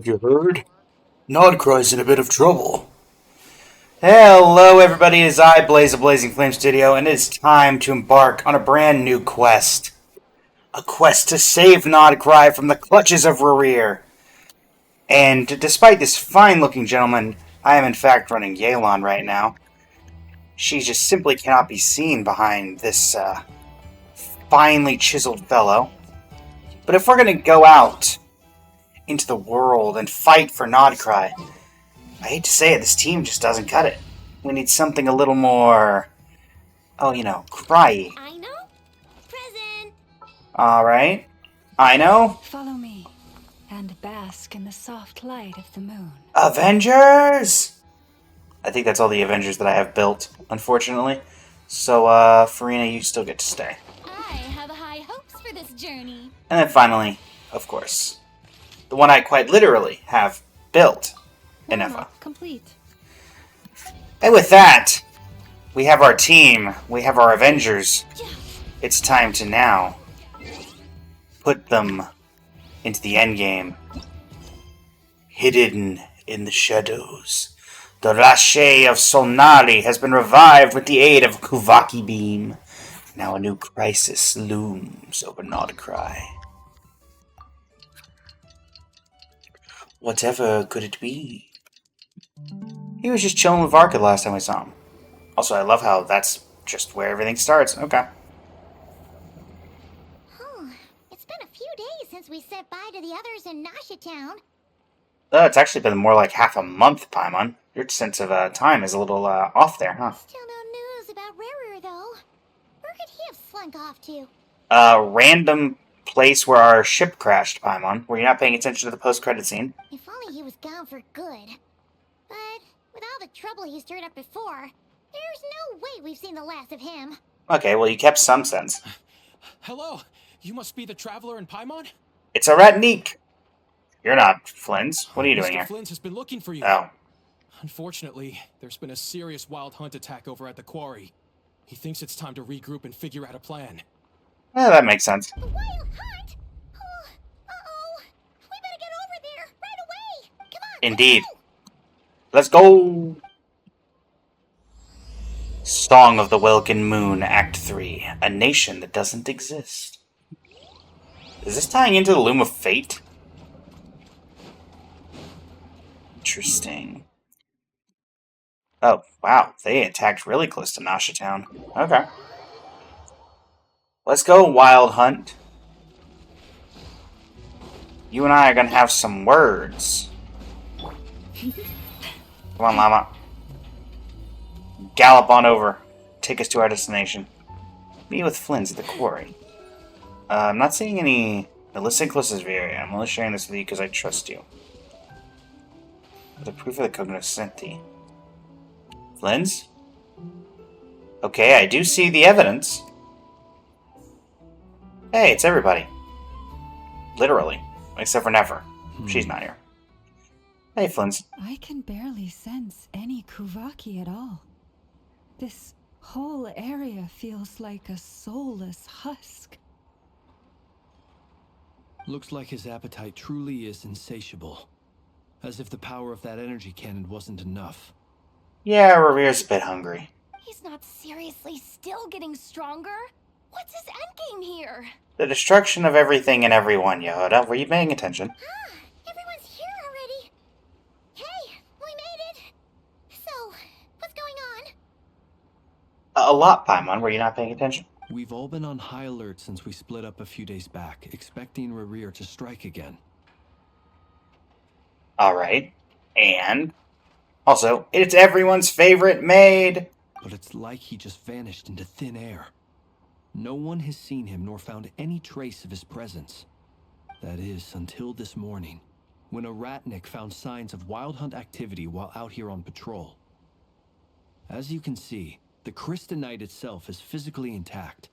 Have you heard? Nod Krai's in a bit of trouble. Hello everybody, it is I, Blaze of Blazing Flame Studio, and it is time to embark on a brand new quest. A quest to save Nod Krai from the clutches of Rerir. And despite this fine-looking gentleman, I am in fact running Yelan right now. She just simply cannot be seen behind this finely chiseled fellow. But if we're going to go out into the world and fight for Nod Krai, I hate to say it, this team just doesn't cut it. We need something a little more, cry-y. I know. Present. Alright. I know. Follow me and bask in the soft light of the moon. Avengers! I think that's all the Avengers that I have built, unfortunately. So, Farina, you still get to stay. I have high hopes for this journey. And then finally, of course, the one I quite literally have built, Inefa. Complete. And with that, we have our team, we have our Avengers. It's time to now put them into the endgame. Hidden in the shadows, the Rache of Solnari has been revived with the aid of Kuvaki Beam. Now a new crisis looms over Nod Krai. Whatever could it be? He was just chilling with Varka last time we saw him. Also, I love how that's just where everything starts. Okay. It's been a few days since we said bye to the others in Nasha Town. It's actually been more like half a month, Paimon. Your sense of time is a little off there, huh? Still no news about Rerir, though. Where could he have slunk off to? Random place where our ship crashed, Paimon. Were you not paying attention to the post-credit scene? If only he was gone for good. But with all the trouble he stirred up before, there's no way we've seen the last of him. Okay, well, you kept some sense. Hello, you must be the traveler in Paimon? It's a Ratnik. You're not Flins. What are you doing Mr. here? Flins has been looking for you. Oh. Unfortunately, there's been a serious wild hunt attack over at the quarry. He thinks it's time to regroup and figure out a plan. Yeah, that makes sense. A wild hunt? Oh, uh-oh. We better get over there right away. Come on. Indeed. Go. Let's go! Song of the Welkin Moon, Act 3. A nation that doesn't exist. Is this tying into the Loom of Fate? Interesting. Oh, wow. They attacked really close to Nasha Town. Okay. Let's go, Wild Hunt. You and I are gonna have some words. Come on, Llama. Gallop on over. Take us to our destination. Meet with Flins at the quarry. I'm not seeing any illicit inclusive area. I'm only sharing this with you because I trust you. The proof of the cognoscenti. Flins? Okay, I do see the evidence. Hey, it's everybody. Literally. Except for Nefer. She's not here. Hey, Flins. I can barely sense any Kuvaki at all. This whole area feels like a soulless husk. Looks like his appetite truly is insatiable. As if the power of that energy cannon wasn't enough. Yeah, Revere's a bit hungry. He's not seriously still getting stronger? What's his endgame here? The destruction of everything and everyone, Yehoda. Were you paying attention? Everyone's here already. Hey, we made it. So, what's going on? A lot, Paimon. Were you not paying attention? We've all been on high alert since we split up a few days back, expecting Rerir to strike again. Alright. And? Also, it's everyone's favorite maid! But it's like he just vanished into thin air. No one has seen him nor found any trace of his presence. That is, until this morning, when a Ratnik found signs of wild hunt activity while out here on patrol. As you can see, the Crystonite itself is physically intact,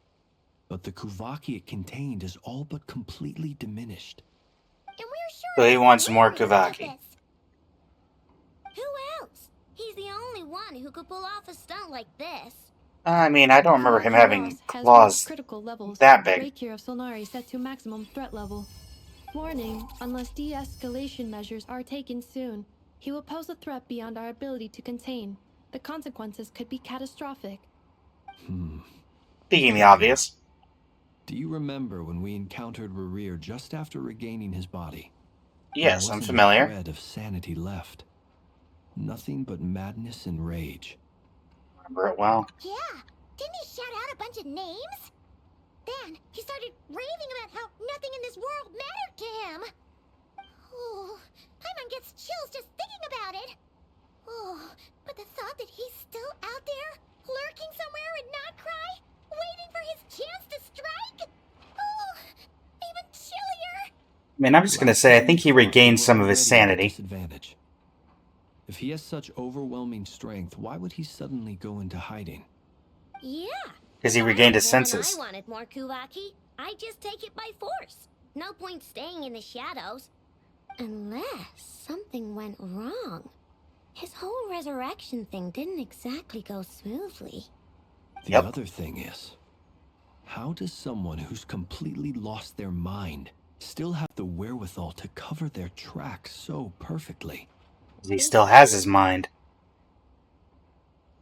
but the Kuvaki it contained is all but completely diminished. And we're sure So he wants more Rerir Kuvaki. did this. Who else? He's the only one who could pull off a stunt like this. I mean, I don't remember him having Has claws critical levels. that big. Rakier of Solnari set to maximum threat level. Warning, unless de-escalation measures are taken soon, he will pose a threat beyond our ability to contain. The consequences could be catastrophic. Speaking the obvious. Do you remember when we encountered Rerir just after regaining his body? Yes, There I'm wasn't familiar. a thread of sanity left. Nothing but madness and rage. Remember it well. Yeah, didn't he shout out a bunch of names? Then he started raving about how nothing in this world mattered to him. Oh, Paimon gets chills just thinking about it. Oh, but the thought that he's still out there, lurking somewhere in Nod Krai, waiting for his chance to strike? Oh, even chillier. I mean, I'm just gonna say, I think he regained some of his sanity. Disadvantage. If he has such overwhelming strength, why would he suddenly go into hiding? Yeah. Because he regained his When senses. I wanted more Kuvaki, I just take it by force. No point staying in the shadows. Unless something went wrong. His whole resurrection thing didn't exactly go smoothly. The Yep. other thing is, how does someone who's completely lost their mind still have the wherewithal to cover their tracks so perfectly? He still has his mind.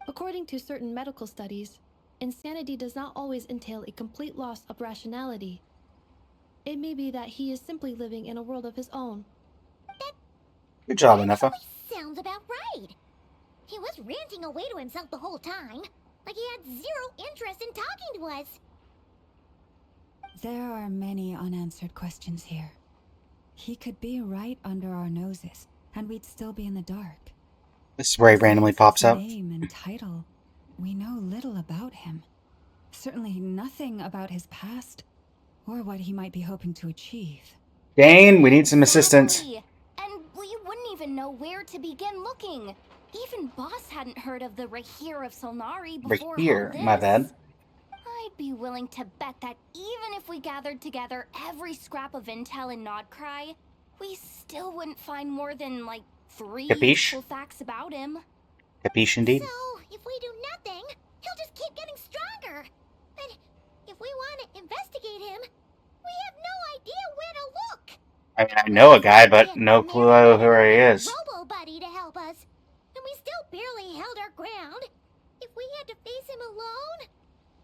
According to certain medical studies, insanity does not always entail a complete loss of rationality. It may be that he is simply living in a world of his own. Good job, Anefa. Sounds about right. He was ranting away to himself the whole time, like he had zero interest in talking to us. There are many unanswered questions here. He could be right under our noses, and we'd still be in the dark. This is where he randomly Besides pops his up. name and title, we know little about him. Certainly nothing about his past, or what he might be hoping to achieve. Dane, we need some assistance. Exactly. And we wouldn't even know where to begin looking. Even Boss hadn't heard of the Rahir of Solnari before Rahir, all this. my bad. I'd be willing to bet that even if we gathered together every scrap of intel in Nod Krai, we still wouldn't find more than, like, 3 Capiche? useful facts about him. Capiche indeed. So, if we do nothing, he'll just keep getting stronger. But if we want to investigate him, we have no idea where to look. I mean, I know a guy, but no clue who he is. Robo Buddy to help us, and we still barely held our ground. If we had to face him alone,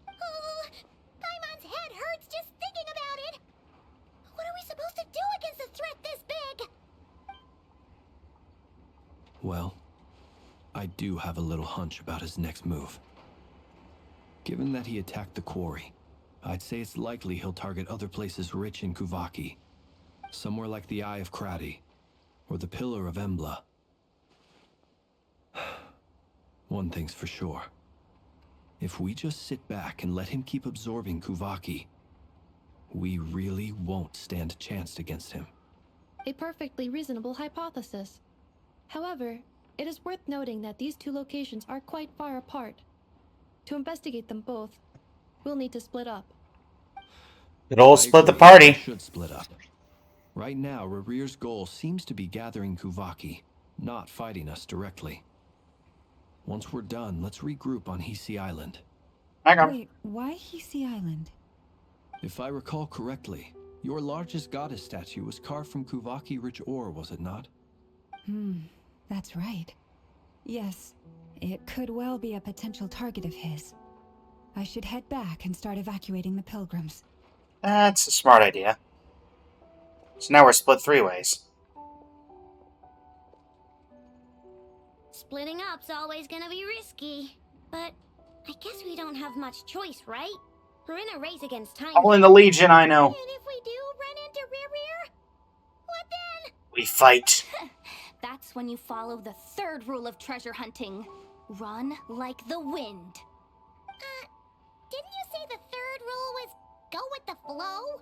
oh, Paimon's head hurts just thinking about it. What are we supposed to do against a threat this big? Well, I do have a little hunch about his next move. Given that he attacked the quarry, I'd say it's likely he'll target other places rich in Kuvaki. Somewhere like the Eye of Krati, or the Pillar of Embla. One thing's for sure. If we just sit back and let him keep absorbing Kuvaki, we really won't stand a chance against him. A perfectly reasonable hypothesis. However, it is worth noting that these two locations are quite far apart. To investigate them both, we'll need to split up. Good old I split the agree, party. we should split up. Right now, Rerir's goal seems to be gathering Kuvaki, not fighting us directly. Once we're done, let's regroup on Hisi Island. Hang on. Wait, why Hisi Island? If I recall correctly, your largest goddess statue was carved from Kuvaki-rich ore, was it not? That's right. Yes, it could well be a potential target of his. I should head back and start evacuating the pilgrims. That's a smart idea. So now we're split 3 ways. Splitting up's always gonna be risky, but I guess we don't have much choice, right? We're in a race against time. All in the Legion, I know. And if we do run into Rerir, what then? We fight. That's when you follow the 3rd rule of treasure hunting. Run like the wind. Didn't you say the 3rd rule was go with the flow?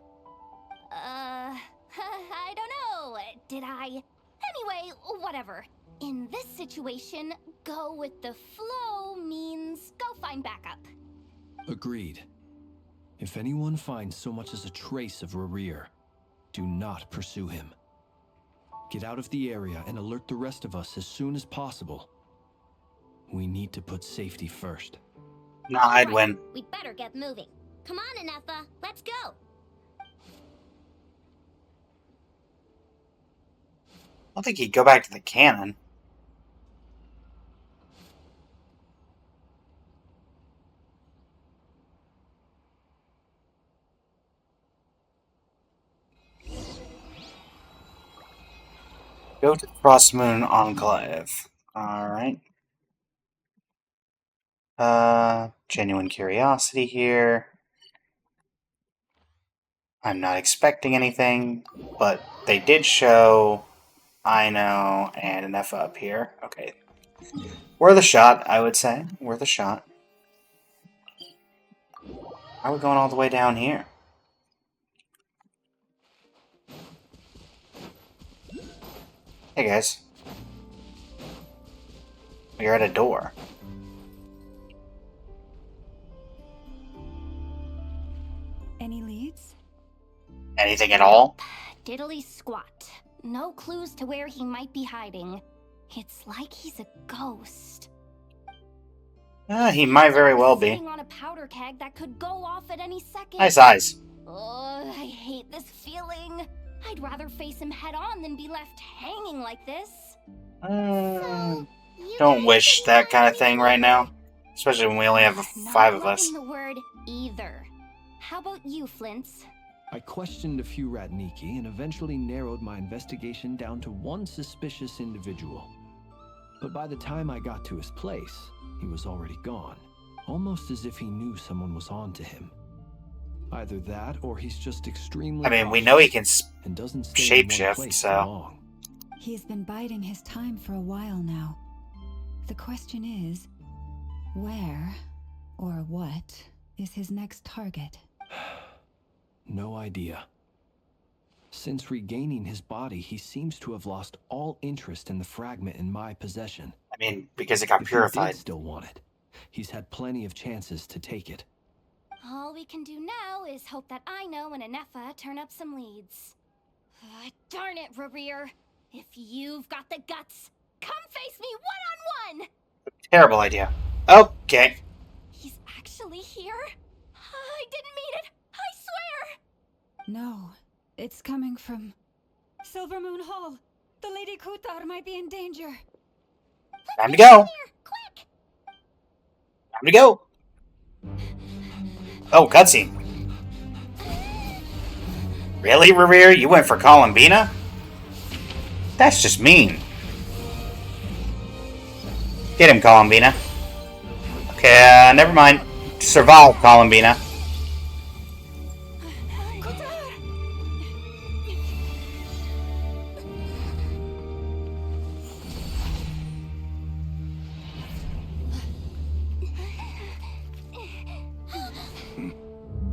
I don't know. Did I? Anyway, whatever. In this situation, go with the flow means go find backup. Agreed. If anyone finds so much as a trace of Rerir, do not pursue him. Get out of the area and alert the rest of us as soon as possible. We need to put safety first. Nah, I'd Right, win. We'd better get moving. Come on, Anefa, let's go. don't think he'd go back to the cannon. Go to the Crossmoon Enclave. Alright. Genuine curiosity here. I'm not expecting anything, but they did show Ino and an F up here. Okay. Worth a shot, I would say. Worth a shot. Why are we going all the way down here? Hey guys. We're at a door. Any leads? Anything at all? Diddly squat. No clues to where he might be hiding. It's like he's a ghost. He might very well be. Sitting on a powder keg that could go off at any second. Nice eyes. Oh, I hate this feeling. I'd rather face him head on than be left hanging like this. Don't wish that kind of thing right now. Especially when we only have 5 of us. Not loving the word either. How about you, Flints? I questioned a few Ratniki and eventually narrowed my investigation down to one suspicious individual. But by the time I got to his place, he was already gone. Almost as if he knew someone was on to him. Either that, or he's just extremely I mean, we know he can and doesn't stay in one shapeshift, place so... for long. He's been biding his time for a while now. The question is, where or what is his next target? No idea. Since regaining his body, he seems to have lost all interest in the fragment in my possession. I mean, because it got If purified. he did still want it, he's had plenty of chances to take it. All we can do now is hope that Ino and Anefa turn up some leads. Darn it, Rereer. If you've got the guts, come face me one-on-one! Terrible idea. Okay. He's actually here? I didn't mean it! I swear! No, it's coming from Silver Moon Hall. The Lady Kutar might be in danger. Time to go. Quick! Time to go. Oh, cutscene. Really, Rereer? You went for Columbina? That's just mean. Get him, Columbina. Okay, never mind. Survive, Columbina.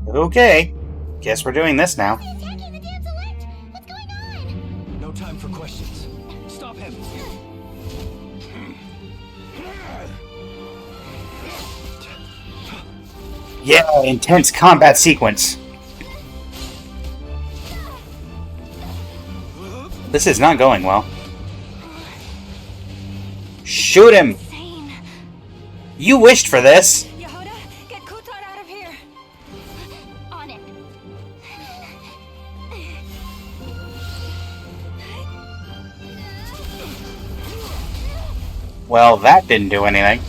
Okay. Guess we're doing this now. Attacking the damn select! What's going on? No time for questions. Stop him! Yeah, intense combat sequence. This is not going well. Shoot him! Insane. You wished for this! Yehuda, get Kutar out of here! On it. Well, that didn't do anything.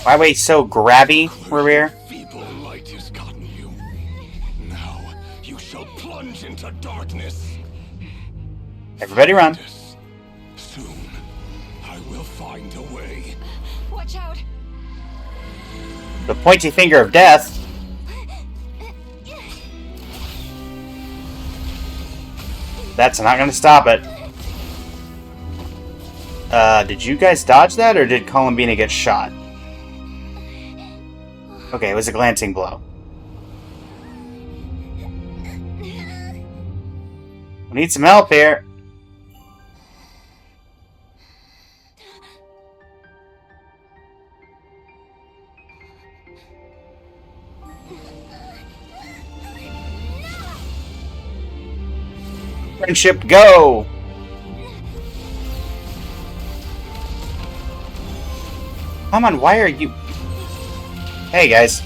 Why were you so grabby, Rereer? Feeble light has gotten you. Now you shall plunge into darkness. Everybody run. Soon, I will find a way. Watch out! The pointy finger of death. That's not gonna stop it. Did you guys dodge that, or did Columbina get shot? Okay, it was a glancing blow. We need some help here. Friendship, go! Come on, why are you... Hey, guys.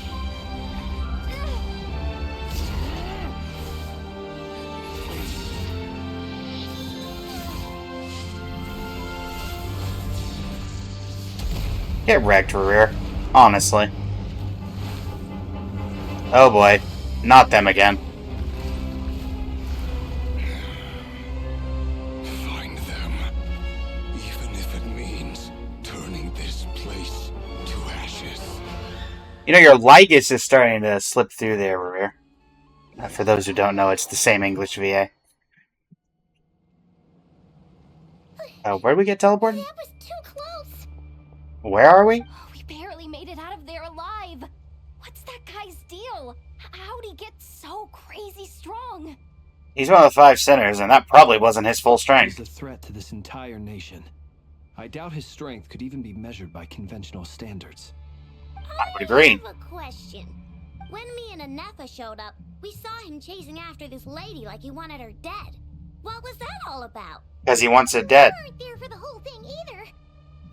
Get wrecked, Rear. Honestly. Oh boy. Not them again. Find them. Even if it means turning this place to ashes. You know, your Lygus is starting to slip through there, Rear. For those who don't know, it's the same English VA. Where did we get teleported? That was too close. Where are we? Oh, we barely made it out of there alive. What's that guy's deal? How'd he get so crazy strong? He's one of the 5 sinners, and that probably wasn't his full strength. He's a threat to this entire nation. I doubt his strength could even be measured by conventional standards. I would agree. I have a question. When me and Anefa showed up, we saw him chasing after this lady like he wanted her dead. What was that all about? Because he wants it dead. We weren't there for the whole thing either.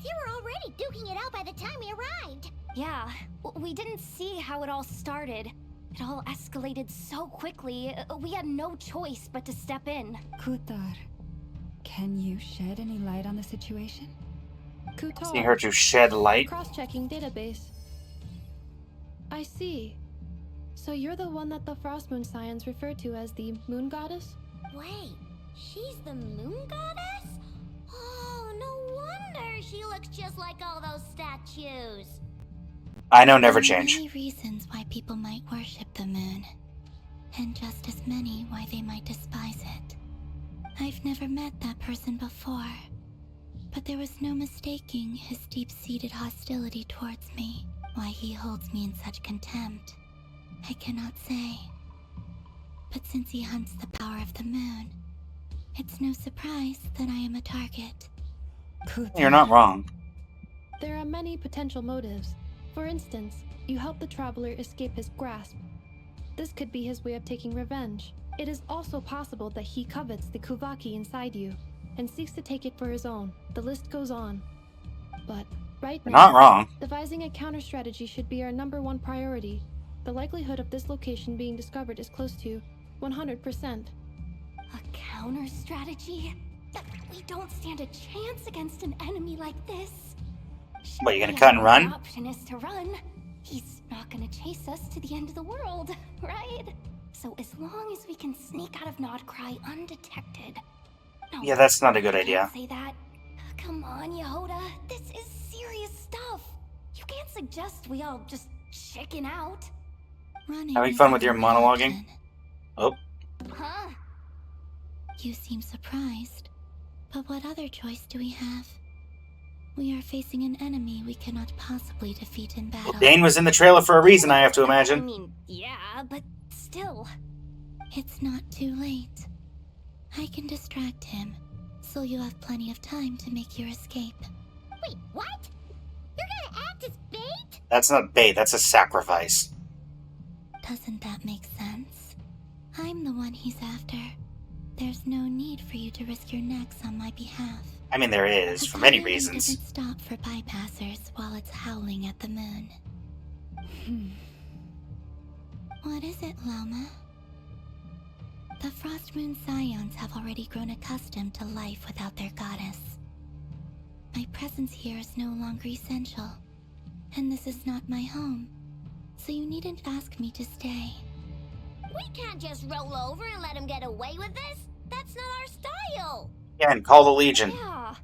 They were already duking it out by the time we arrived. Yeah, we didn't see how it all started. It all escalated so quickly, we had no choice but to step in. Kutar, can you shed any light on the situation? Kutar. Seeing her to shed light. Cross-checking database. I see. So you're the one that the Frost Moon Scions refer to as the Moon Goddess? Wait, she's the moon goddess? Oh, no wonder she looks just like all those statues. I know never There are change. many reasons why people might worship the moon, and just as many why they might despise it. I've never met that person before, but there was no mistaking his deep-seated hostility towards me. Why he holds me in such contempt, I cannot say. But since he hunts the power of the moon, it's no surprise that I am a target. Kutar. You're not wrong. There are many potential motives. For instance, you help the traveler escape his grasp. This could be his way of taking revenge. It is also possible that he covets the Kuvaki inside you and seeks to take it for his own. The list goes on. But right You're now, not wrong. devising a counter strategy should be our #1 priority. The likelihood of this location being discovered is close to 100%. A counter strategy? We don't stand a chance against an enemy like this. What, you gonna cut and run? The option is to run. He's not gonna chase us to the end of the world, right? So as long as we can sneak out of Nod Krai undetected. No, Yeah, that's not a good I idea. can't say that. Come on, Yehoda. This is serious stuff. You can't suggest we all just chicken out. Running Having is fun with your an monologuing? option. Oh, Huh? You seem surprised. But what other choice do we have? We are facing an enemy we cannot possibly defeat in battle. well, Dane was in the trailer for a reason, I have to I imagine. mean, yeah, but still. It's not too late. I can distract him, so you'll have plenty of time to make your escape. Wait, what? You're gonna act as bait? That's not bait, that's a sacrifice. Doesn't that make sense? I'm the one he's after. There's no need for you to risk your necks on my behalf. I mean, there is, The for many firing reasons. doesn't stop for bypassers while it's howling at the moon. What is it, Lama? The Frost Moon Scions have already grown accustomed to life without their goddess. My presence here is no longer essential, and this is not my home, so you needn't ask me to stay. We can't just roll over and let him get away with this. That's not our style. Yeah, and call the Legion. Yeah.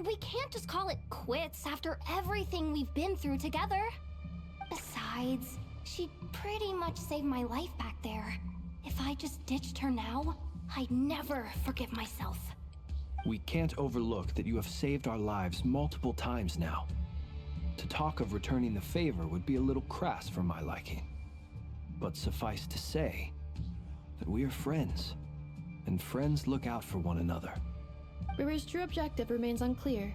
We can't just call it quits after everything we've been through together. Besides, she pretty much saved my life back there. If I just ditched her now, I'd never forgive myself. We can't overlook that you have saved our lives multiple times now. To talk of returning the favor would be a little crass for my liking. But suffice to say that we are friends, and friends look out for one another. Rira's true objective remains unclear.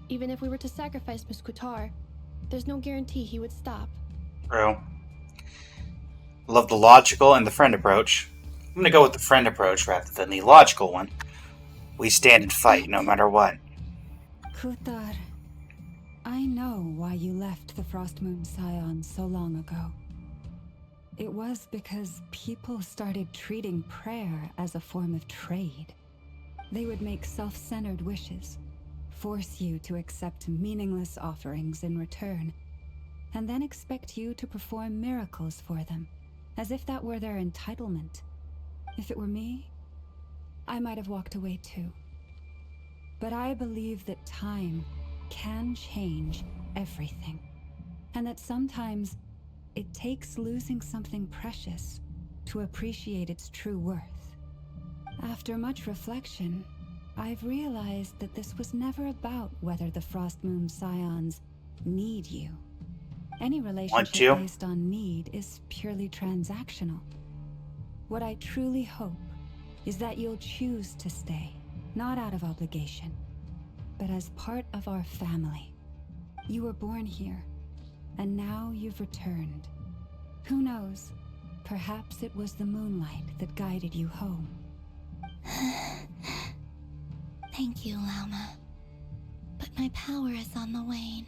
Even if we were to sacrifice Miss Kutar, there's no guarantee he would stop. True. Love the logical and the friend approach. I'm gonna go with the friend approach rather than the logical one. We stand and fight no matter what. Kutar, I know why you left the Frost Moon Scions so long ago. It was because people started treating prayer as a form of trade. They would make self-centered wishes, force you to accept meaningless offerings in return, and then expect you to perform miracles for them, as if that were their entitlement. If it were me, I might have walked away too. But I believe that time can change everything, and that sometimes it takes losing something precious to appreciate its true worth. After much reflection, I've realized that this was never about whether the Frost Moon Scions need you. Any relationship based on need is purely transactional. What I truly hope is that you'll choose to stay, not out of obligation, but as part of our family. You were born here, and now you've returned. Who knows? Perhaps it was the moonlight that guided you home. Thank you, Lauma. But my power is on the wane.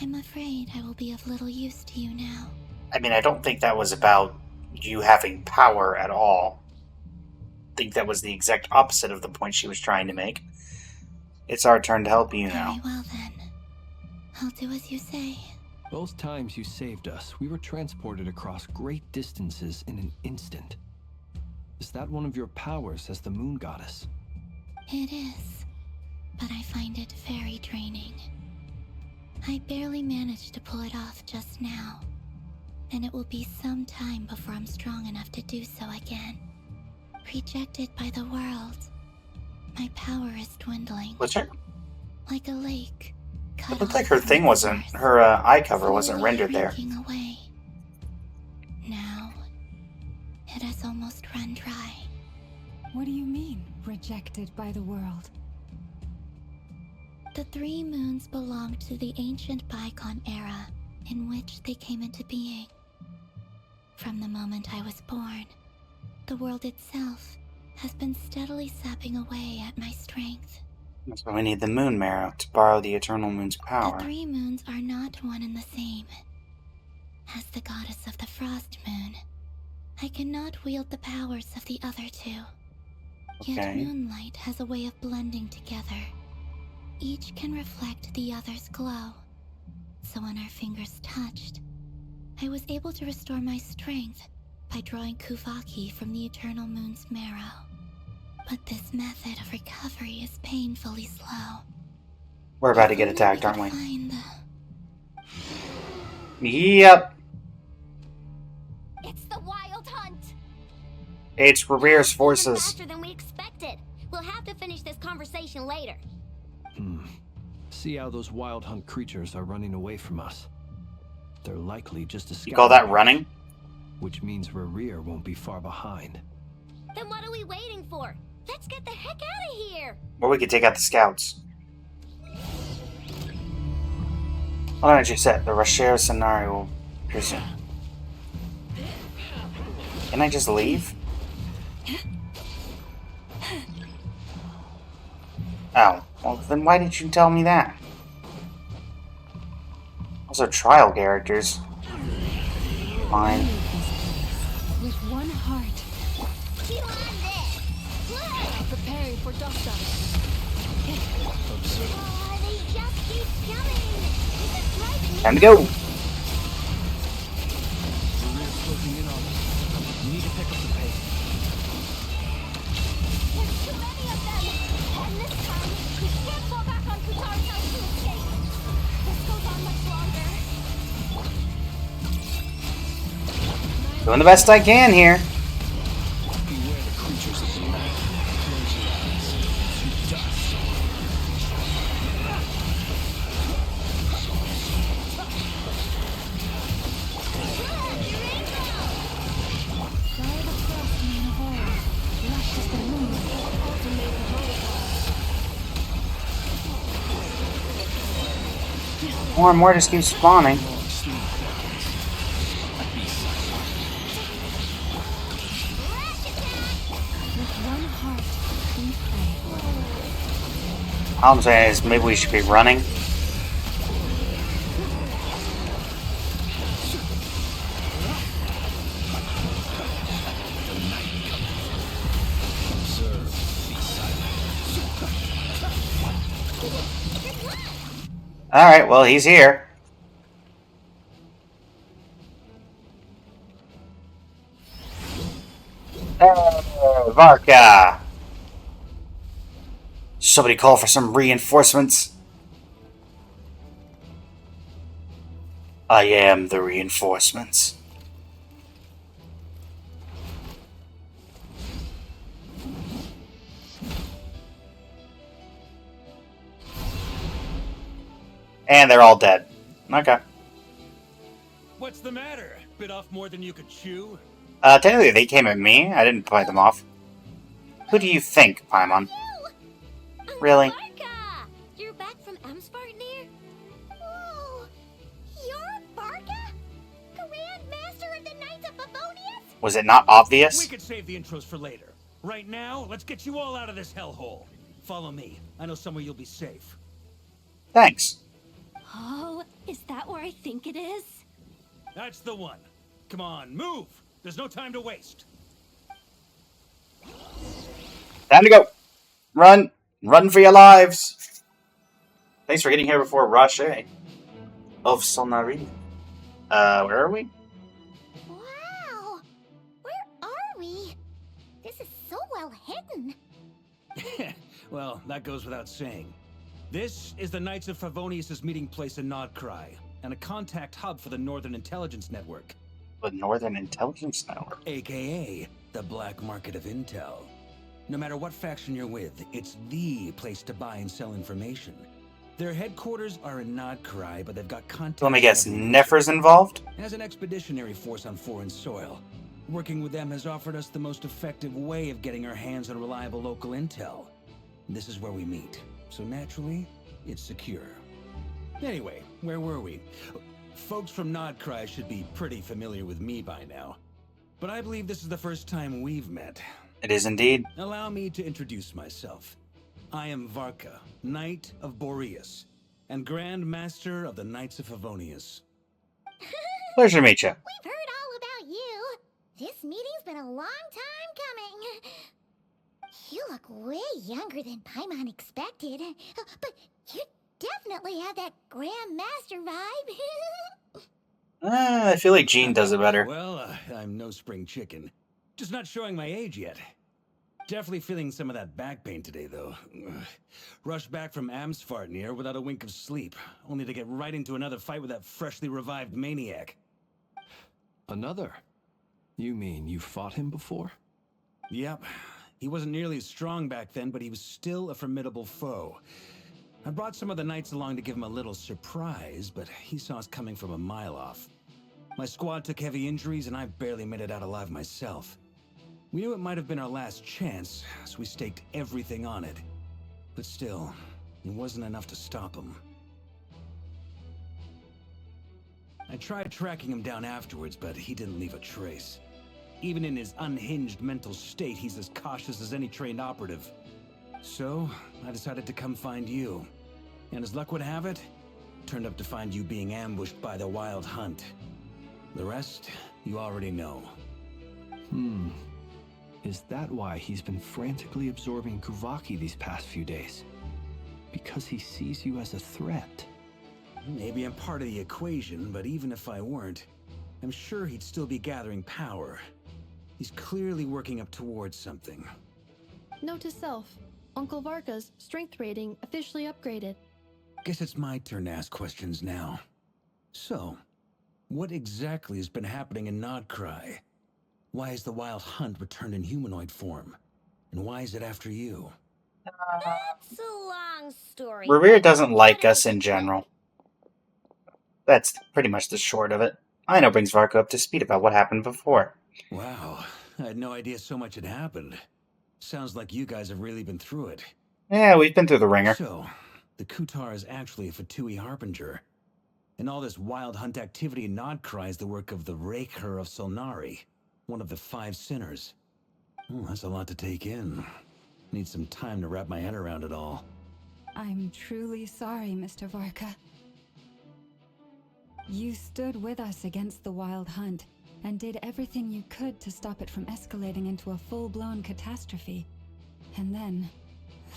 I'm afraid I will be of little use to you now. I mean, I don't think that was about you having power at all. I think that was the exact opposite of the point she was trying to make. It's our turn to help you now. Very well then. I'll do as you say. Both times you saved us, we were transported across great distances in an instant. Is that one of your powers as the moon goddess? It is, but I find it very draining. I barely managed to pull it off just now, and it will be some time before I'm strong enough to do so again. Rejected by the world, my power is dwindling. What's her? Like a lake. It looked like her thing wasn't, her eye cover wasn't rendered there. Away. Now, it has almost run dry. What do you mean, rejected by the world? The 3 moons belonged to the ancient bygone era in which they came into being. From the moment I was born, the world itself has been steadily sapping away at my strength. So we need the moon marrow to borrow the eternal moon's power. The 3 moons are not one and the same. As the goddess of the Frost Moon, I cannot wield the powers of the other 2. Yet moonlight has a way of blending together. Each can reflect the other's glow. So when our fingers touched, I was able to restore my strength by drawing Kuvaki from the eternal moon's marrow. But this method of recovery is painfully slow. We're about to get attacked, aren't we? Yep. It's the Wild Hunt. It's Revere's forces. Faster than we expected. We'll have to finish this conversation later. See how those Wild Hunt creatures are running away from us. They're likely just a scout. You call that running? Which means Rerir won't be far behind. Then what are we waiting for? Let's get the heck out of here! Or we could take out the scouts. Hold on, as you said, the Rocher scenario will resume. Can I just leave? Oh, well then why didn't you tell me that? Those are trial characters. Fine. With one heart. Chew on this! Preparing for Dosta. Oh, they just keep coming! It's driving me. Time to go! Rerir's closing in on us. We need to pick up the pace. There's too many of them! And this time, we can't fall back on Kutar's house to escape! This goes on much longer. Doing the best I can here. Beware the creatures of the night. Close your eyes. To dust. Fire the frost moon of old. Lush as the moon. Ultimatum protocol. More and more just keep spawning. With one heart, we pray. All I'm saying is maybe we should be running. Alright, well, he's here. Hey, Varka! Somebody call for some reinforcements. I am the reinforcements. And they're all dead. Okay. What's the matter? Bit off more than you could chew? Technically they came at me. I didn't bite them off. Who do you think, Paimon? Really? Varka! You're back from Amspartnir? Whoa! You're Varka? Grand Master of the Knights of Favonius? Was it not obvious? We could save the intros for later. Right now, let's get you all out of this hellhole. Follow me. I know somewhere you'll be safe. Thanks. Oh, is that where I think it is? That's the one. Come on, move! There's no time to waste. Time to go. Run. Run for your lives. Thanks for getting here before Roche of Solnari. Where are we? Wow! Where are we? This is so well hidden. Well, that goes without saying. This is the Knights of Favonius' meeting place in Nod Krai, and a contact hub for the Northern Intelligence Network. The Northern Intelligence Network. AKA, the black market of intel. No matter what faction you're with, it's the place to buy and sell information. Their headquarters are in Nod Krai, but they've got contacts... Let me guess, Nefer's involved? As an expeditionary force on foreign soil, working with them has offered us the most effective way of getting our hands on reliable local intel. This is where we meet, so naturally, it's secure. Anyway, where were we? Folks from Nod Krai should be pretty familiar with me by now. But I believe this is the first time we've met. It is indeed. Allow me to introduce myself. I am Varka, Knight of Boreas, and Grand Master of the Knights of Favonius. Pleasure to meet you. We've heard all about you. This meeting's been a long time coming. You look way younger than Paimon expected, but you definitely have that Grand Master vibe. I feel like Jean does it better. Well, I'm no spring chicken. Just not showing my age yet. Definitely feeling some of that back pain today, though. Rushed back from Amsfartnir without a wink of sleep, only to get right into another fight with that freshly revived maniac. Another? You mean you fought him before? Yep. He wasn't nearly as strong back then, but he was still a formidable foe. I brought some of the knights along to give him a little surprise, but he saw us coming from a mile off. My squad took heavy injuries, and I barely made it out alive myself. We knew it might have been our last chance, so we staked everything on it. But still, it wasn't enough to stop him. I tried tracking him down afterwards, but he didn't leave a trace. Even in his unhinged mental state, he's as cautious as any trained operative. So, I decided to come find you. And as luck would have it, turned up to find you being ambushed by the Wild Hunt. The rest, you already know. Is that why he's been frantically absorbing Kuvaki these past few days? Because he sees you as a threat? Maybe I'm part of the equation, but even if I weren't, I'm sure he'd still be gathering power. He's clearly working up towards something. Note to self, Uncle Varka's strength rating officially upgraded. Guess it's my turn to ask questions now. So, what exactly has been happening in Nod Krai? Why is the Wild Hunt returned in humanoid form? And why is it after you? That's a long story. Revere doesn't like us in general. That's pretty much the short of it. I know brings Varka up to speed about what happened before. Wow, I had no idea so much had happened. Sounds like you guys have really been through it. Yeah, we've been through the ringer. So, the Kutar is actually a Fatui Harbinger. And all this Wild Hunt activity in Nod Krai is the work of the Raker of Solnari, one of the 5 sinners. Oh, that's a lot to take in. Need some time to wrap my head around it all. I'm truly sorry, Mr. Varka. You stood with us against the Wild Hunt and did everything you could to stop it from escalating into a full-blown catastrophe. And then,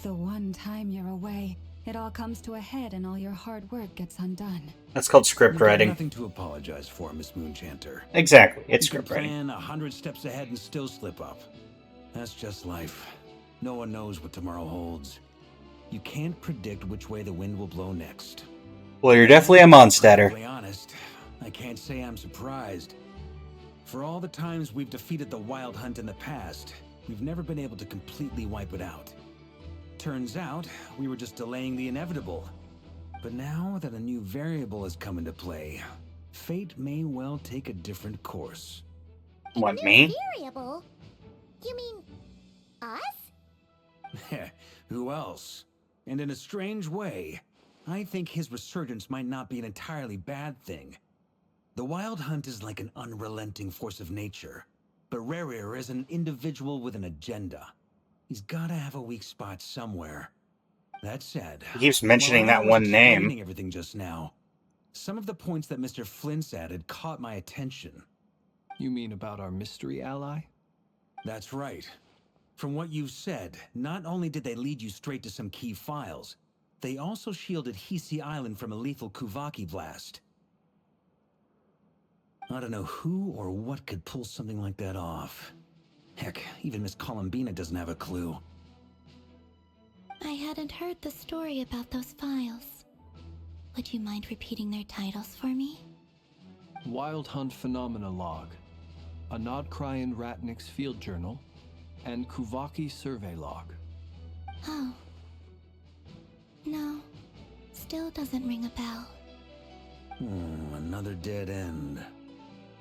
the one time you're away, It all comes to a head and all your hard work gets undone. That's called script You've got writing. nothing to apologize for, Miss Moonchanter. Exactly, it's You can script writing. plan 100 steps ahead and still slip up. That's just life. No one knows what tomorrow holds. You can't predict which way the wind will blow next. Well, you're definitely a Mondstatter. To be honest, I can't say I'm surprised. For all the times we've defeated the Wild Hunt in the past, we've never been able to completely wipe it out. Turns out, we were just delaying the inevitable. But now that a new variable has come into play, fate may well take a different course. What, New me? variable? You mean us? Who else? And in a strange way, I think his resurgence might not be an entirely bad thing. The Wild Hunt is like an unrelenting force of nature, but Rerir is an individual with an agenda. He's gotta have a weak spot somewhere. That said, He keeps mentioning while I that was one name. explaining everything just now, some of the points that Mr. Flint's added caught my attention. You mean about our mystery ally? That's right. From what you've said, not only did they lead you straight to some key files, they also shielded Hisi Island from a lethal Kuvaki blast. I don't know who or what could pull something like that off. Heck, even Miss Columbina doesn't have a clue. I hadn't heard the story about those files. Would you mind repeating their titles for me? Wild Hunt Phenomena Log, a Nod Krai and Ratnik's Field Journal, and Kuvaki Survey Log. Oh. No. Still doesn't ring a bell. Another dead end.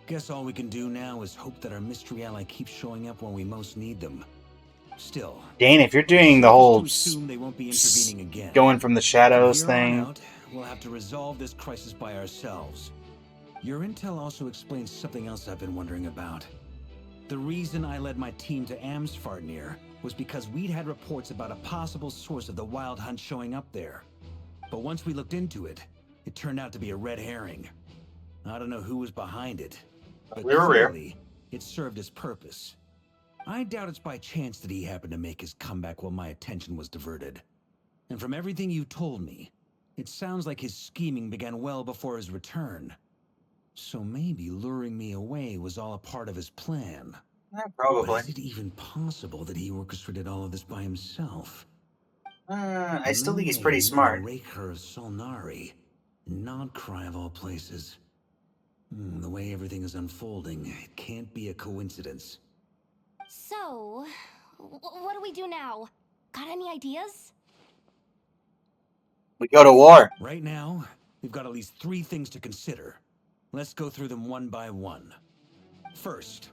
Guess all we can do now is hope that our mystery ally keeps showing up when we most need them. Still, Dane, if you're doing the whole assume they won't be intervening again. going from the shadows From here on thing, out, we'll have to resolve this crisis by ourselves. Your intel also explains something else I've been wondering about. The reason I led my team to Amsfarnir was because we'd had reports about a possible source of the Wild Hunt showing up there. But once we looked into it, it turned out to be a red herring. I don't know who was behind it, but We were rare. clearly it served its purpose. I doubt it's by chance that he happened to make his comeback while my attention was diverted. And from everything you told me, it sounds like his scheming began well before his return. So maybe luring me away was all a part of his plan. probably. But is it even possible that he orchestrated all of this by himself? I still think he's pretty smart. Raker Solnari, Nod Krai of all places. The way everything is unfolding, it can't be a coincidence. So, what do we do now? Got any ideas? We go to war. Right now, we've got at least 3 things to consider. Let's go through them one by one. First,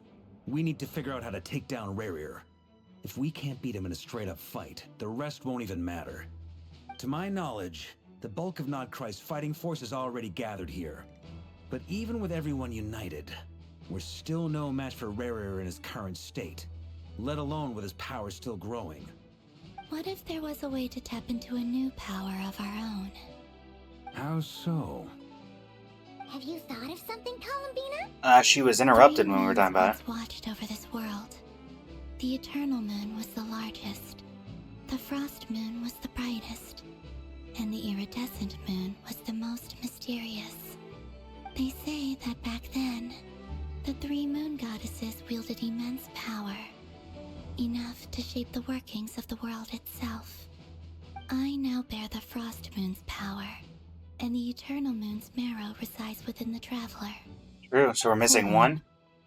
we need to figure out how to take down Rerir. If we can't beat him in a straight-up fight, the rest won't even matter. To my knowledge, the bulk of Nod Krai's fighting force is already gathered here. But even with everyone united, we're still no match for Rerir in his current state, let alone with his power still growing. What if there was a way to tap into a new power of our own? How so? Have you thought of something, Columbina? She was interrupted when we were talking about it. Watched over this world. The Eternal Moon was the largest. The Frost Moon was the brightest. And the Iridescent Moon was the most mysterious. They say that back then, the 3 moon goddesses wielded immense power. Enough to shape the workings of the world itself. I now bear the Frost Moon's power, and the Eternal Moon's marrow resides within the Traveler. True, so we're missing one?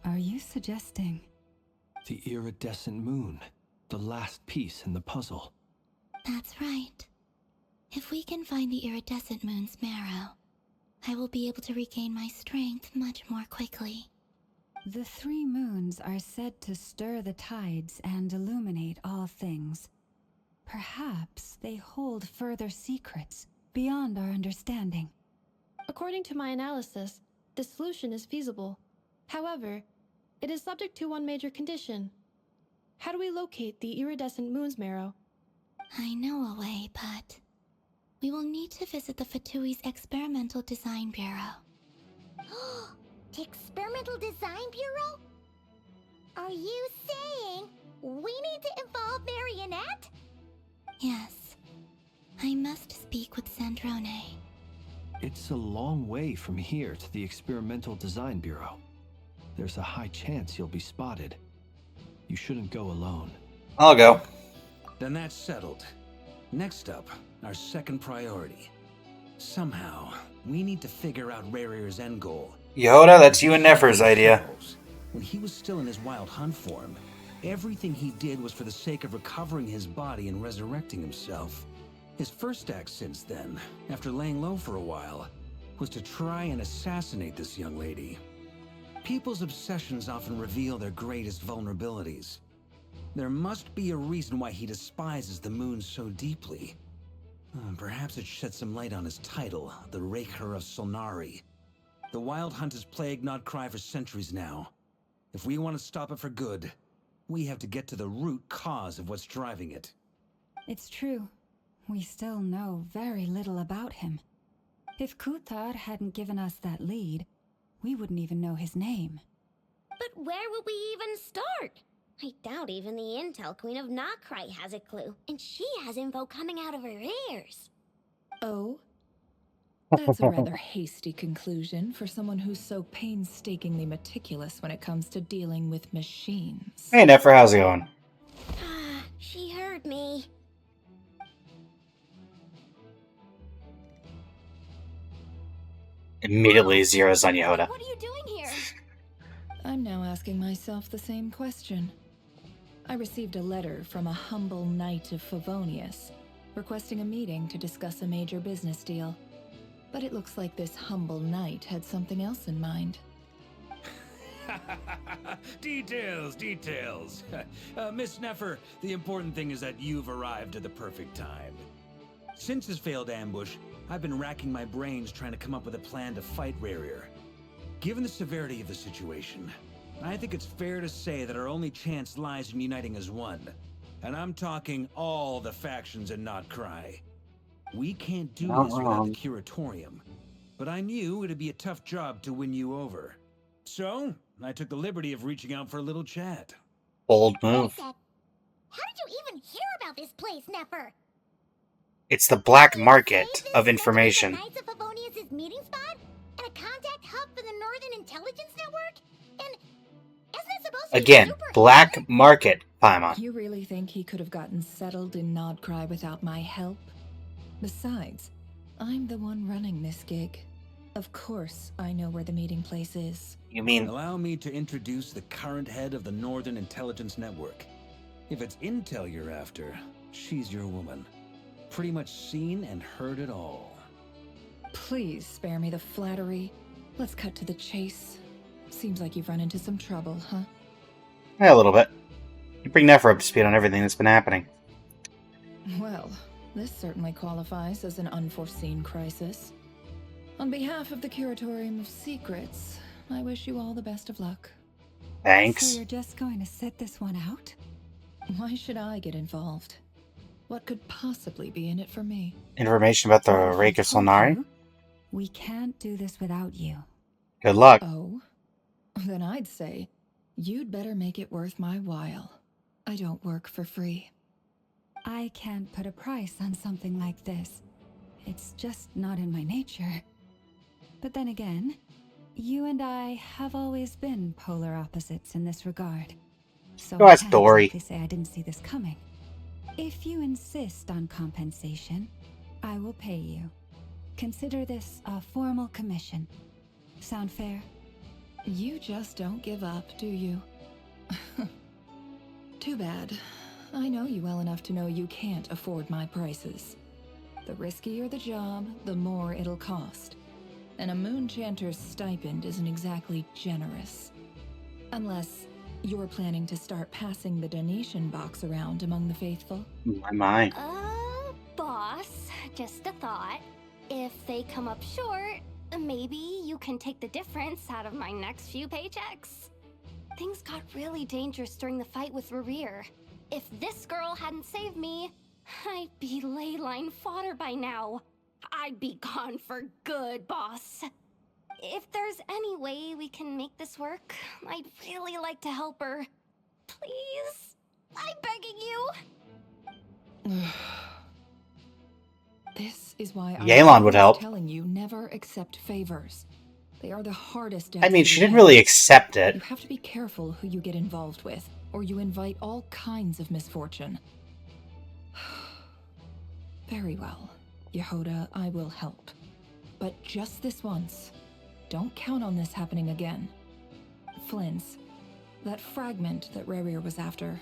Are you suggesting? The iridescent moon, the last piece in the puzzle. That's right. If we can find the Iridescent Moon's marrow, I will be able to regain my strength much more quickly. The 3 moons are said to stir the tides and illuminate all things. Perhaps they hold further secrets beyond our understanding. According to my analysis, the solution is feasible. However, it is subject to one major condition. How do we locate the iridescent moon's marrow? I know a way, but we will need to visit the Fatui's Experimental Design Bureau. The Experimental Design Bureau? Are you saying we need to involve Marionette? Yes. I must speak with Sandrone. It's a long way from here to the Experimental Design Bureau. There's a high chance you'll be spotted. You shouldn't go alone. I'll go. Then that's settled. Next up, our second priority. Somehow, we need to figure out Rarir's end goal. Yoda, that's you and Nefer's idea. When he was still in his wild hunt form, everything he did was for the sake of recovering his body and resurrecting himself. His first act since then, after laying low for a while, was to try and assassinate this young lady. People's obsessions often reveal their greatest vulnerabilities. There must be a reason why he despises the moon so deeply. Perhaps it sheds some light on his title, the Raker of Solnari. The Wild Hunt has plagued Nod Krai for centuries now. If we want to stop it for good, we have to get to the root cause of what's driving it. It's true. We still know very little about him. If Kuthar hadn't given us that lead, we wouldn't even know his name. But where would we even start? I doubt even the Intel Queen of Nod Krai has a clue, and she has info coming out of her ears. Oh? That's a rather hasty conclusion for someone who's so painstakingly meticulous when it comes to dealing with machines. Hey, Nefer, how's it going? She heard me. Immediately zeroes on Yoda. What are you doing here? I'm now asking myself the same question. I received a letter from a humble knight of Favonius, requesting a meeting to discuss a major business deal. But it looks like this humble knight had something else in mind. Details. Miss Nefer, the important thing is that you've arrived at the perfect time. Since his failed ambush, I've been racking my brains trying to come up with a plan to fight Rarir. Given the severity of the situation, I think it's fair to say that our only chance lies in uniting as one. And I'm talking all the factions in Nod Krai. We can't do this without the Curatorium, but I knew it'd be a tough job to win you over. So, I took the liberty of reaching out for a little chat. Bold move. How did you even hear about this place, Nefer? It's the black market of information. Knights of Favonius' meeting spot? And a contact hub for the Northern Intelligence Network? And isn't it supposed to be Again, super black hidden? market, Paimon. You really think he could have gotten settled in Nod Krai without my help? Besides, I'm the one running this gig. Of course, I know where the meeting place is. You mean... Allow me to introduce the current head of the Northern Intelligence Network. If it's intel you're after, she's your woman. Pretty much seen and heard it all. Please spare me the flattery. Let's cut to the chase. Seems like you've run into some trouble, huh? Yeah, a little bit. You bring Nefer up to speed on everything that's been happening. Well, this certainly qualifies as an unforeseen crisis. On behalf of the Curatorium of Secrets, I wish you all the best of luck. Thanks. So you're just going to sit this one out? Why should I get involved? What could possibly be in it for me? Information about the Well, if Rake I of told Solnari? you, we can't do this without you. Good luck. Oh? Then I'd say, you'd better make it worth my while. I don't work for free. I can't put a price on something like this. It's just not in my nature. But then again, you and I have always been polar opposites in this regard. So Go I ask can't Dory. exactly say I didn't see this coming. If you insist on compensation, I will pay you. Consider this a formal commission. Sound fair? You just don't give up, do you? Too bad. I know you well enough to know you can't afford my prices. The riskier the job, the more it'll cost. And a Moonchanter's stipend isn't exactly generous. Unless you're planning to start passing the donation box around among the faithful. My. Boss, just a thought. If they come up short, maybe you can take the difference out of my next few paychecks. Things got really dangerous during the fight with Rarir. If this girl hadn't saved me, I'd be ley line fodder by now. I'd be gone for good, boss. If there's any way we can make this work, I'd really like to help her. Please? I'm begging you. This is why Yelan would help. telling you never accept favors. They are the hardest. I mean, she didn't really accept it. You have to be careful who you get involved with, or you invite all kinds of misfortune. Very well, Yehoda, I will help. But just this once. Don't count on this happening again. Flynn's, that fragment that Rerir was after,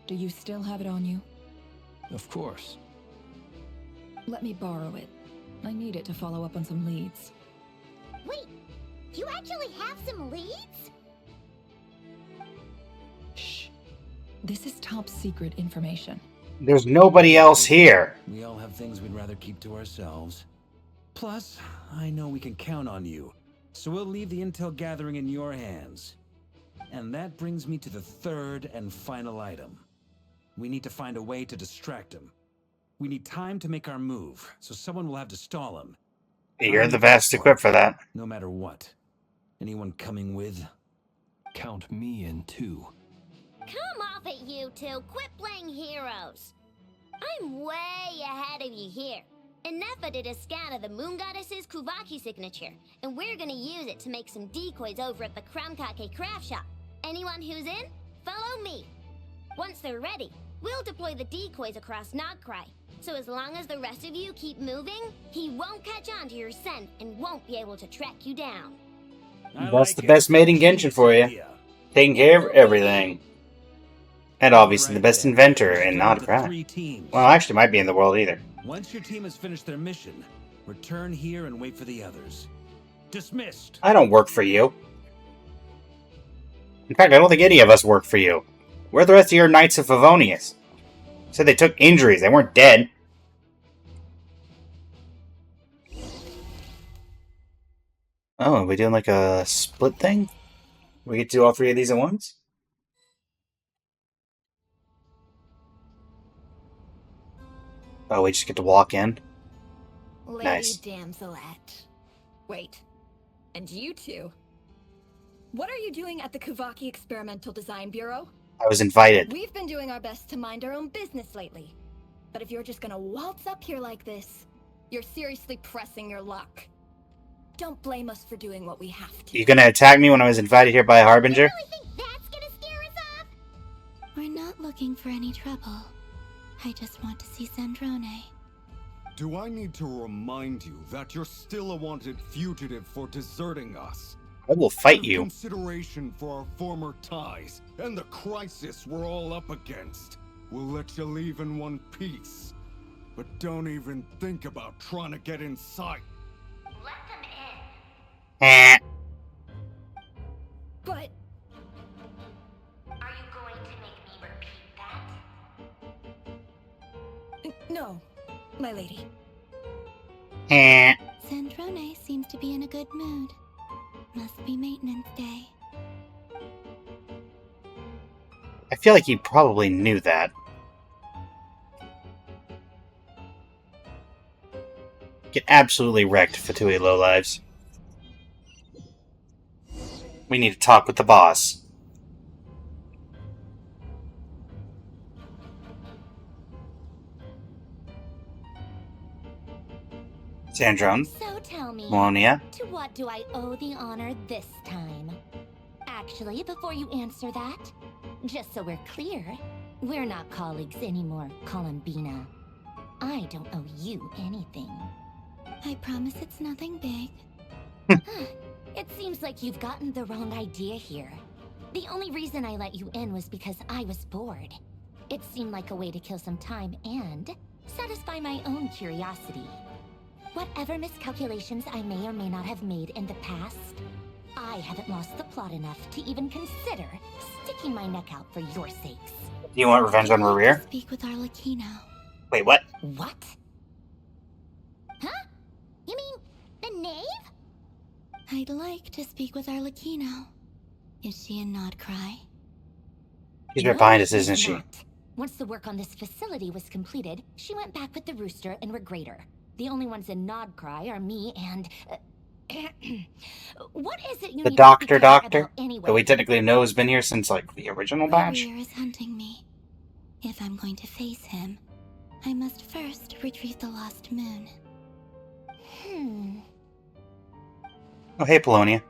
do you still have it on you? Of course. Let me borrow it. I need it to follow up on some leads. Wait, you actually have some leads? Shh. This is top secret information. There's nobody else here. We all have things we'd rather keep to ourselves. Plus, I know we can count on you, so we'll leave the intel gathering in your hands. And that brings me to the third and final item. We need to find a way to distract him. We need time to make our move, so someone will have to stall him. You're the best equipped for that. No matter what. Anyone coming with? Count me in too. Come off it, you two. Quit playing heroes. I'm way ahead of you here. Nefa did a scan of the Moon Goddess's Kuvaki signature, and we're gonna use it to make some decoys over at the Kramkake craft shop. Anyone who's in, follow me. Once they're ready, we'll deploy the decoys across Nod Krai. So as long as the rest of you keep moving, he won't catch on to your scent and won't be able to track you down. That's the best mate in Genshin for you. Taking care of everything. And obviously the best inventor in Nod Krai. Well, actually might be in the world either. Once your team has finished their mission, return here and wait for the others. Dismissed. I don't work for you. In fact, I don't think any of us work for you. Where are the rest of your Knights of Favonius? Said they took injuries, they weren't dead. Oh, are we doing like a split thing? We get to do all three of these at once? Oh, we just get to walk in? Lady Nice. Damselette. Wait. And you two? What are you doing at the Kuvaki Experimental Design Bureau? I was invited. We've been doing our best to mind our own business lately. But if you're just gonna waltz up here like this, you're seriously pressing your luck. Don't blame us for doing what we have to. You gonna attack me when I was invited here by a Harbinger? You really think that's gonna scare us off? We're not looking for any trouble. I just want to see Sandrone. Do I need to remind you that you're still a wanted fugitive for deserting us? I will fight Out of you. Consideration for our former ties and the crisis we're all up against, we'll let you leave in one piece. But don't even think about trying to get inside. Let them in. Eh. But Are you going to make me repeat that? no, my lady. Eh. Sandrone seems to be in a good mood. Must be maintenance day. I feel like you probably knew that. Get absolutely wrecked, Fatui lowlives. We need to talk with the boss. Sandrone, So tell me, Monia, to what do I owe the honor this time? Actually, before you answer that, just so we're clear, we're not colleagues anymore, Columbina. I don't owe you anything. I promise it's nothing big. It seems like you've gotten the wrong idea here. The only reason I let you in was because I was bored. It seemed like a way to kill some time and satisfy my own curiosity. Whatever miscalculations I may or may not have made in the past, I haven't lost the plot enough to even consider sticking my neck out for your sakes. do you want revenge on Rerir? Speak with Arlecchino. Wait, what? What? Huh? You mean the knave? I'd like to speak with Arlecchino. Is she in Nod Krai? She's right No, behind us, she's isn't she? not. Once the work on this facility was completed, she went back with the Rooster and Regrator. The only ones in Nod Krai are me and... what is it you The need doctor to be clear doctor? about anyway? That we technically know has been here since, like, the original batch? Rerir is hunting me. If I'm going to face him, I must first retrieve the lost moon. Oh, hey, Polonia.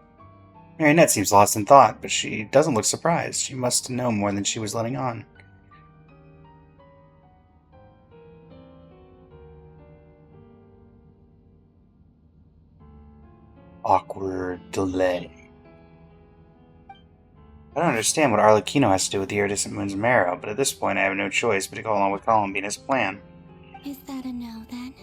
Marionette seems lost in thought, but she doesn't look surprised. She must know more than she was letting on. Awkward delay. I don't understand what Arlecchino has to do with the iridescent moon's marrow, but at this point I have no choice but to go along with Columbina's plan. Is that a no, then?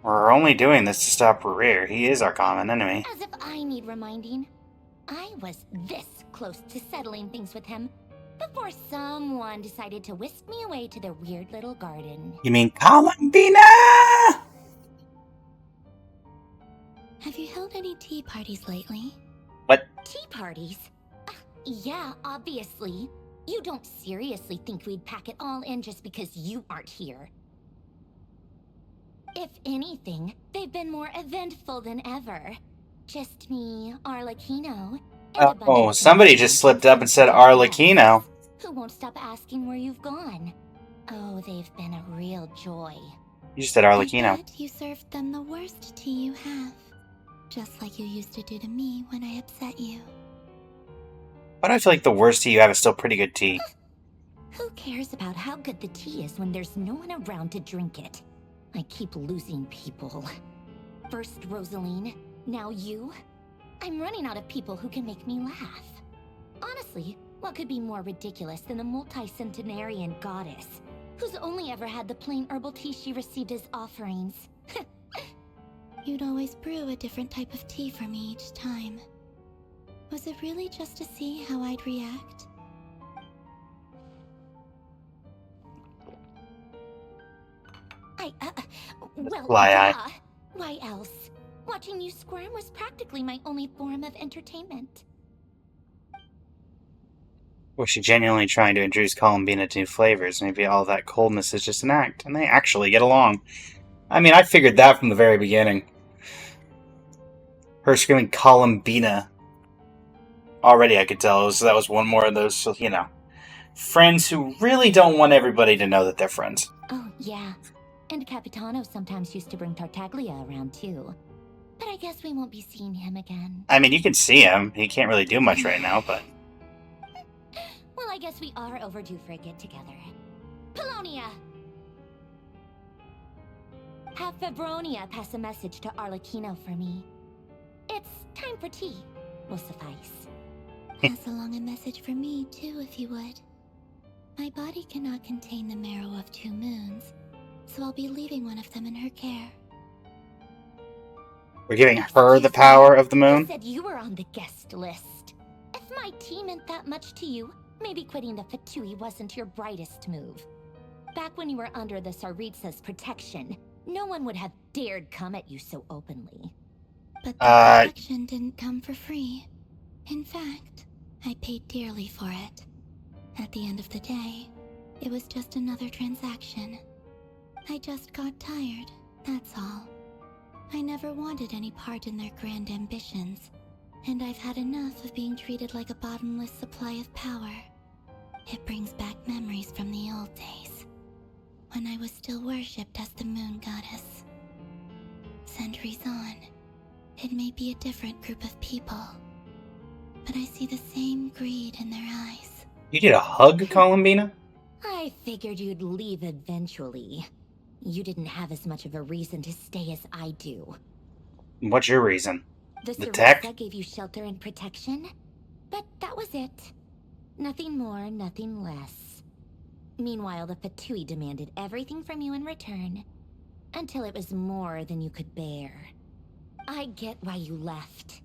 We're only doing this to stop Rear. He is our common enemy. As if I need reminding. I was this close to settling things with him before someone decided to whisk me away to their weird little garden. You mean Columbina? Have you held any tea parties lately? What? Tea parties? Yeah, obviously. You don't seriously think we'd pack it all in just because you aren't here. If anything, they've been more eventful than ever. Just me, Arlecchino, and a bunch Oh, of somebody just slipped up and said Arlecchino. who won't stop asking where you've gone. Oh, they've been a real joy. You just said I Arlecchino. bet you served them the worst tea you have. Just like you used to do to me when I upset you. Why do I feel like the worst tea you have is still pretty good tea? Who cares about how good the tea is when there's no one around to drink it? I keep losing people. First Rosaline, now you. I'm running out of people who can make me laugh. Honestly, what could be more ridiculous than a multi-centenarian goddess who's only ever had the plain herbal tea she received as offerings? You'd always brew a different type of tea for me each time. Was it really just to see how I'd react? Well, Lie-eye. yeah. Why else? Watching you squirm was practically my only form of entertainment. Was she genuinely trying to introduce Columbina to new flavors? Maybe all that coldness is just an act, and they actually get along. I mean, I figured that from the very beginning. Her screaming Columbina. Already I could tell that was one more of those, you know, friends who really don't want everybody to know that they're friends. Oh, yeah. And Capitano sometimes used to bring Tartaglia around, too. But I guess we won't be seeing him again. I mean, you can see him. He can't really do much right now, but... Well, I guess we are overdue for a get-together. Polonia! Have Febronia pass a message to Arlecchino for me. It's time for tea. Will suffice. Pass along a message for me, too, if you would. My body cannot contain the marrow of 2 moons, so I'll be leaving one of them in her care. We're giving her the power of the moon? You said you were on the guest list. If my tea meant that much to you, maybe quitting the Fatui wasn't your brightest move. Back when you were under the Tsaritsa's protection, no one would have dared come at you so openly. But the protection didn't come for free. In fact, I paid dearly for it. At the end of the day, it was just another transaction. I just got tired, that's all. I never wanted any part in their grand ambitions, and I've had enough of being treated like a bottomless supply of power. It brings back memories from the old days, when I was still worshipped as the moon goddess. Centuries on, it may be a different group of people, but I see the same greed in their eyes. You did a hug, Columbina? I figured you'd leave eventually. You didn't have as much of a reason to stay as I do. What's your reason? The tech? Tsaritsa gave you shelter and protection, but that was it. Nothing more, nothing less. Meanwhile, the Fatui demanded everything from you in return, until it was more than you could bear. I get why you left.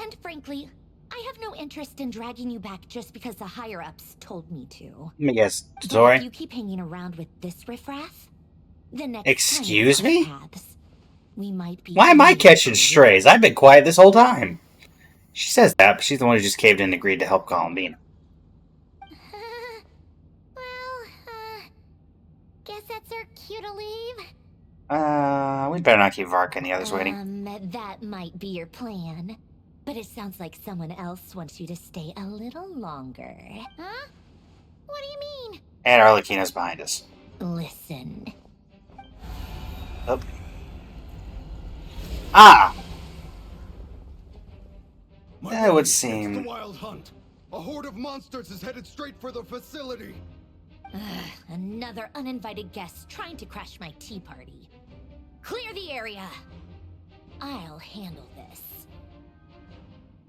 And frankly, I have no interest in dragging you back just because the higher-ups told me to. Let me guess. But if Sorry? you keep hanging around with this riffraff, the next Excuse time we me? cross paths, we might be... Why am I catching strays? I've been quiet this whole time. She says that, but she's the one who just caved in and agreed to help Columbina. Guess that's our cue to leave. We better not keep Varka and the others waiting. That might be your plan. But it sounds like someone else wants you to stay a little longer. Huh? What do you mean? And Arlecchino's behind us. Listen. Oh. Ah! That would seem... It's the wild hunt. A horde of monsters is headed straight for the facility. Another uninvited guest trying to crash my tea party. Clear the area. I'll handle this.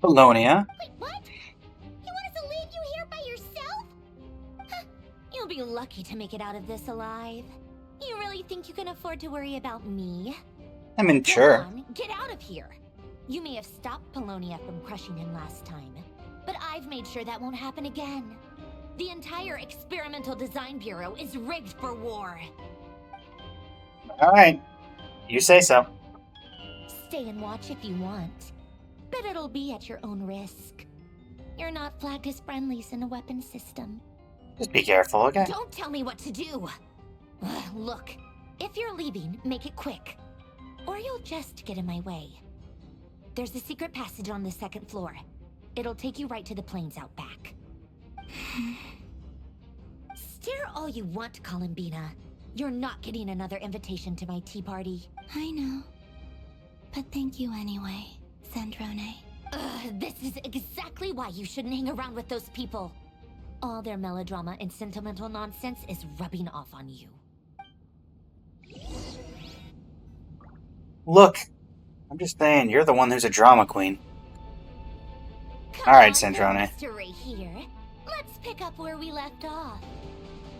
Bologna. Wait, what? You want us to leave you here by yourself? Huh, you'll be lucky to make it out of this alive. You really think you can afford to worry about me? I mean, sure. Come on, get out of here. You may have stopped Polonia from crushing him last time, but I've made sure that won't happen again. The entire Experimental Design Bureau is rigged for war. Alright. You say so. Stay and watch if you want, but it'll be at your own risk. You're not flagged as friendlies in the weapon system. Just be careful, okay? Don't tell me what to do! Look, if you're leaving, make it quick. Or you'll just get in my way. There's a secret passage on the second floor. It'll take you right to the plains out back. Stare all you want, Columbina. You're not getting another invitation to my tea party. I know. But thank you anyway, Sandrone. This is exactly why you shouldn't hang around with those people. All their melodrama and sentimental nonsense is rubbing off on you. Look, I'm just saying, you're the one who's a drama queen. Alright, Sandrone. Mystery here. Let's pick up where we left off.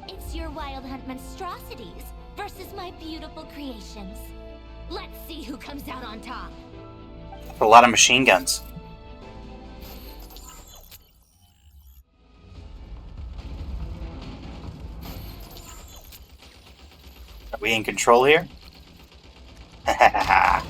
It's your Wild Hunt monstrosities versus my beautiful creations. Let's see who comes out on top. A lot of machine guns. Are we in control here? Ha ha ha ha.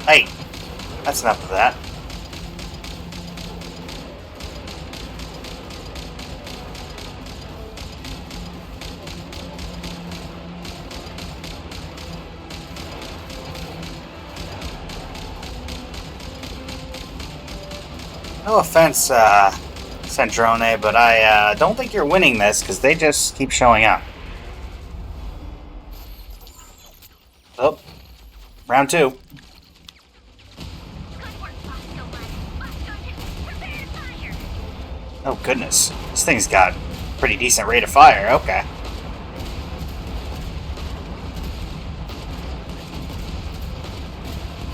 Hey, that's enough of that. No offense, Sandrone, but I don't think you're winning this because they just keep showing up. Oh, round two. Oh goodness, this thing's got pretty decent rate of fire, okay.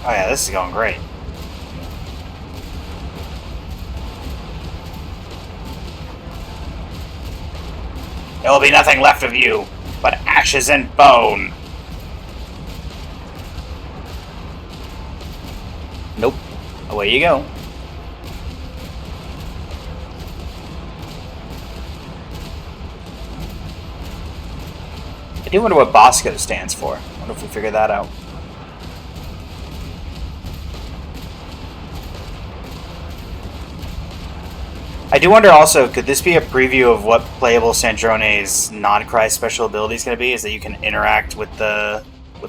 Oh yeah, this is going great. There will be nothing left of you but ashes and bone. Nope, away you go. I do wonder what Bosco stands for. I wonder if we figure that out. I do wonder also, could this be a preview of what playable Sandrone's Nod Krai special ability is going to be? Is that you can interact with the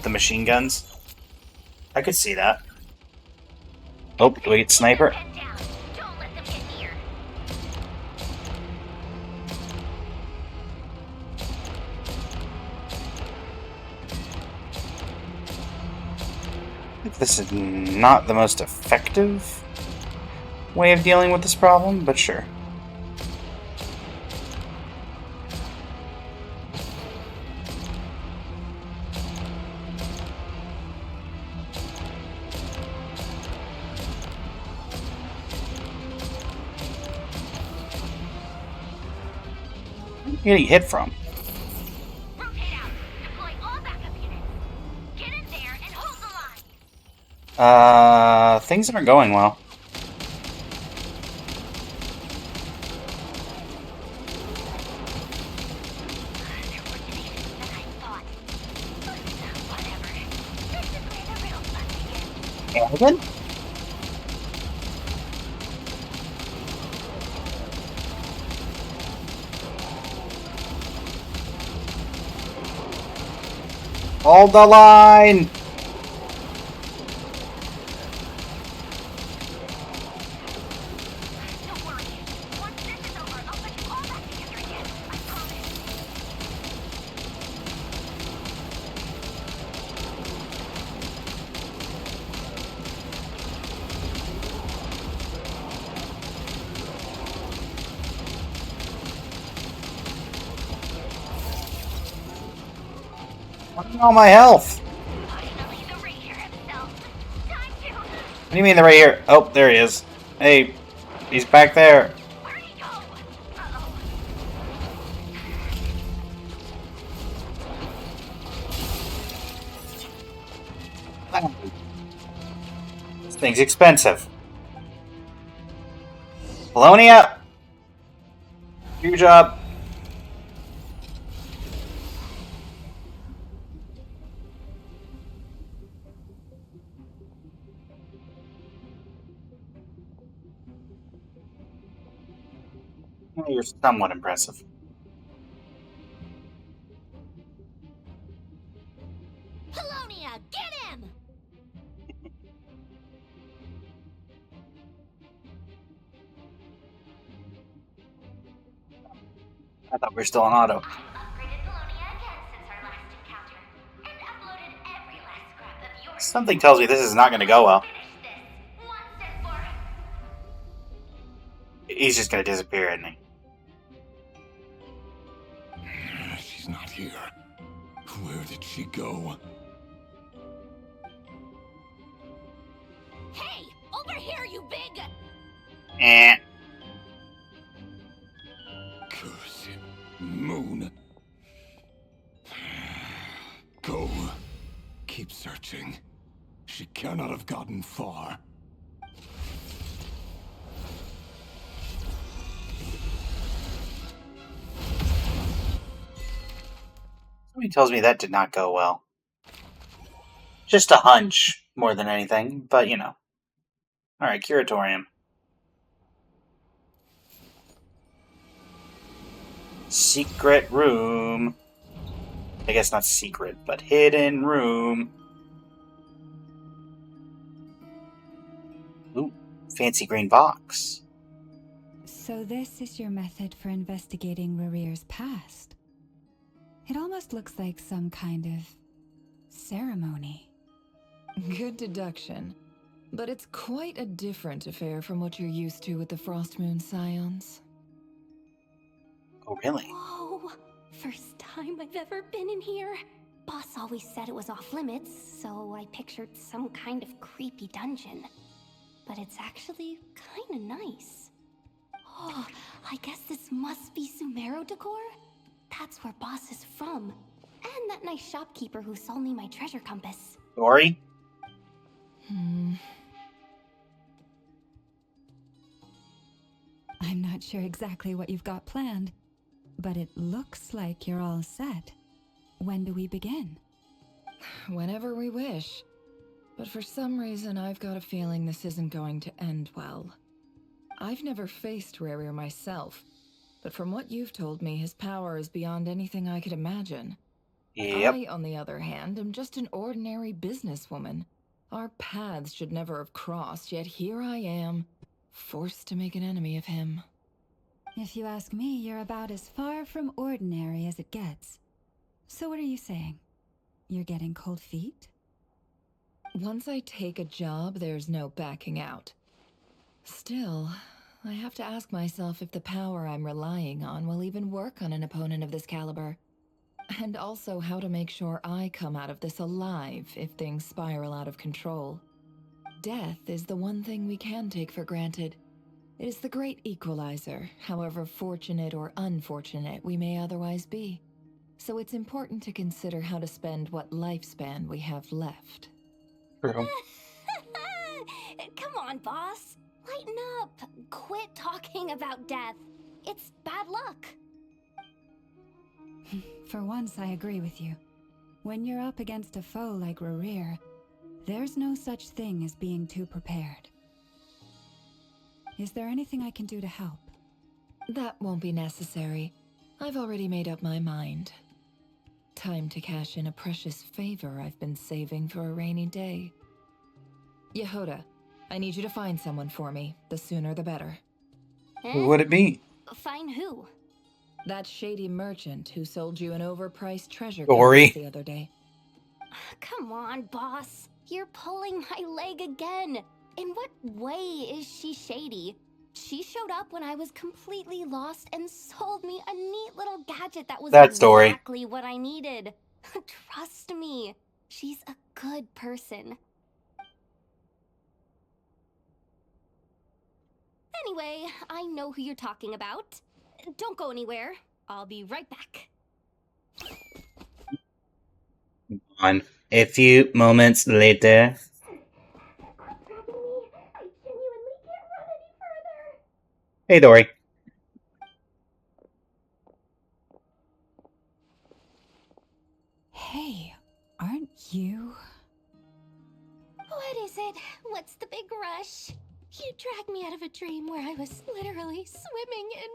machine guns? I could see that. Oh, do we get sniper? This is not the most effective way of dealing with this problem, but sure. Where are you getting hit from? Things aren't going well. Yeah, Dragon? Hold the line! Don't worry. Once this is over, I'll put you all back together again. I promise. What's all my health? Finally, the Ranger himself. Time to... What do you mean they're right here? Oh, there he is. Hey, he's back there. Where'd he go? Uh-oh. This thing's expensive. Polonia! Do your job. Well, you're somewhat impressive. Polonia, get him! I thought we were still on auto. I've upgraded Polonia again since our last encounter, and uploaded every last scrap of yours. Something tells me this is not going to go well. Finish this once and for... He's just going to disappear, isn't he? She's not here. Where did she go? Hey, over here, you big... Eh. Curse him. Moon. Go. Keep searching. She cannot have gotten far. Something tells me that did not go well. Just a hunch, more than anything, but you know. Alright, Curatorium. Secret room. I guess not secret, but hidden room. Ooh, fancy green box. So this is your method for investigating Rarir's past. It almost looks like some kind of ceremony. Good deduction. But it's quite a different affair from what you're used to with the Frostmoon Scions. Oh, really? Whoa! First time I've ever been in here. Boss always said it was off limits, so I pictured some kind of creepy dungeon. But it's actually kinda nice. Oh, I guess this must be Sumero decor? That's where Boss is from. And that nice shopkeeper who sold me my treasure compass. Dory? I'm not sure exactly what you've got planned, but it looks like you're all set. When do we begin? Whenever we wish. But for some reason, I've got a feeling this isn't going to end well. I've never faced Rarir myself, but from what you've told me, his power is beyond anything I could imagine. Yep. I, on the other hand, am just an ordinary businesswoman. Our paths should never have crossed, yet here I am, forced to make an enemy of him. If you ask me, you're about as far from ordinary as it gets. So what are you saying? You're getting cold feet? Once I take a job, there's no backing out. Still, I have to ask myself if the power I'm relying on will even work on an opponent of this caliber. And also how to make sure I come out of this alive if things spiral out of control. Death is the one thing we can take for granted. It is the great equalizer, however fortunate or unfortunate we may otherwise be. So it's important to consider how to spend what lifespan we have left. True. Come on, boss. Lighten up. Quit talking about death. It's bad luck. For once, I agree with you. When you're up against a foe like Rarir, There's no such thing as being too prepared. Is there anything I can do to help? That won't be necessary. I've already made up my mind. Time to cash in a precious favor I've been saving for a rainy day. Yehoda, I need you to find someone for me. The sooner the better. Who would it be? Find who? That shady merchant who sold you an overpriced treasure Dory. compass the other day. Come on, boss. You're pulling my leg again. In what way is she shady? She showed up when I was completely lost and sold me a neat little gadget that was That's Dory. exactly what I needed. Trust me, she's a good person. Anyway, I know who you're talking about. Don't go anywhere. I'll be right back. On a few moments later. Hey, Dory. Hey, aren't you? What is it? What's the big rush? You dragged me out of a dream where I was literally swimming in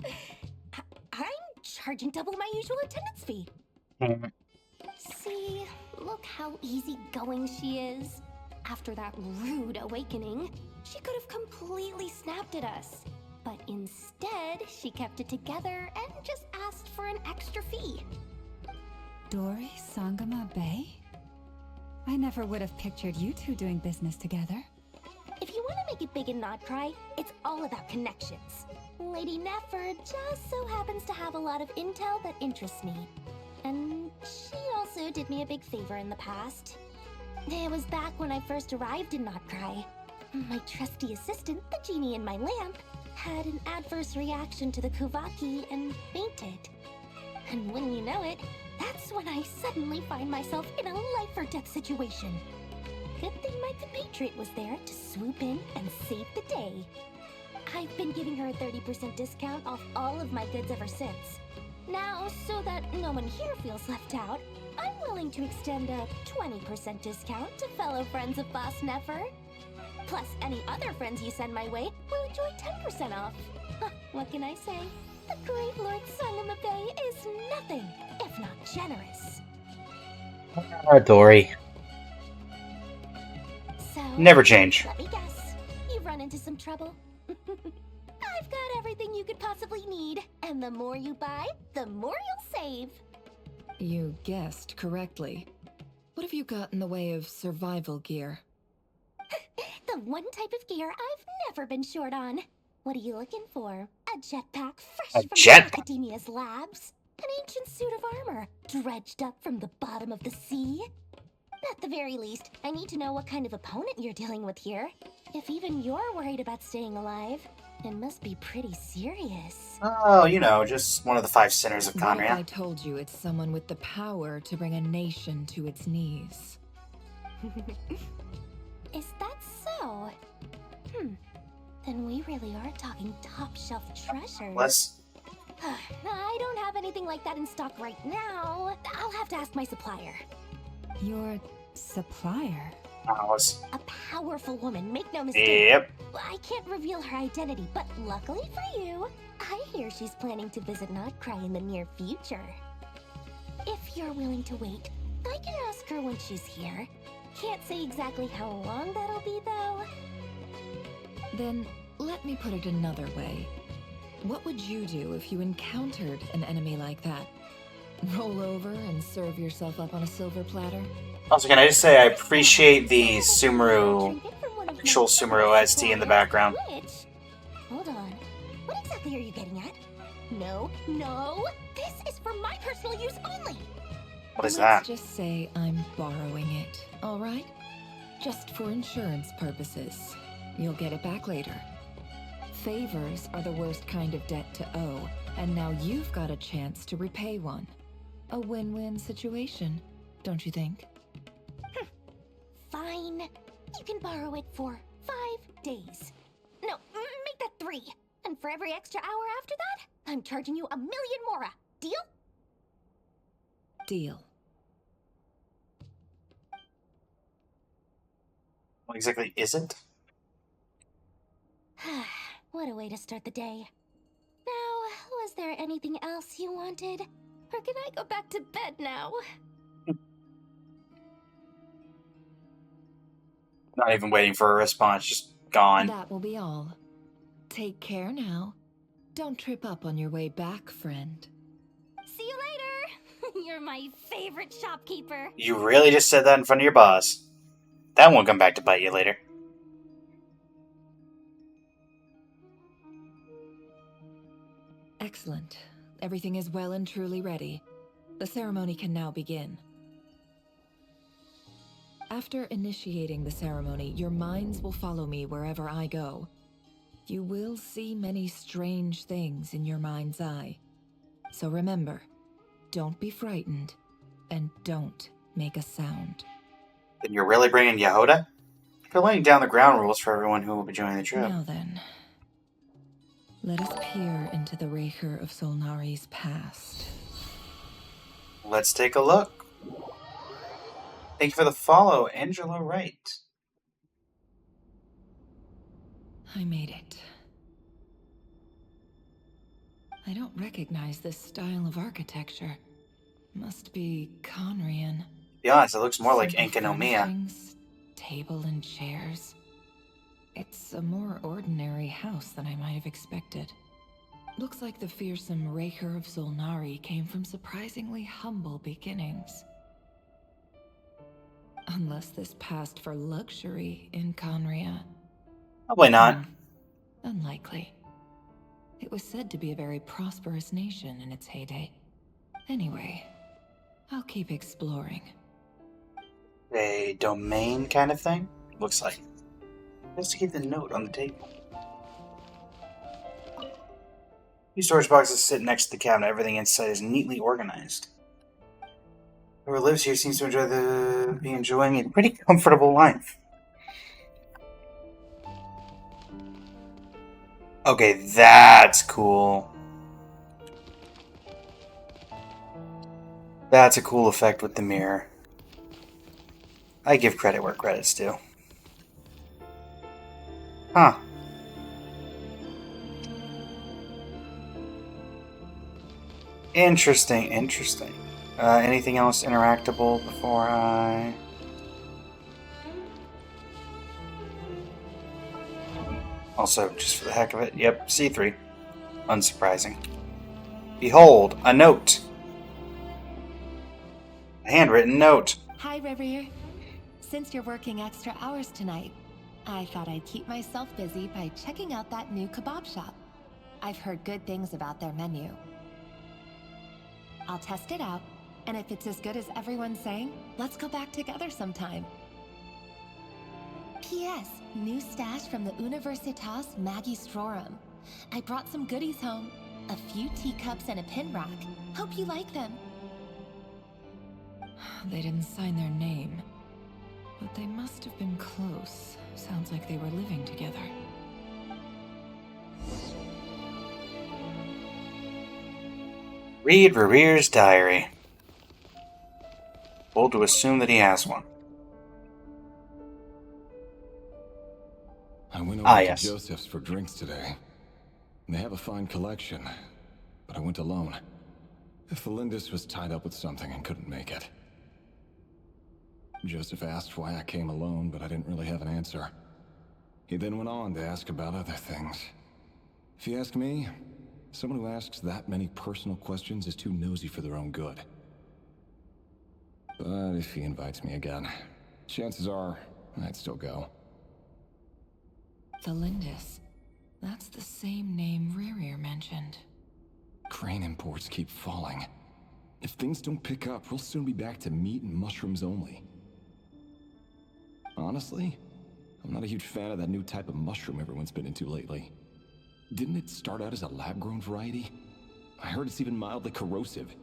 Mora. I'm charging double my usual attendance fee. See, look how easygoing she is. After that rude awakening, she could have completely snapped at us. But instead, she kept it together and just asked for an extra fee. Dory Sangama Bay? I never would have pictured you two doing business together. If you want to make it big in Nod Krai, it's all about connections. Lady Nefer just so happens to have a lot of intel that interests me. And she also did me a big favor in the past. It was back when I first arrived in Nod Krai. My trusty assistant, the genie in my lamp, had an adverse reaction to the Kuvaki and fainted. And wouldn't you know it, that's when I suddenly find myself in a life-or-death situation. Good thing my compatriot was there to swoop in and save the day. I've been giving her a 30% discount off all of my goods ever since. Now, so that no one here feels left out, I'm willing to extend a 20% discount to fellow friends of Boss Nefer. Plus, any other friends you send my way will enjoy 10% off. What can I say? The great Lord Sangama Bay is nothing if not generous. Dory. So, Never change. let me guess. You've run into some trouble. I've got everything you could possibly need, and the more you buy, the more you'll save. You guessed correctly. What have you got in the way of survival gear? The one type of gear I've never been short on. What are you looking for? A jetpack fresh from jetpack? Academia's labs? An ancient suit of armor dredged up from the bottom of the sea? At the very least, I need to know what kind of opponent you're dealing with here. If even you're worried about staying alive, it must be pretty serious. Oh, you know, just one of the 5 sinners of What if I Conria. told you it's someone with the power to bring a nation to its knees? Is that so? Then we really are talking top-shelf treasures. Let's. I don't have anything like that in stock right now. I'll have to ask my supplier. Your supplier? A powerful woman, make no mistake. Yep. I can't reveal her identity, but luckily for you, I hear she's planning to visit Nod Krai in the near future. If you're willing to wait, I can ask her when she's here. Can't say exactly how long that'll be, though. Then, let me put it another way. What would you do if you encountered an enemy like that? Roll over and serve yourself up on a silver platter? Also, can I just say I appreciate the Sumeru, actual Sumeru ST in the background. Which? Hold on. What exactly are you getting at? No, no! This is for my personal use only! What is that? Let's just say I'm borrowing it, alright? Just for insurance purposes. You'll get it back later. Favors are the worst kind of debt to owe, and now you've got a chance to repay one. A win-win situation, don't you think? Fine. You can borrow it for 5 days. No, make that 3. And for every extra hour after that, I'm charging you 1,000,000 mora. Deal? Deal. What exactly is it? What a way to start the day. Now, was there anything else you wanted? Or can I go back to bed now? Not even waiting for a response, just gone. That will be all. Take care now. Don't trip up on your way back, friend. See you later! You're my favorite shopkeeper. You really just said that in front of your boss. That won't come back to bite you later. Excellent. Everything is well and truly ready. The ceremony can now begin. After initiating the ceremony, your minds will follow me wherever I go. You will see many strange things in your mind's eye. So remember, don't be frightened, and don't make a sound. Then you're really bringing Yehoda? You're laying down the ground rules for everyone who will be joining the trip. Now then, let us peer into the Raker of Solnari's past. Let's take a look. Thank you for the follow, Angelo Wright. I made it. I don't recognize this style of architecture. Must be Conrian. To be honest, it looks more like Simple Enkanomiya. furnishings, table and chairs. It's a more ordinary house than I might have expected. Looks like the fearsome Raker of Solnari came from surprisingly humble beginnings. Unless this passed for luxury in Conria. Probably not. Unlikely. It was said to be a very prosperous nation in its heyday. Anyway, I'll keep exploring. A domain kind of thing? Looks like. Let's keep the note on the table. These storage boxes sit next to the cabinet. Everything inside is neatly organized. Whoever lives here seems to be enjoying a pretty comfortable life. Okay, that's cool. That's a cool effect with the mirror. I give credit where credit's due. Huh. Interesting, interesting. Anything else interactable before I... Also, just for the heck of it, yep, C3. Unsurprising. Behold, a note. A handwritten note. Hi, Rivier. Since you're working extra hours tonight, I thought I'd keep myself busy by checking out that new kebab shop. I've heard good things about their menu. I'll test it out, and if it's as good as everyone's saying, let's go back together sometime. P.S. New stash from the Universitas Magistrorum. I brought some goodies home. A few teacups and a pin rack. Hope you like them. They didn't sign their name, but they must have been close. Sounds like they were living together. Read Reviere's diary. Bold to assume that he has one. I went over yes. to Joseph's for drinks today. They have a fine collection, but I went alone. Felindis was tied up with something and couldn't make it. Joseph asked why I came alone, but I didn't really have an answer. He then went on to ask about other things. If you ask me, someone who asks that many personal questions is too nosy for their own good. But if he invites me again, chances are I'd still go. Felindis. That's the same name Rerir mentioned. Crane imports keep falling. If things don't pick up, we'll soon be back to meat and mushrooms only. Honestly, I'm not a huge fan of that new type of mushroom everyone's been into lately. Didn't it start out as a lab-grown variety? I heard it's even mildly corrosive.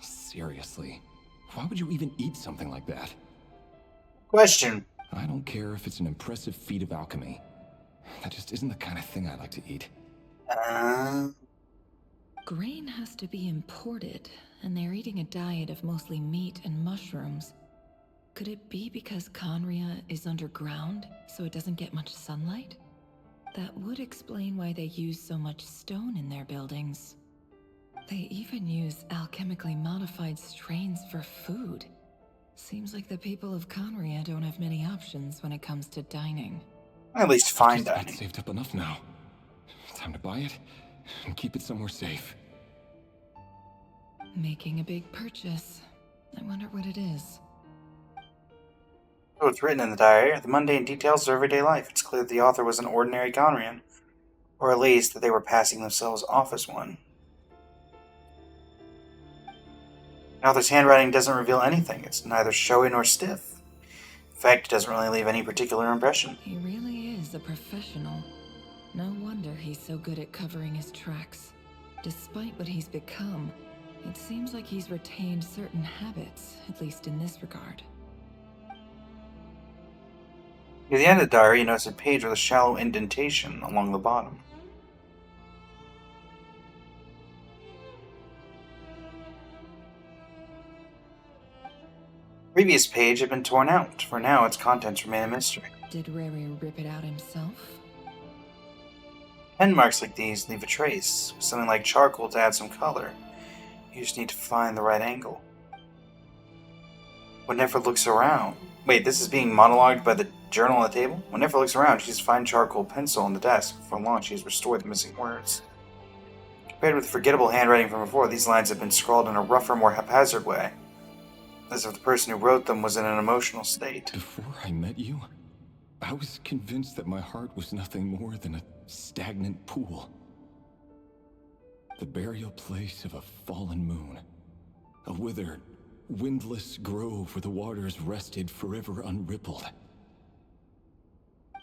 Seriously, why would you even eat something like that? Question. I don't care if it's an impressive feat of alchemy. That just isn't the kind of thing I like to eat. Grain has to be imported, and they're eating a diet of mostly meat and mushrooms. Could it be because Conria is underground, so it doesn't get much sunlight? That would explain why they use so much stone in their buildings. They even use alchemically modified strains for food. Seems like the people of Conria don't have many options when it comes to dining. At least fine Just about dining. saved up enough now. Time to buy it and keep it somewhere safe. Making a big purchase. I wonder what it is. So it's written in the diary are the mundane details of everyday life. It's clear that the author was an ordinary Conrian, or at least that they were passing themselves off as one. The author's handwriting doesn't reveal anything. It's neither showy nor stiff. In fact, it doesn't really leave any particular impression. He really is a professional. No wonder he's so good at covering his tracks. Despite what he's become, it seems like he's retained certain habits, at least in this regard. Near the end of the diary, you notice a page with a shallow indentation along the bottom. The previous page had been torn out. For now, its contents remain a mystery. Did Rary rip it out himself? Pen marks like these leave a trace, with something like charcoal to add some color. You just need to find the right angle. When Nefer looks around... Wait, this is being monologued by the journal on the table? When Nefer looks around, she sees a fine charcoal pencil on the desk. For long, she has restored the missing words. Compared with the forgettable handwriting from before, these lines have been scrawled in a rougher, more haphazard way, as if the person who wrote them was in an emotional state. Before I met you, I was convinced that my heart was nothing more than a stagnant pool. The burial place of a fallen moon. A withered, windless grove where the waters rested forever unrippled.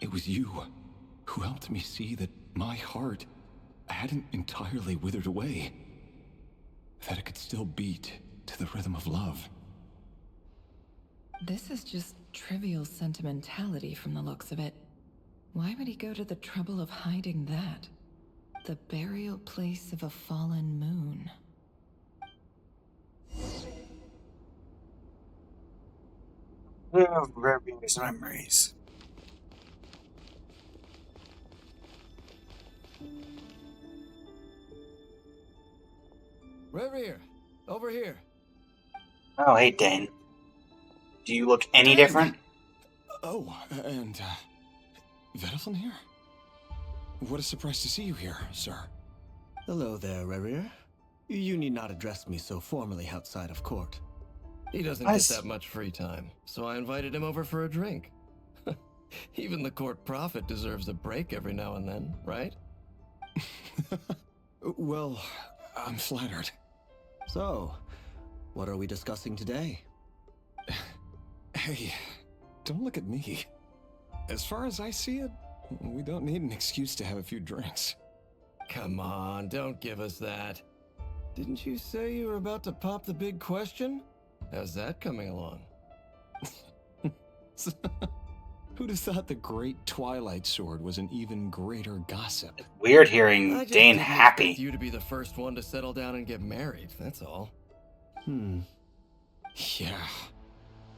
It was you who helped me see that my heart hadn't entirely withered away. That it could still beat to the rhythm of love. This is just trivial sentimentality from the looks of it. Why would he go to the trouble of hiding that? The burial place of a fallen moon. Of Rary's memories. Revere, over here. Oh, hey, Dane. Do you look any different? Oh, and, Vedaflin here? What a surprise to see you here, sir. Hello there, Revere. You need not address me so formally outside of court. He doesn't get that much free time, so I invited him over for a drink. Even the court prophet deserves a break every now and then, right? Well, I'm flattered. So, what are we discussing today? Hey, don't look at me. As far as I see it, we don't need an excuse to have a few drinks. Come on, don't give us that. Didn't you say you were about to pop the big question? How's that coming along? Who'd have thought the great Twilight Sword was an even greater gossip? Weird hearing Dane happy. You to be the first one to settle down and get married, that's all. Yeah.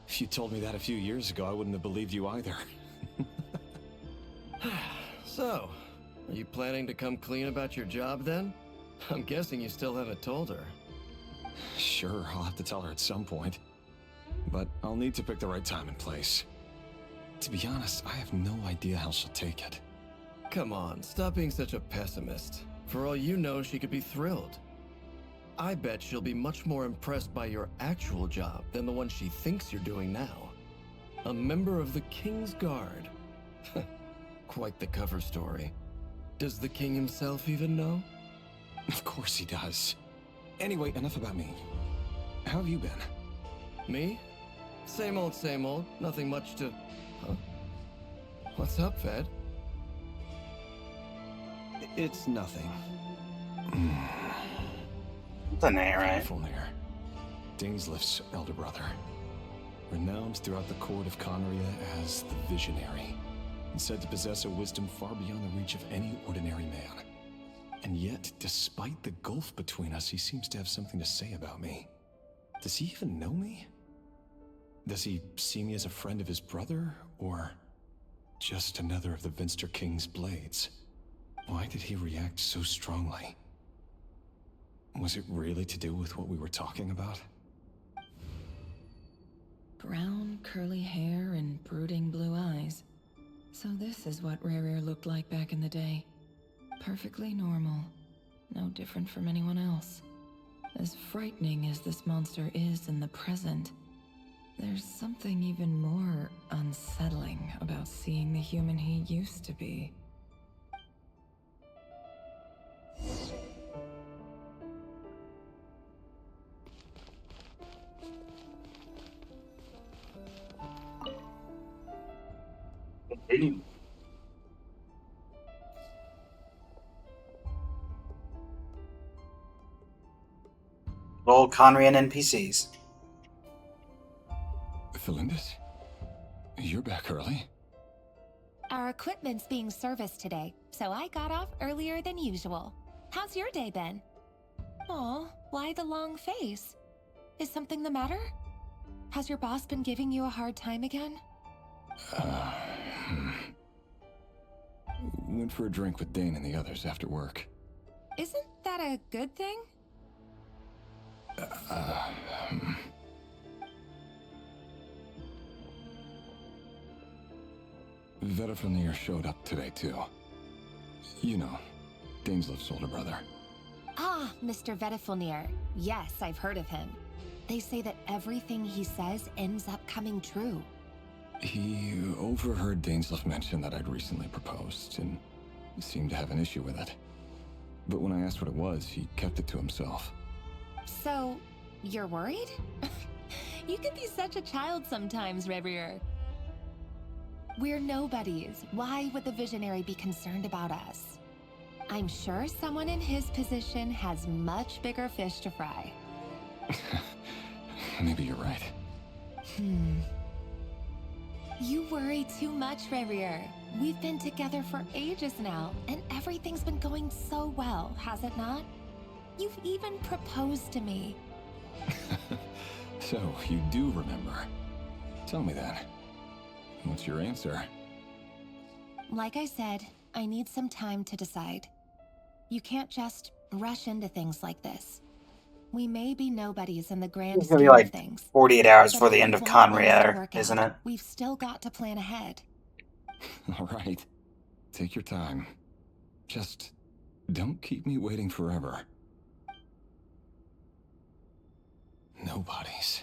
If you told me that a few years ago, I wouldn't have believed you either. So, are you planning to come clean about your job then? I'm guessing you still haven't told her. Sure, I'll have to tell her at some point. But I'll need to pick the right time and place. To be honest, I have no idea how she'll take it. Come on, stop being such a pessimist. For all you know, she could be thrilled. I bet she'll be much more impressed by your actual job than the one she thinks you're doing now. A member of the King's Guard. Quite the cover story. Does the king himself even know? Of course he does. Anyway, enough about me. How have you been? Me? Same old, nothing much to... Huh? What's up, Ved? It's nothing. The name, right? Fontaine, Dainslift's elder brother. Renowned throughout the court of Conria as the Visionary, and said to possess a wisdom far beyond the reach of any ordinary man. And yet, despite the gulf between us, he seems to have something to say about me. Does he even know me? Does he see me as a friend of his brother, or just another of the Vinster King's blades? Why did he react so strongly? Was it really to do with what we were talking about? Brown, curly hair and brooding blue eyes. So this is what Rare looked like back in the day. Perfectly normal. No different from anyone else. As frightening as this monster is in the present, there's something even more unsettling about seeing the human he used to be. Continue. All Conrian NPCs. Felindis? You're back early? Our equipment's being serviced today, so I got off earlier than usual. How's your day been? Aw, why the long face? Is something the matter? Has your boss been giving you a hard time again? Went for a drink with Dane and the others after work. Isn't that a good thing? Vedifenir showed up today, too. You know, Dainsleif's older brother. Ah, Mr. Vedifenir. Yes, I've heard of him. They say that everything he says ends up coming true. He overheard Dainsleif mention that I'd recently proposed, and seemed to have an issue with it. But when I asked what it was, he kept it to himself. So, you're worried? You can be such a child sometimes, Revier. We're nobodies. Why would the Visionary be concerned about us? I'm sure someone in his position has much bigger fish to fry. Maybe you're right. You worry too much, Revier. We've been together for ages now, and everything's been going so well, has it not? You've even proposed to me. So, you do remember. Tell me then. What's your answer? Like I said, I need some time to decide. You can't just rush into things like this. We may be nobodies in the grand It's gonna scheme be like of things. 48 hours but before if the we end of want things to Conriar, work isn't out, it? We've still got to plan ahead. All right. Take your time. Just don't keep me waiting forever. Nobodies.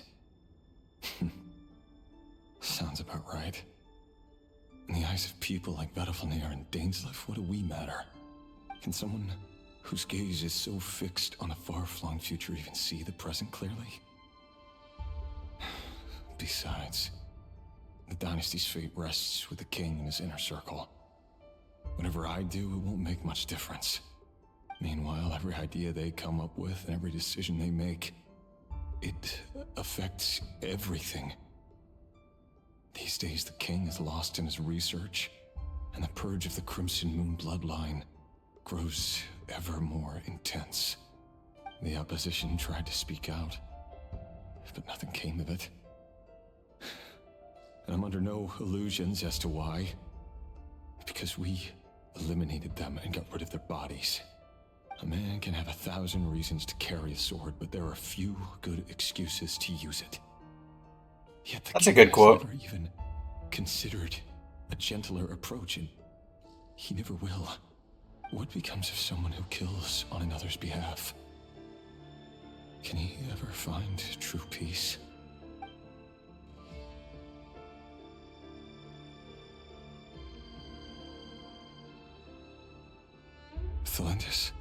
Sounds about right. In the eyes of people like Vedifenir and Dainsleif, what do we matter? Can someone whose gaze is so fixed on a far-flung future even see the present clearly? Besides, the dynasty's fate rests with the king and his inner circle. Whatever I do, it won't make much difference. Meanwhile, every idea they come up with and every decision they make, it affects everything. These days, the king is lost in his research, and the purge of the Crimson Moon bloodline grows ever more intense. The opposition tried to speak out, but nothing came of it. And I'm under no illusions as to why. Because we eliminated them and got rid of their bodies. A man can have 1,000 reasons to carry a sword, but there are few good excuses to use it. Yet the That's a king good quote. has never even considered a gentler approach, and he never will. What becomes of someone who kills on another's behalf? Can he ever find true peace? Felindis,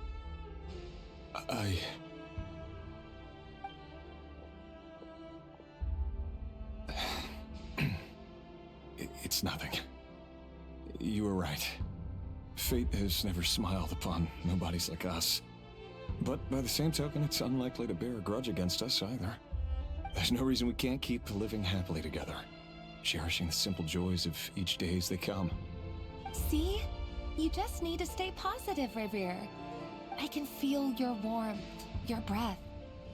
It's nothing. You were right. Fate has never smiled upon nobodies like us. But by the same token, it's unlikely to bear a grudge against us either. There's no reason we can't keep living happily together, cherishing the simple joys of each day as they come. See? You just need to stay positive, Revere. I can feel your warmth, your breath.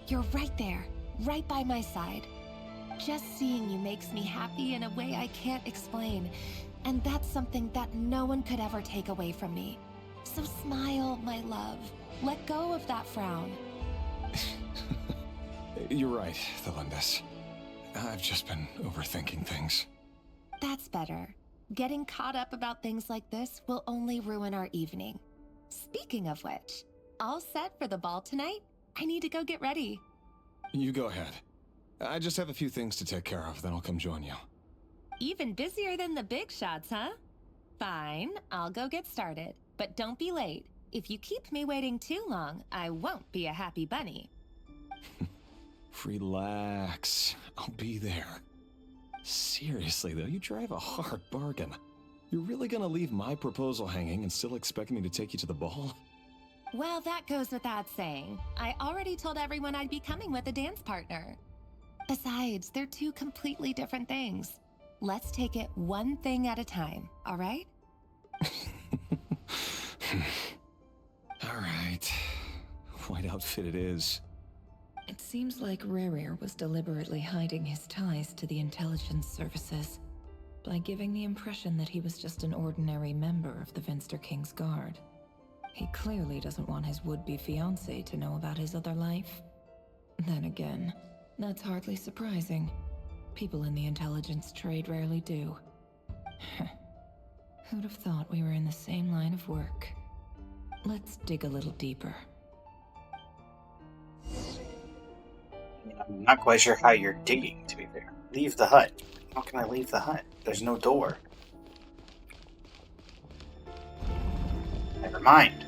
You're right there, right by my side. Just seeing you makes me happy in a way I can't explain. And that's something that no one could ever take away from me. So smile, my love. Let go of that frown. You're right, Thelindis. I've just been overthinking things. That's better. Getting caught up about things like this will only ruin our evening. Speaking of which, all set for the ball tonight? I need to go get ready. You go ahead. I just have a few things to take care of, then I'll come join you. Even busier than the big shots, huh? Fine, I'll go get started. But don't be late. If you keep me waiting too long, I won't be a happy bunny. Relax. I'll be there. Seriously, though, you drive a hard bargain. You're really gonna leave my proposal hanging and still expect me to take you to the ball? Well, that goes without saying. I already told everyone I'd be coming with a dance partner. Besides, they're two completely different things. Let's take it one thing at a time, all right? All right. White outfit it is. It seems like Rerir was deliberately hiding his ties to the intelligence services by giving the impression that he was just an ordinary member of the Finster King's Guard. He clearly doesn't want his would-be fiancée to know about his other life. Then again, that's hardly surprising. People in the intelligence trade rarely do. Who'd have thought we were in the same line of work? Let's dig a little deeper. I'm not quite sure how you're digging, to be fair. Leave the hut. How can I leave the hut? There's no door. Never mind.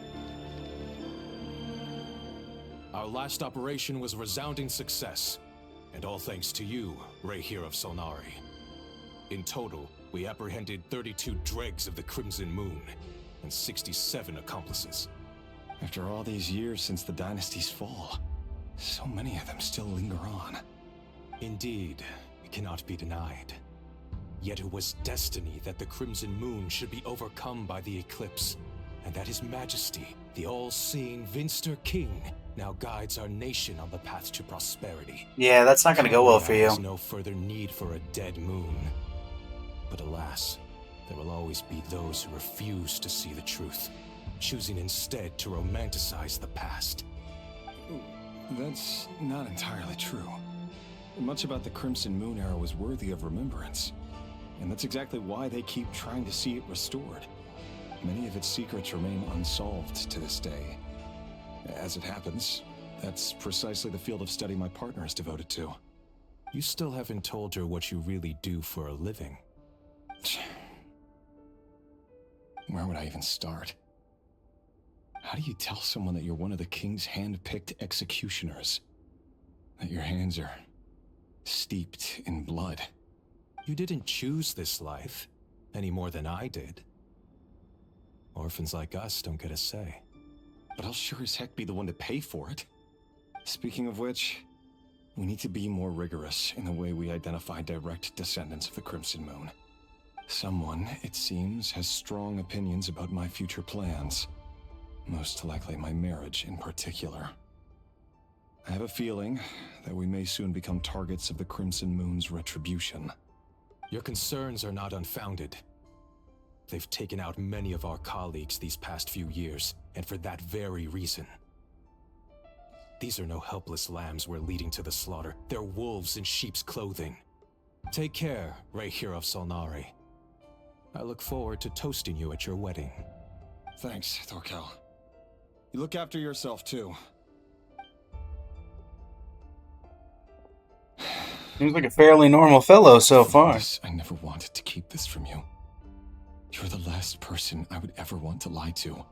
Our last operation was a resounding success, and all thanks to you, Rayhir of Solnari. In total, we apprehended 32 dregs of the Crimson Moon, and 67 accomplices. After all these years since the dynasty's fall, so many of them still linger on. Indeed, it cannot be denied. Yet it was destiny that the Crimson Moon should be overcome by the eclipse, and that His Majesty, the all-seeing Finster King, now guides our nation on the path to prosperity. Yeah, that's not going to go well for you. There's no further need for a dead moon. But alas, there will always be those who refuse to see the truth, choosing instead to romanticize the past. That's not entirely true. Much about the Crimson Moon era was worthy of remembrance, and that's exactly why they keep trying to see it restored. Many of its secrets remain unsolved to this day. As it happens, that's precisely the field of study my partner is devoted to. You still haven't told her what you really do for a living. Where would I even start? How do you tell someone that you're one of the king's hand-picked executioners? That your hands are steeped in blood? You didn't choose this life, any more than I did. Orphans like us don't get a say. But I'll sure as heck be the one to pay for it. Speaking of which, we need to be more rigorous in the way we identify direct descendants of the Crimson Moon. Someone, it seems, has strong opinions about my future plans. Most likely my marriage in particular. I have a feeling that we may soon become targets of the Crimson Moon's retribution. Your concerns are not unfounded. They've taken out many of our colleagues these past few years, and for that very reason. These are no helpless lambs we're leading to the slaughter. They're wolves in sheep's clothing. Take care, Rayhir of Solnari. I look forward to toasting you at your wedding. Thanks, Thorkel. You look after yourself, too. Seems like a fairly normal fellow so far. I never wanted to keep this from you. You're the last person I would ever want to lie to.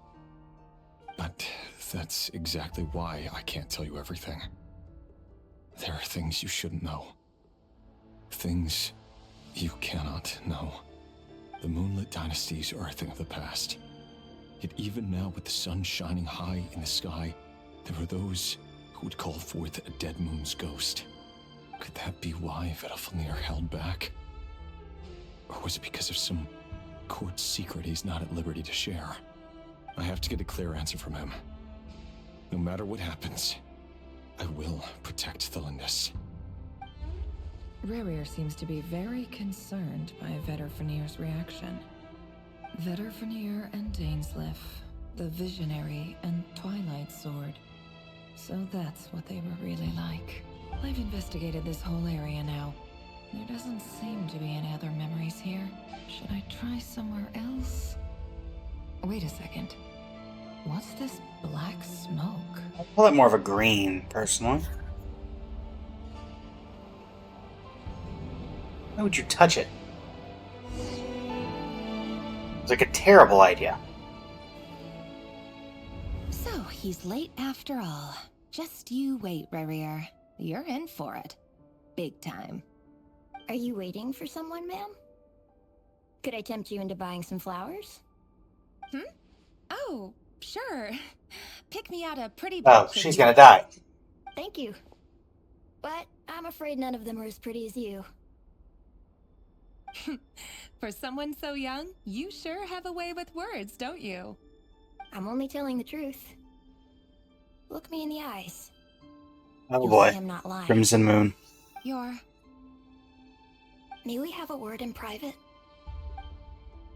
But that's exactly why I can't tell you everything. There are things you shouldn't know. Things you cannot know. The Moonlit Dynasties are a thing of the past. Yet even now, with the sun shining high in the sky, there are those who would call forth a dead moon's ghost. Could that be why Vedalfnir held back? Or was it because of some court secret he's not at liberty to share? I have to get a clear answer from him. No matter what happens, I will protect Thelindis. Rerir seems to be very concerned by Vedderfanir's reaction. Vedderfanir and Dainsleif, the Visionary and Twilight Sword. So that's what they were really like. I've investigated this whole area now. There doesn't seem to be any other memories here. Should I try somewhere else? Wait a second. What's this black smoke? I call it more of a green, personally. Why would you touch it? It's like a terrible idea. So, he's late after all. Just you wait, Rerir. You're in for it. Big time. Are you waiting for someone, ma'am? Could I tempt you into buying some flowers? Oh, sure. Pick me out a pretty Oh, bunch she's of gonna die. Thank you. But I'm afraid none of them are as pretty as you. For someone so young, you sure have a way with words, don't you? I'm only telling the truth. Look me in the eyes. Oh You'll boy. see I'm not lying. Crimson Moon. May we have a word in private?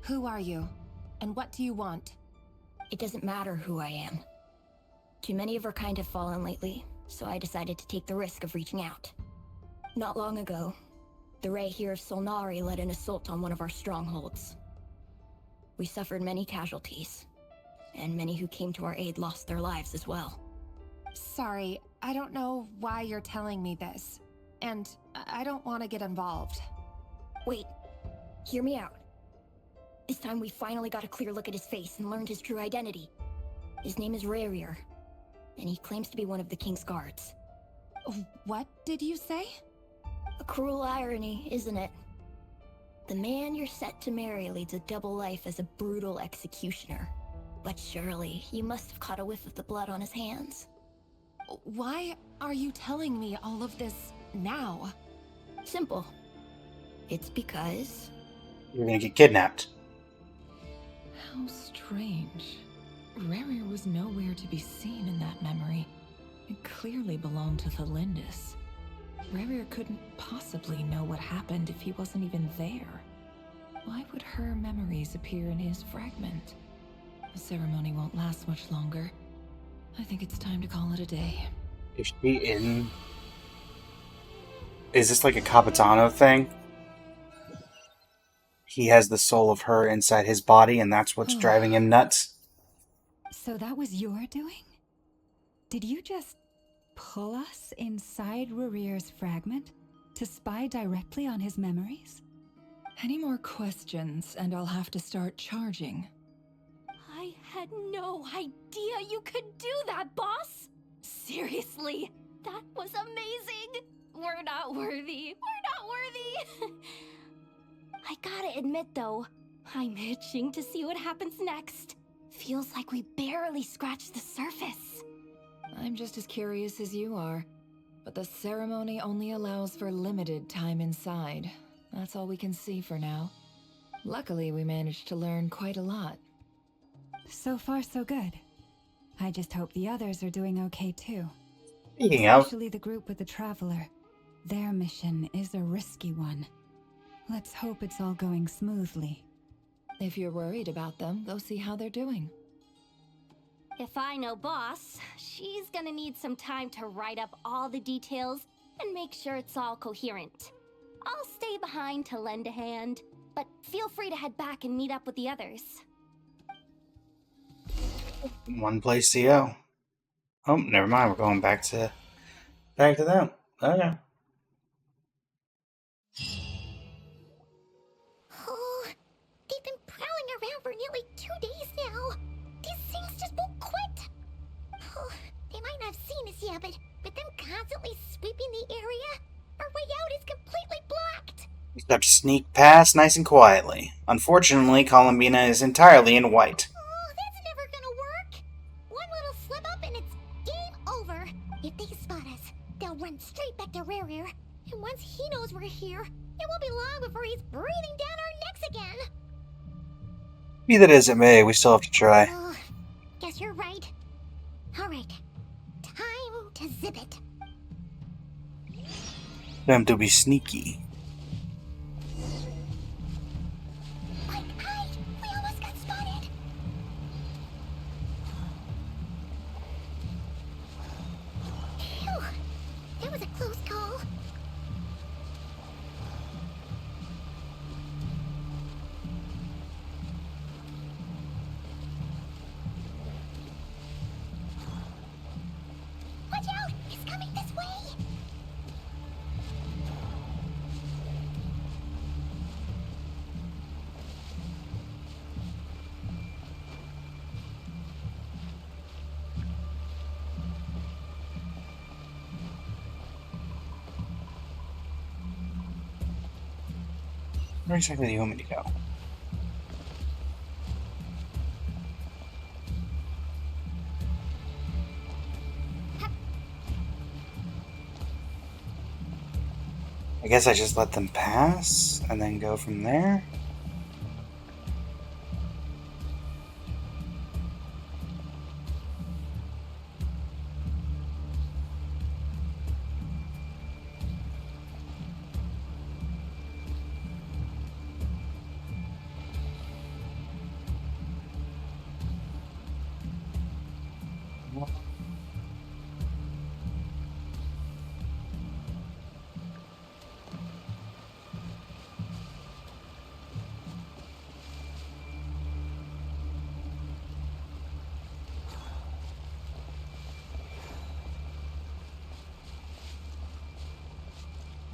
Who are you? And what do you want? It doesn't matter who I am. Too many of our kind have fallen lately, so I decided to take the risk of reaching out. Not long ago, the Ray here of Solnari led an assault on one of our strongholds. We suffered many casualties, and many who came to our aid lost their lives as well. Sorry, I don't know why you're telling me this. And I don't want to get involved. Wait, hear me out. This time we finally got a clear look at his face and learned his true identity. His name is Rerir, and he claims to be one of the King's guards. What did you say? A cruel irony, isn't it? The man you're set to marry leads a double life as a brutal executioner. But surely, you must have caught a whiff of the blood on his hands. Why are you telling me all of this now? Simple. It's because... You're gonna get kidnapped. How strange. Rerir was nowhere to be seen in that memory. It clearly belonged to the Lindis. Rerir couldn't possibly know what happened if he wasn't even there. Why would her memories appear in his fragment? The ceremony won't last much longer. I think it's time to call it a day. Is she in... Is this like a Capitano thing? He has the soul of her inside his body, and that's what's driving him nuts? So that was your doing? Did you just pull us inside Rerir's fragment to spy directly on his memories? Any more questions, and I'll have to start charging. I had no idea you could do that, boss! Seriously, that was amazing! We're not worthy. We're not worthy! I gotta admit, though, I'm itching to see what happens next. Feels like we barely scratched the surface. I'm just as curious as you are, but the ceremony only allows for limited time inside. That's all we can see for now. Luckily, we managed to learn quite a lot. So far, so good. I just hope the others are doing okay, too. Speaking of... Especially the group with the Traveler. Their mission is a risky one. Let's hope it's all going smoothly. If you're worried about them, go see how they're doing. If I know boss, she's gonna need some time to write up all the details and make sure it's all coherent. I'll stay behind to lend a hand, but feel free to head back and meet up with the others. One place to go. Oh, never mind. We're going back to them. Okay. Oh, they've been prowling around for nearly 2 days now. These things just won't quit. Oh, they might not have seen us yet, but them constantly sweeping the area, our way out is completely blocked. We just have to sneak past nice and quietly. Unfortunately, Columbina is entirely in white. Oh, that's never gonna work. One little slip up and it's game over. If they spot us, they'll run straight back to Rerir. And once he knows we're here, it won't be long before he's breathing down our necks again. Be that as it may, we still have to try. Oh, guess you're right. All right, time to zip it. Them to be sneaky. Mike, hide! We almost got spotted! Phew! That was a close call. Watch out! He's coming this way! Where exactly do you want me to go? I guess I just let them pass and then go from there.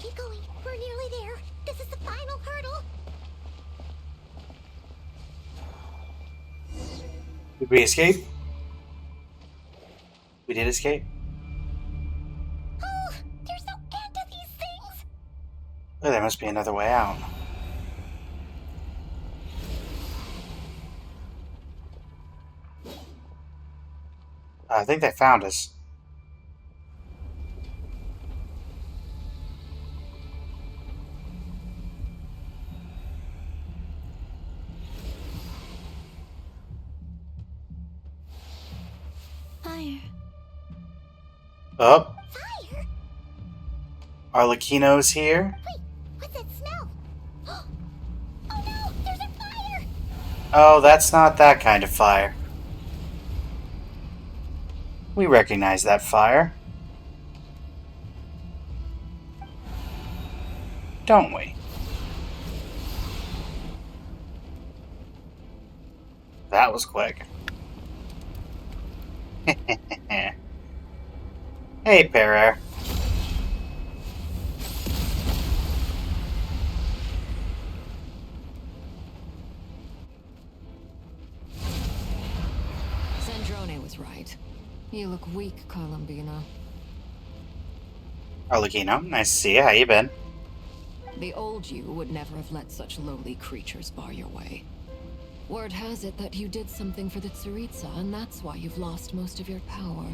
Keep going. We're nearly there. This is the final hurdle. Did we escape? We did escape? Oh, there's no end to these things. Oh, there must be another way out. I think they found us. Fire. Oh, Fire? Arlecchino's here. Wait, what's that smell? Oh no, there's a fire! Oh, that's not that kind of fire. We recognize that fire. Don't we? That was quick. Hey, Pereire. Sandrone was right. You look weak, Columbina. Arlecchino, nice to see you. How you been? The old you would never have let such lowly creatures bar your way. Word has it that you did something for the Tsaritsa, and that's why you've lost most of your power.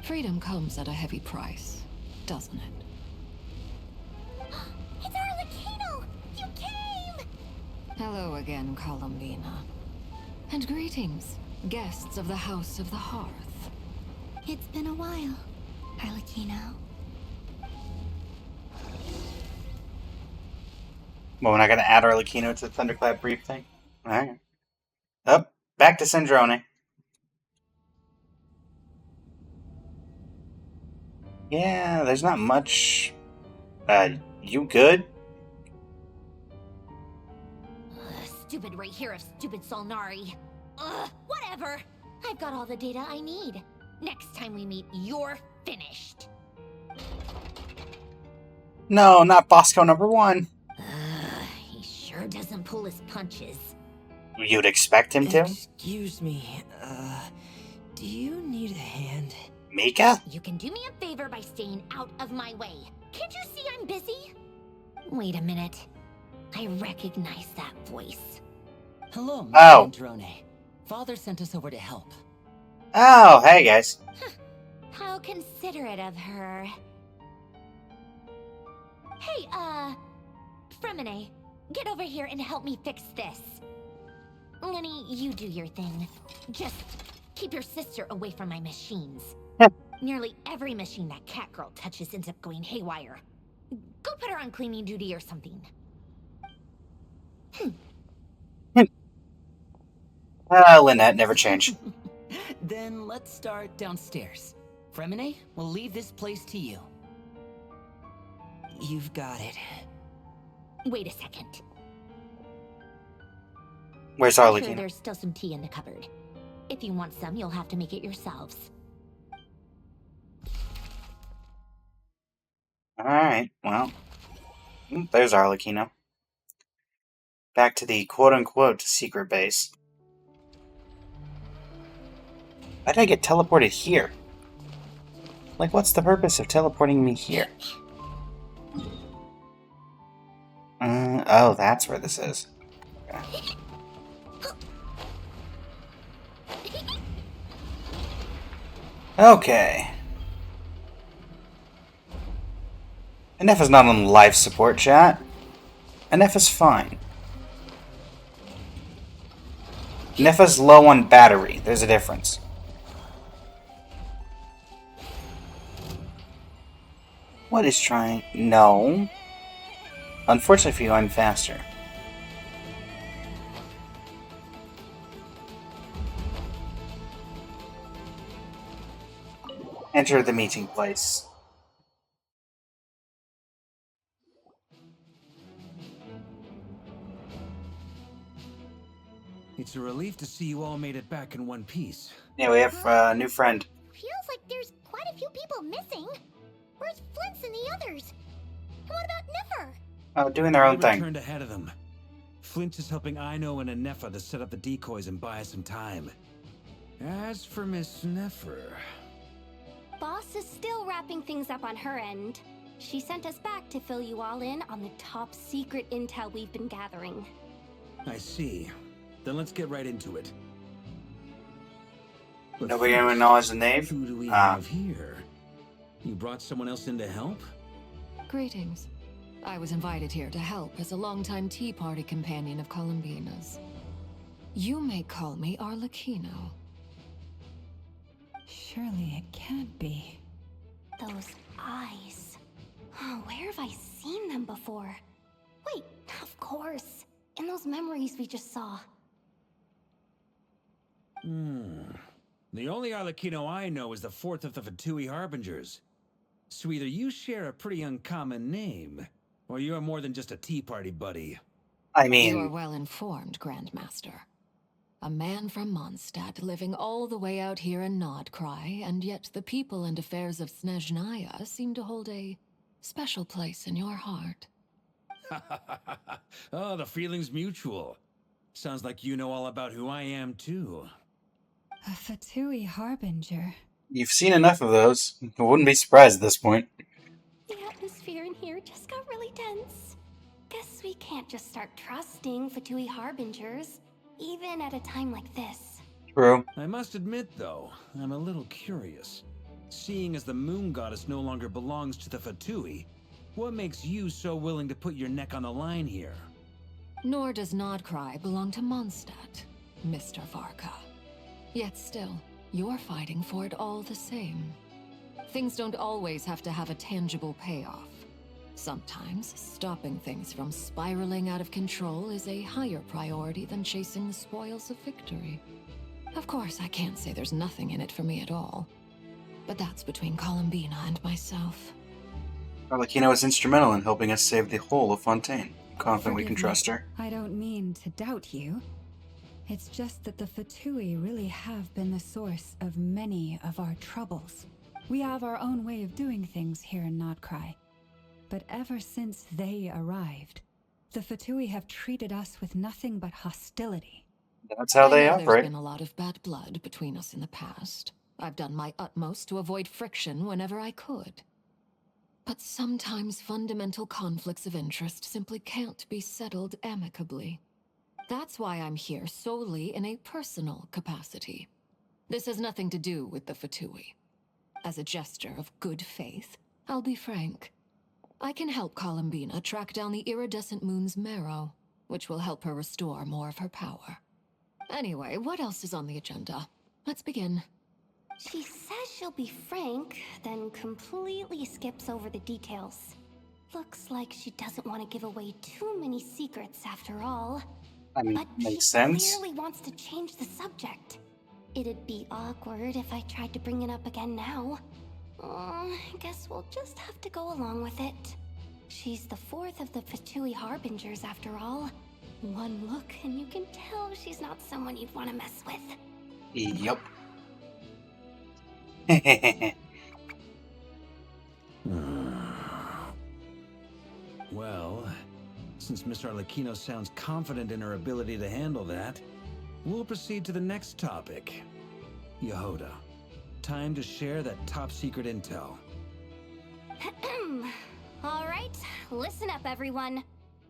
Freedom comes at a heavy price, doesn't it? It's Arlecchino! You came! Hello again, Columbina. And greetings, guests of the House of the Hearth. It's been a while, Arlecchino. Well, we're not going to add Arlecchino to the Thunderclap brief thing? Alright. Up, back to Sandrone. Yeah, there's not much. You good? Stupid right here of stupid Solnari. Ugh, whatever. I've got all the data I need. Next time we meet, you're finished. No, not Bosco #1. He sure doesn't pull his punches. You'd expect him to? Excuse me, do you need a hand? Mika? You can do me a favor by staying out of my way. Can't you see I'm busy? Wait a minute. I recognize that voice. Hello, Miss Oh. Sandrone. Father sent us over to help. Oh, hey guys. How considerate of her. Hey, Fremine, get over here and help me fix this. Lenny, you do your thing. Just keep your sister away from my machines. Nearly every machine that Catgirl touches ends up going haywire. Go put her on cleaning duty or something. Lynette never changed. Then let's start downstairs. Fremine, we'll leave this place to you. You've got it. Wait a second. Where's I'm sure Arlecchino? there's still some tea in the cupboard. If you want some, you'll have to make it yourselves. Alright, well. There's Arlecchino. Back to the quote-unquote secret base. Why did I get teleported here? Like, what's the purpose of teleporting me here? Oh, that's where this is. Okay. Okay. Anefa's not on life support, chat. Anefa's fine. Anefa's low on battery. There's a difference. What is trying? No. Unfortunately for you, I'm faster. Enter the meeting place. It's a relief to see you all made it back in one piece. Yeah, we have a new friend. Feels like there's quite a few people missing. Where's Flint's and the others? And what about Niffer? Oh, doing their own They thing. returned ahead of them. Flint is helping Ino and Anefa to set up the decoys and buy us some time. As for Miss Neffer... Boss is still wrapping things up on her end. She sent us back to fill you all in on the top secret intel we've been gathering. I see. Then let's get right into it. But Nobody first, even knows the name? who do we have here? You brought someone else in to help? Greetings. I was invited here to help as a longtime Tea Party companion of Columbina's. You may call me Arlecchino. Surely it can't be. Those eyes. Oh, where have I seen them before? Wait, of course. In those memories we just saw. The only Arlecchino I know is the fourth of the Fatui Harbingers. So either you share a pretty uncommon name, or you're more than just a Tea Party buddy. I mean... You are well informed, Grandmaster. A man from Mondstadt living all the way out here in Nod Krai, and yet the people and affairs of Snezhnaya seem to hold a special place in your heart. Oh, the feeling's mutual. Sounds like you know all about who I am, too. A Fatui Harbinger. You've seen enough of those. I wouldn't be surprised at this point. The atmosphere in here just got really tense. Guess we can't just start trusting Fatui Harbingers, even at a time like this. True. I must admit, though, I'm a little curious. Seeing as the Moon Goddess no longer belongs to the Fatui, what makes you so willing to put your neck on the line here? Nor does Nod Krai belong to Mondstadt, Mr. Varka. Yet still, you're fighting for it all the same. Things don't always have to have a tangible payoff. Sometimes, stopping things from spiraling out of control is a higher priority than chasing the spoils of victory. Of course, I can't say there's nothing in it for me at all. But that's between Columbina and myself. Arlecchino was instrumental in helping us save the whole of Fontaine. Confident we can Forgive me. trust her. I don't mean to doubt you. It's just that the Fatui really have been the source of many of our troubles. We have our own way of doing things here in Nod Krai. But ever since they arrived, the Fatui have treated us with nothing but hostility. That's how they I know operate. There's been a lot of bad blood between us in the past. I've done my utmost to avoid friction whenever I could. But sometimes fundamental conflicts of interest simply can't be settled amicably. That's why I'm here solely in a personal capacity. This has nothing to do with the Fatui. As a gesture of good faith, I'll be frank. I can help Columbina track down the iridescent moon's marrow, which will help her restore more of her power. Anyway, what else is on the agenda? Let's begin. She says she'll be frank, then completely skips over the details. Looks like she doesn't want to give away too many secrets after all. I mean, But she makes sense. clearly wants to change the subject. It'd be awkward if I tried to bring it up again now. I guess we'll just have to go along with it. She's the fourth of the Fatui Harbingers after all. One look and you can tell she's not someone you'd want to mess with. Yup. Well, since Miss Arlecchino sounds confident in her ability to handle that, we'll proceed to the next topic. Yehoda, time to share that top-secret intel. Alright, listen up everyone.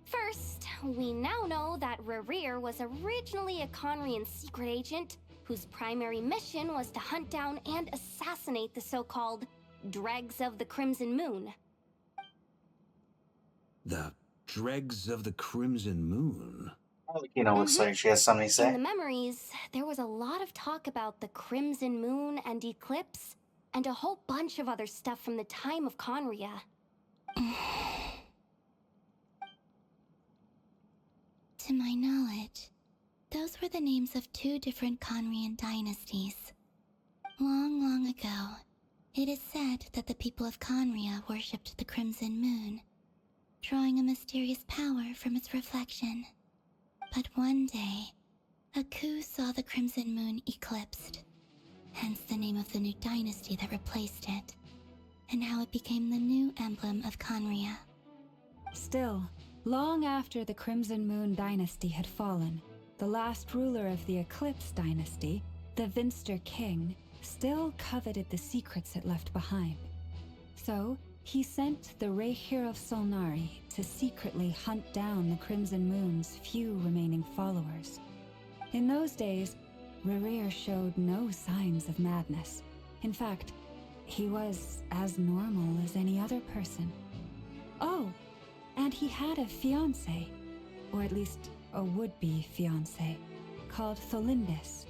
First, we now know that Rerir was originally a Conrian secret agent whose primary mission was to hunt down and assassinate the so-called Dregs of the Crimson Moon. The Dregs of the Crimson Moon? Looks like she has something to In say. the memories, there was a lot of talk about the Crimson Moon and Eclipse, and a whole bunch of other stuff from the time of Conria. To my knowledge, those were the names of two different Conrian dynasties. Long, long ago, it is said that the people of Conria worshipped the Crimson Moon, drawing a mysterious power from its reflection. But one day, a coup saw the Crimson Moon eclipsed, hence the name of the new dynasty that replaced it, and how it became the new emblem of Conria. Still, long after the Crimson Moon dynasty had fallen, the last ruler of the Eclipse dynasty, the Vinster King, still coveted the secrets it left behind. So, he sent the Rehir of Solnari to secretly hunt down the Crimson Moon's few remaining followers. In those days, Rerir showed no signs of madness. In fact, he was as normal as any other person. Oh, and he had a fiancé, or at least a would-be fiancé, called Tholindis.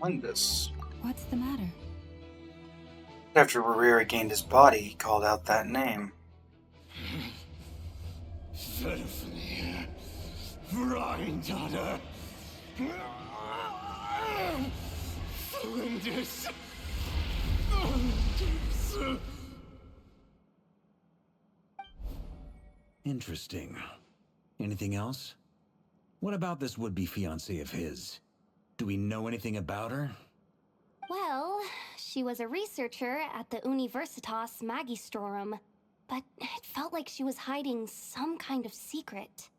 Tholindis? What's the matter? After Rerir regained his body, he called out that name. Stephanie, granddaughter. Tholindis. Interesting. Anything else? What about this would-be fiancé of his? Do we know anything about her? Well, she was a researcher at the Universitas Magistrorum, but it felt like she was hiding some kind of secret.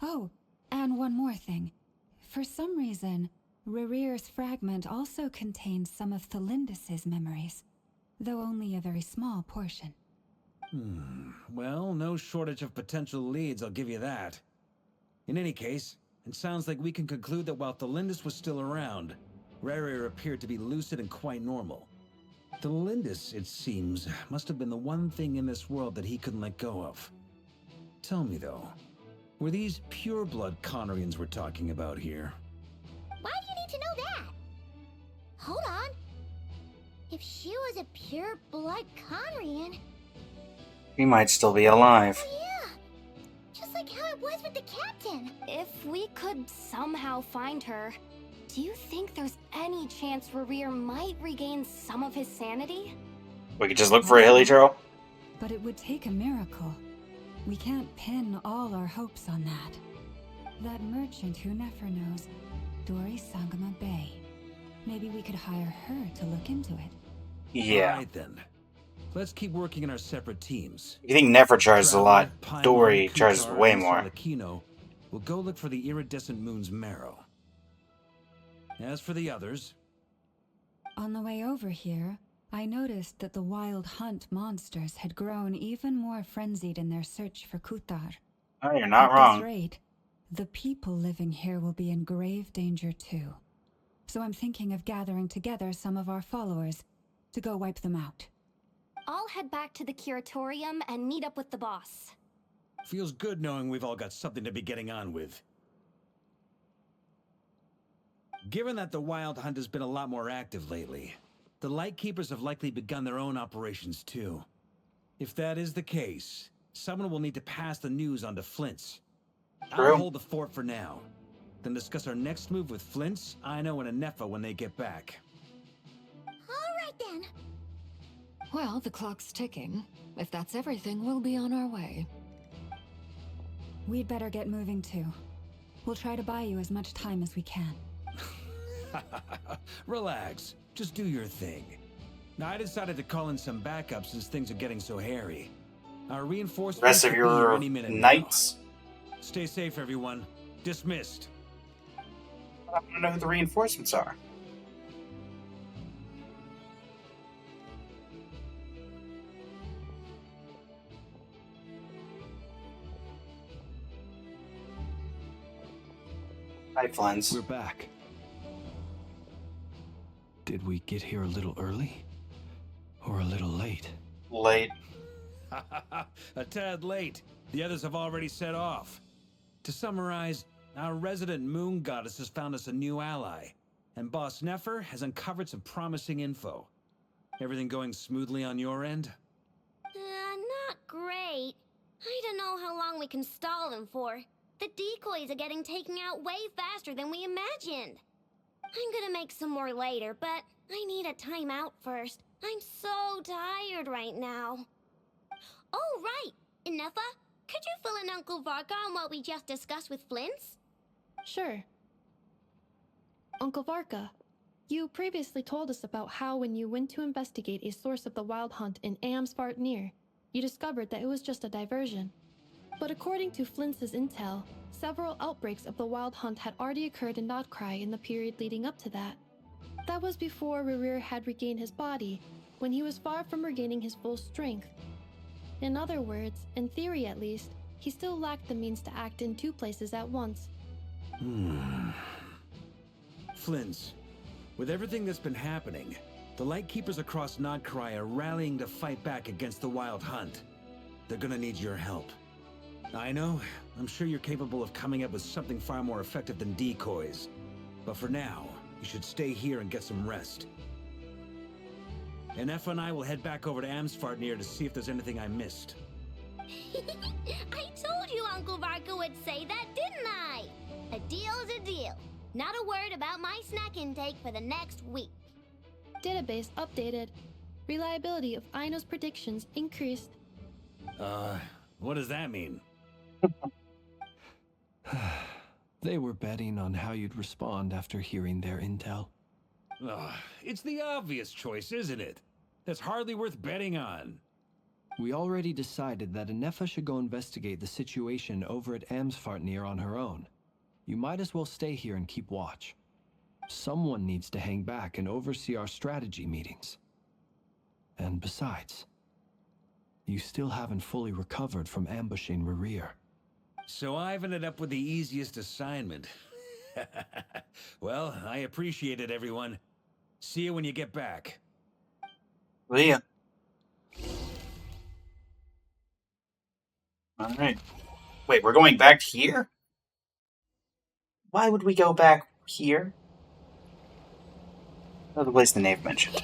Oh, and one more thing. For some reason, Rerir's fragment also contains some of Tholindis' memories, though only a very small portion. Well, no shortage of potential leads, I'll give you that. In any case, it sounds like we can conclude that while Tholindis was still around, Rerir appeared to be lucid and quite normal. Tholindis, it seems, must have been the one thing in this world that he couldn't let go of. Tell me though, were these pure-blood Conrians we're talking about here? Why do you need to know that? Hold on. If she was a pure-blood Conrian... He might still be alive. Oh yeah! Just like how it was with the captain. If we could somehow find her, do you think there's any chance Rerir might regain some of his sanity? We could just look for a hilly trail. But it would take a miracle. We can't pin all our hopes on that. That merchant who never knows, Dori Sangama Bay. Maybe we could hire her to look into it. Yeah. Alright then. Let's keep working in our separate teams. You think Nefer charges a lot? Paimon, Dory charges Kutar, way and more. Arlecchino will go look for the iridescent moon's marrow. As for the others... On the way over here, I noticed that the wild hunt monsters had grown even more frenzied in their search for Kutar. Oh, you're not At wrong. this rate, the people living here will be in grave danger too. So I'm thinking of gathering together some of our followers to go wipe them out. I'll head back to the curatorium and meet up with the boss. Feels good knowing we've all got something to be getting on with. Given that the Wild Hunt has been a lot more active lately, the Lightkeepers have likely begun their own operations too. If that is the case, someone will need to pass the news on to Flint's. True. I'll hold the fort for now. Then discuss our next move with Flint's, Aino, and Anefa when they get back. Alright then. Well, the clock's ticking. If that's everything, we'll be on our way. We'd better get moving too. We'll try to buy you as much time as we can. Relax. Just do your thing. Now, I decided to call in some backup since things are getting so hairy. Our reinforcements Rest of will be here your any minute now. knights. Stay safe, everyone. Dismissed. I want to know who the reinforcements are. Hi, Flens. We're back. Did we get here a little early? Or a little late? Late. A tad late. The others have already set off. To summarize, our resident moon goddess has found us a new ally, and Boss Nefer has uncovered some promising info. Everything going smoothly on your end? Not great. I don't know how long we can stall them for. The decoys are getting taken out way faster than we imagined. I'm gonna make some more later, but I need a timeout first. I'm so tired right now. Oh, right! Inefa, could you fill in Uncle Varka on what we just discussed with Flint's? Sure. Uncle Varka, you previously told us about how when you went to investigate a source of the Wild Hunt in Amsvartnir, you discovered that it was just a diversion. But according to Flint's intel, several outbreaks of the Wild Hunt had already occurred in Nod Krai in the period leading up to that. That was before Rerir had regained his body, when he was far from regaining his full strength. In other words, in theory at least, he still lacked the means to act in two places at once. Flint's, with everything that's been happening, the Lightkeepers across Nod Krai are rallying to fight back against the Wild Hunt. They're gonna need your help. I know, I'm sure you're capable of coming up with something far more effective than decoys. But for now, you should stay here and get some rest. And Efa and I will head back over to Amsvartnir to see if there's anything I missed. I told you Uncle Varka would say that, didn't I? A deal's a deal. Not a word about my snack intake for the next week. Database updated. Reliability of Aino's predictions increased. What does that mean? They were betting on how you'd respond after hearing their intel. It's the obvious choice, isn't it? That's hardly worth betting on. We already decided that Anefa should go investigate the situation over at Amsvartnir on her own. You might as well stay here and keep watch. Someone needs to hang back and oversee our strategy meetings. And besides, you still haven't fully recovered from ambushing Rerir. So I've ended up with the easiest assignment. Well, I appreciate it, everyone. See you when you get back. See ya. Alright. Wait, we're going back here? Why would we go back here? Oh, the place the knave mentioned.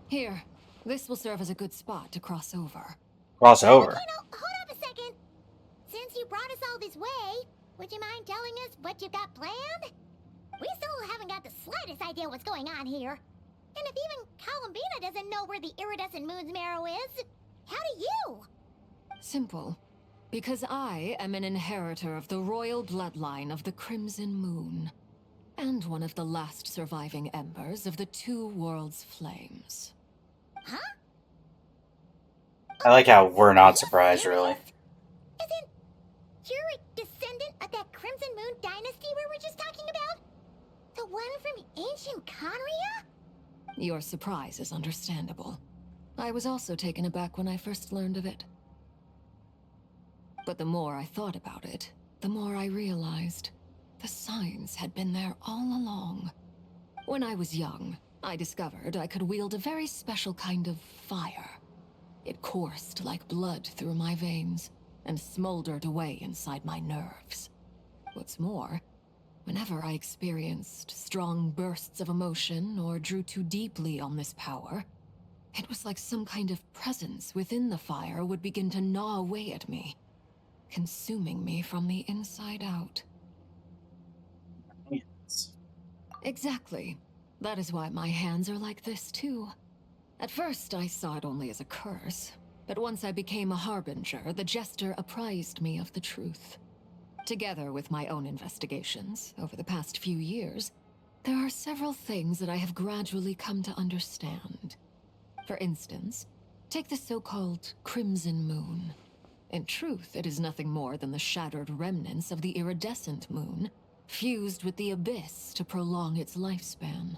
Here, this will serve as a good spot to cross over. Cross over? You know, hold up a second. Since you brought us all this way, would you mind telling us what you got planned? We still haven't got the slightest idea what's going on here. And if even Columbina doesn't know where the iridescent moon's marrow is, how do you? Simple. Because I am an inheritor of the royal bloodline of the Crimson Moon. And one of the last surviving embers of the Two Worlds' flames. Huh? I like how we're not surprised, really. Isn't you're a descendant of that Crimson Moon dynasty we were just talking about? The one from ancient Conria? Your surprise is understandable. I was also taken aback when I first learned of it. But the more I thought about it, the more I realized the signs had been there all along. When I was young, I discovered I could wield a very special kind of fire. It coursed like blood through my veins and smoldered away inside my nerves. What's more, Whenever I experienced strong bursts of emotion or drew too deeply on this power, it was like some kind of presence within the fire would begin to gnaw away at me, consuming me from the inside out. Exactly. That is why my hands are like this too. At first, I saw it only as a curse, but once I became a harbinger, the jester apprised me of the truth. Together with my own investigations over the past few years, there are several things that I have gradually come to understand. For instance, take the so-called Crimson Moon. In truth, it is nothing more than the shattered remnants of the iridescent moon, fused with the abyss to prolong its lifespan.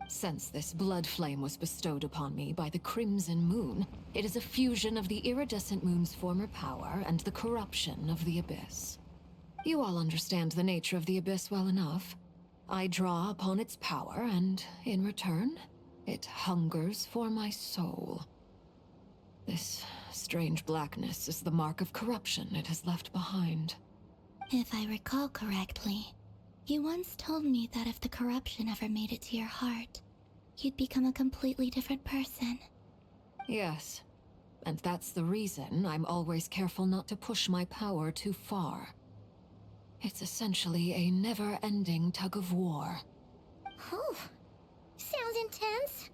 Since this blood flame was bestowed upon me by the Crimson Moon, it is a fusion of the iridescent moon's former power and the corruption of the abyss. You all understand the nature of the abyss well enough. I draw upon its power, and in return, it hungers for my soul. This strange blackness is the mark of corruption it has left behind. If I recall correctly, you once told me that if the corruption ever made it to your heart, you'd become a completely different person. Yes, and that's the reason I'm always careful not to push my power too far. It's essentially a never-ending tug-of-war. Oh, sounds intense.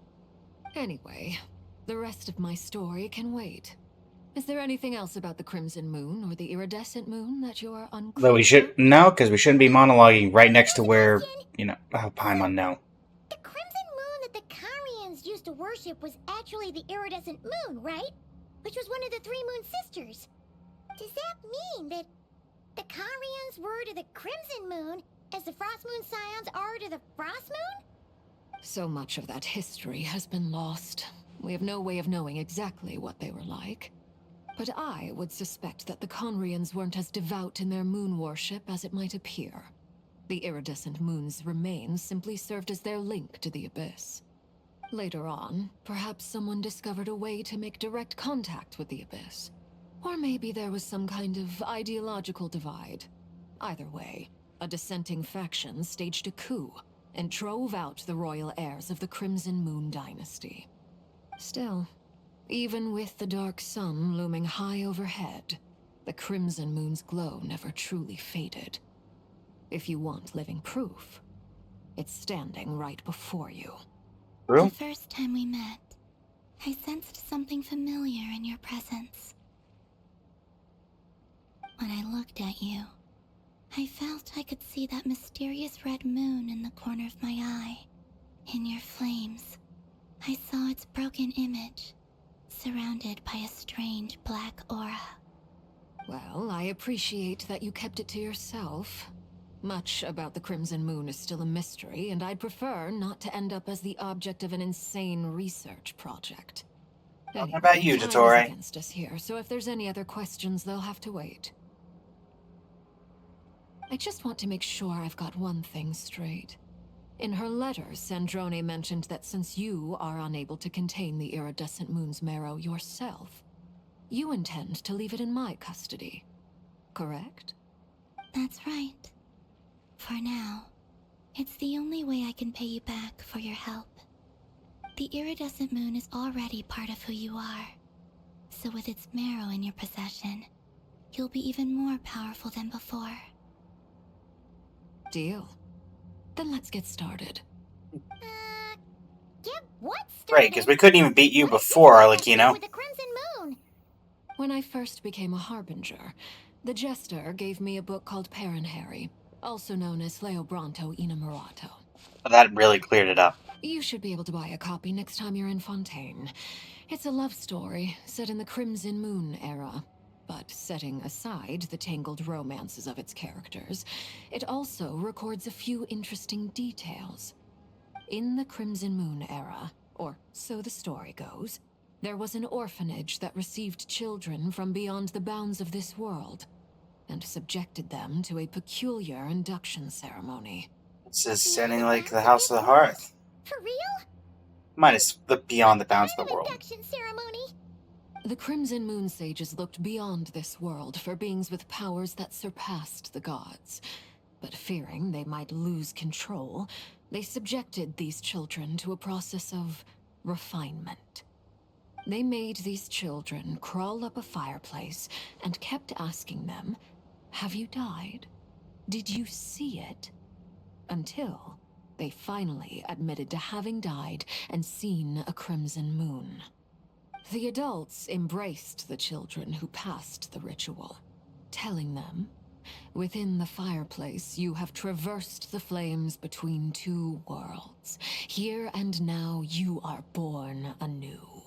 Anyway, the rest of my story can wait. Is there anything else about the Crimson Moon or the Iridescent Moon that you're unclear? Though we should... No, because we shouldn't be monologuing right next to where, oh, Paimon, no. The Crimson Moon that the Karians used to worship was actually the Iridescent Moon, right? Which was one of the three Moon Sisters. Does that mean that the Karians were to the Crimson Moon as the Frost Moon Scions are to the Frost Moon? So much of that history has been lost. We have no way of knowing exactly what they were like. But I would suspect that the Conrians weren't as devout in their moon worship as it might appear. The iridescent moon's remains simply served as their link to the abyss. Later on, perhaps someone discovered a way to make direct contact with the abyss. Or maybe there was some kind of ideological divide. Either way, a dissenting faction staged a coup and drove out the royal heirs of the Crimson Moon dynasty. Still, even with the dark sun looming high overhead, the Crimson Moon's glow never truly faded. If you want living proof, it's standing right before you. The first time we met, I sensed something familiar in your presence. When I looked at you, I felt I could see that mysterious red moon in the corner of my eye. In your flames, I saw its broken image, surrounded by a strange black aura. Well, I appreciate that you kept it to yourself. Much about the Crimson Moon is still a mystery, and I'd prefer not to end up as the object of an insane research project. Anyway, what about you, time Dottore? is against us here, so if there's any other questions, they'll have to wait. I just want to make sure I've got one thing straight. In her letters, Sandrone mentioned that since you are unable to contain the iridescent moon's marrow yourself, you intend to leave it in my custody. Correct? That's right. For now, it's the only way I can pay you back for your help. The iridescent moon is already part of who you are. So with its marrow in your possession, you'll be even more powerful than before. Deal. Then let's get started. Get what started? Right, because we couldn't even beat you before, like, you know. With the Crimson Moon. When I first became a harbinger, the jester gave me a book called Paranhari, also known as Leobranto Innamorato. That really cleared it up. You should be able to buy a copy next time you're in Fontaine. It's a love story set in the Crimson Moon era. But setting aside the tangled romances of its characters, it also records a few interesting details. In the Crimson Moon era, or so the story goes, there was an orphanage that received children from beyond the bounds of this world, and subjected them to a peculiar induction ceremony. This is sounding like the House of the Hearth. For real? Minus the beyond the bounds of the world. Induction ceremony? The Crimson Moon sages looked beyond this world for beings with powers that surpassed the gods. but fearing they might lose control, they subjected these children to a process of refinement. They made these children crawl up a fireplace and kept asking them, "Have you died? Did you see it?" Until they finally admitted to having died and seen a crimson moon. The adults embraced the children who passed the ritual, telling them, "Within the fireplace, you have traversed the flames between two worlds. Here and now, you are born anew."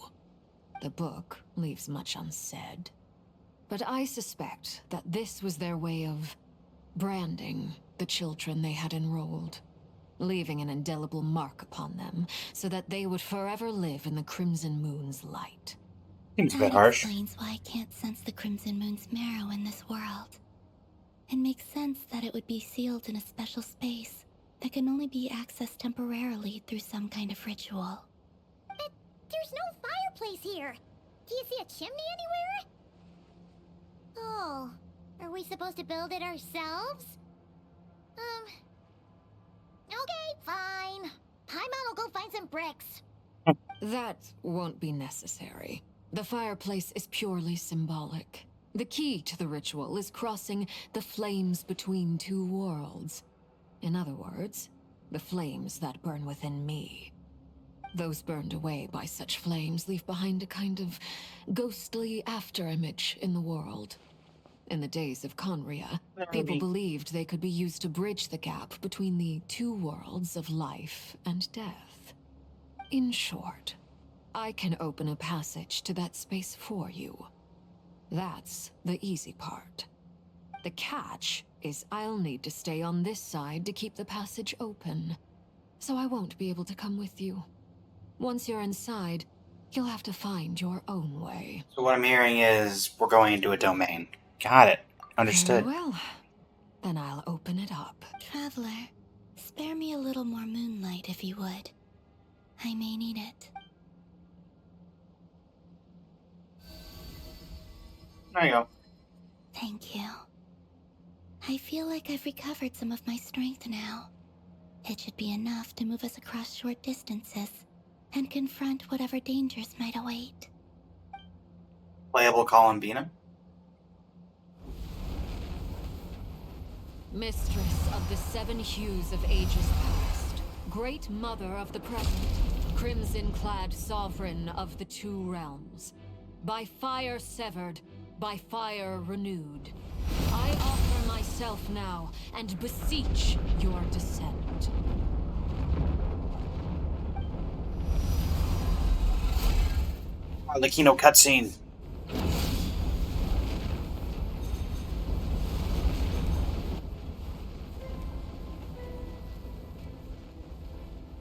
The book leaves much unsaid, but I suspect that this was their way of branding the children they had enrolled, leaving an indelible mark upon them so that they would forever live in the Crimson Moon's light. Seems a bit That harsh. explains why I can't sense the Crimson Moon's marrow in this world. It makes sense that it would be sealed in a special space that can only be accessed temporarily through some kind of ritual. But there's no fireplace here. Do you see a chimney anywhere? Oh, are we supposed to build it ourselves? Okay, fine. Paimon will go find some bricks. That won't be necessary. The fireplace is purely symbolic. The key to the ritual is crossing the flames between two worlds. In other words, the flames that burn within me. Those burned away by such flames leave behind a kind of ghostly afterimage in the world. In the days of Conria, people believed they could be used to bridge the gap between the two worlds of life and death. In short, I can open a passage to that space for you. That's the easy part. The catch is I'll need to stay on this side to keep the passage open, so I won't be able to come with you. Once you're inside, you'll have to find your own way. So what I'm hearing is we're going into a domain. Got it. Understood. Very well. Then I'll open it up. Traveler, spare me a little more moonlight if you would. I may need it. There you go. Thank you. I feel like I've recovered some of my strength now. It should be enough to move us across short distances and confront whatever dangers might await. Playable Columbina. Mistress of the seven hues of ages past, great mother of the present, crimson-clad sovereign of the two realms, by fire severed, by fire renewed, I offer myself now and beseech your descent. The Kino cutscene.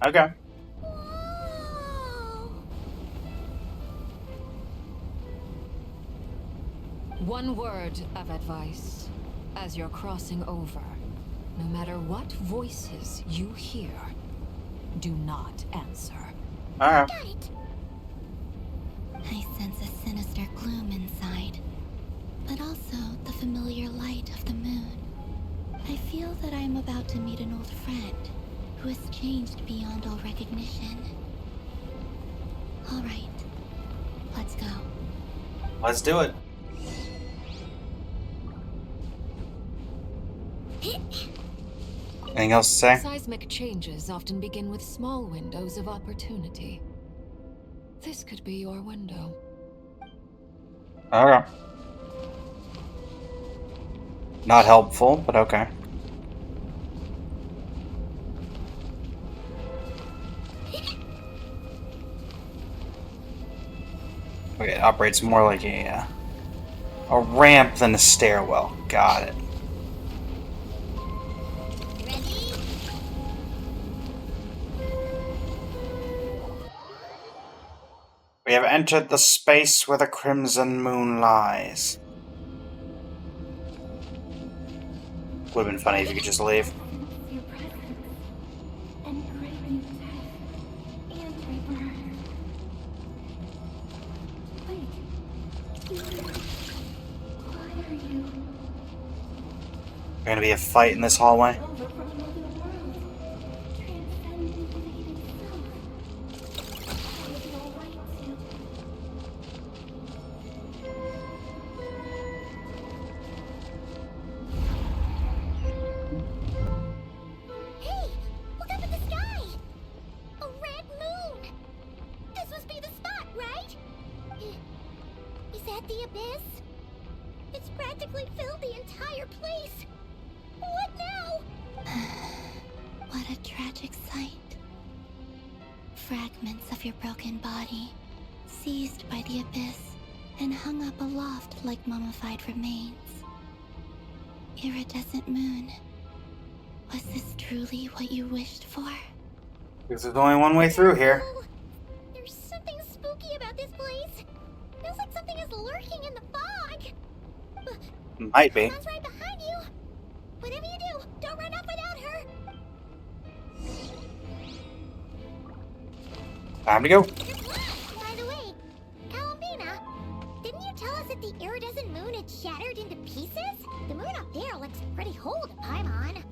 Okay. One word of advice. As you're crossing over, no matter what voices you hear, do not answer. Alright. I sense a sinister gloom inside, but also the familiar light of the moon. I feel that I am about to meet an old friend who has changed beyond all recognition. All right, let's go. Let's do it. Anything else to say? Seismic changes often begin with small windows of opportunity. This could be your window. Okay. Not helpful, but okay. Okay, it operates more like a ramp than a stairwell. Got it. We have entered the space where the crimson moon lies. Would have been funny if you could just leave. Your presence and craving death and rebirth. Wait. Why are you? Gonna be a fight in this hallway. Hey, look up at the sky! A red moon! This must be the spot, right? Is that the abyss? It's practically filled the entire place. What now? What a tragic sight. Fragments of your broken body, seized by the abyss, and hung up aloft like mummified remains. Iridescent moon. Was this truly what you wished for? Because there's only one way through here. There's something spooky about this place. Feels like something is lurking in the fog. Might be. Mom's right behind you. Whatever you do, don't run off without her. Time to go. By the way, Columbina, didn't you tell us that the iridescent moon had shattered into pieces? The moon up there looks pretty whole to Paimon.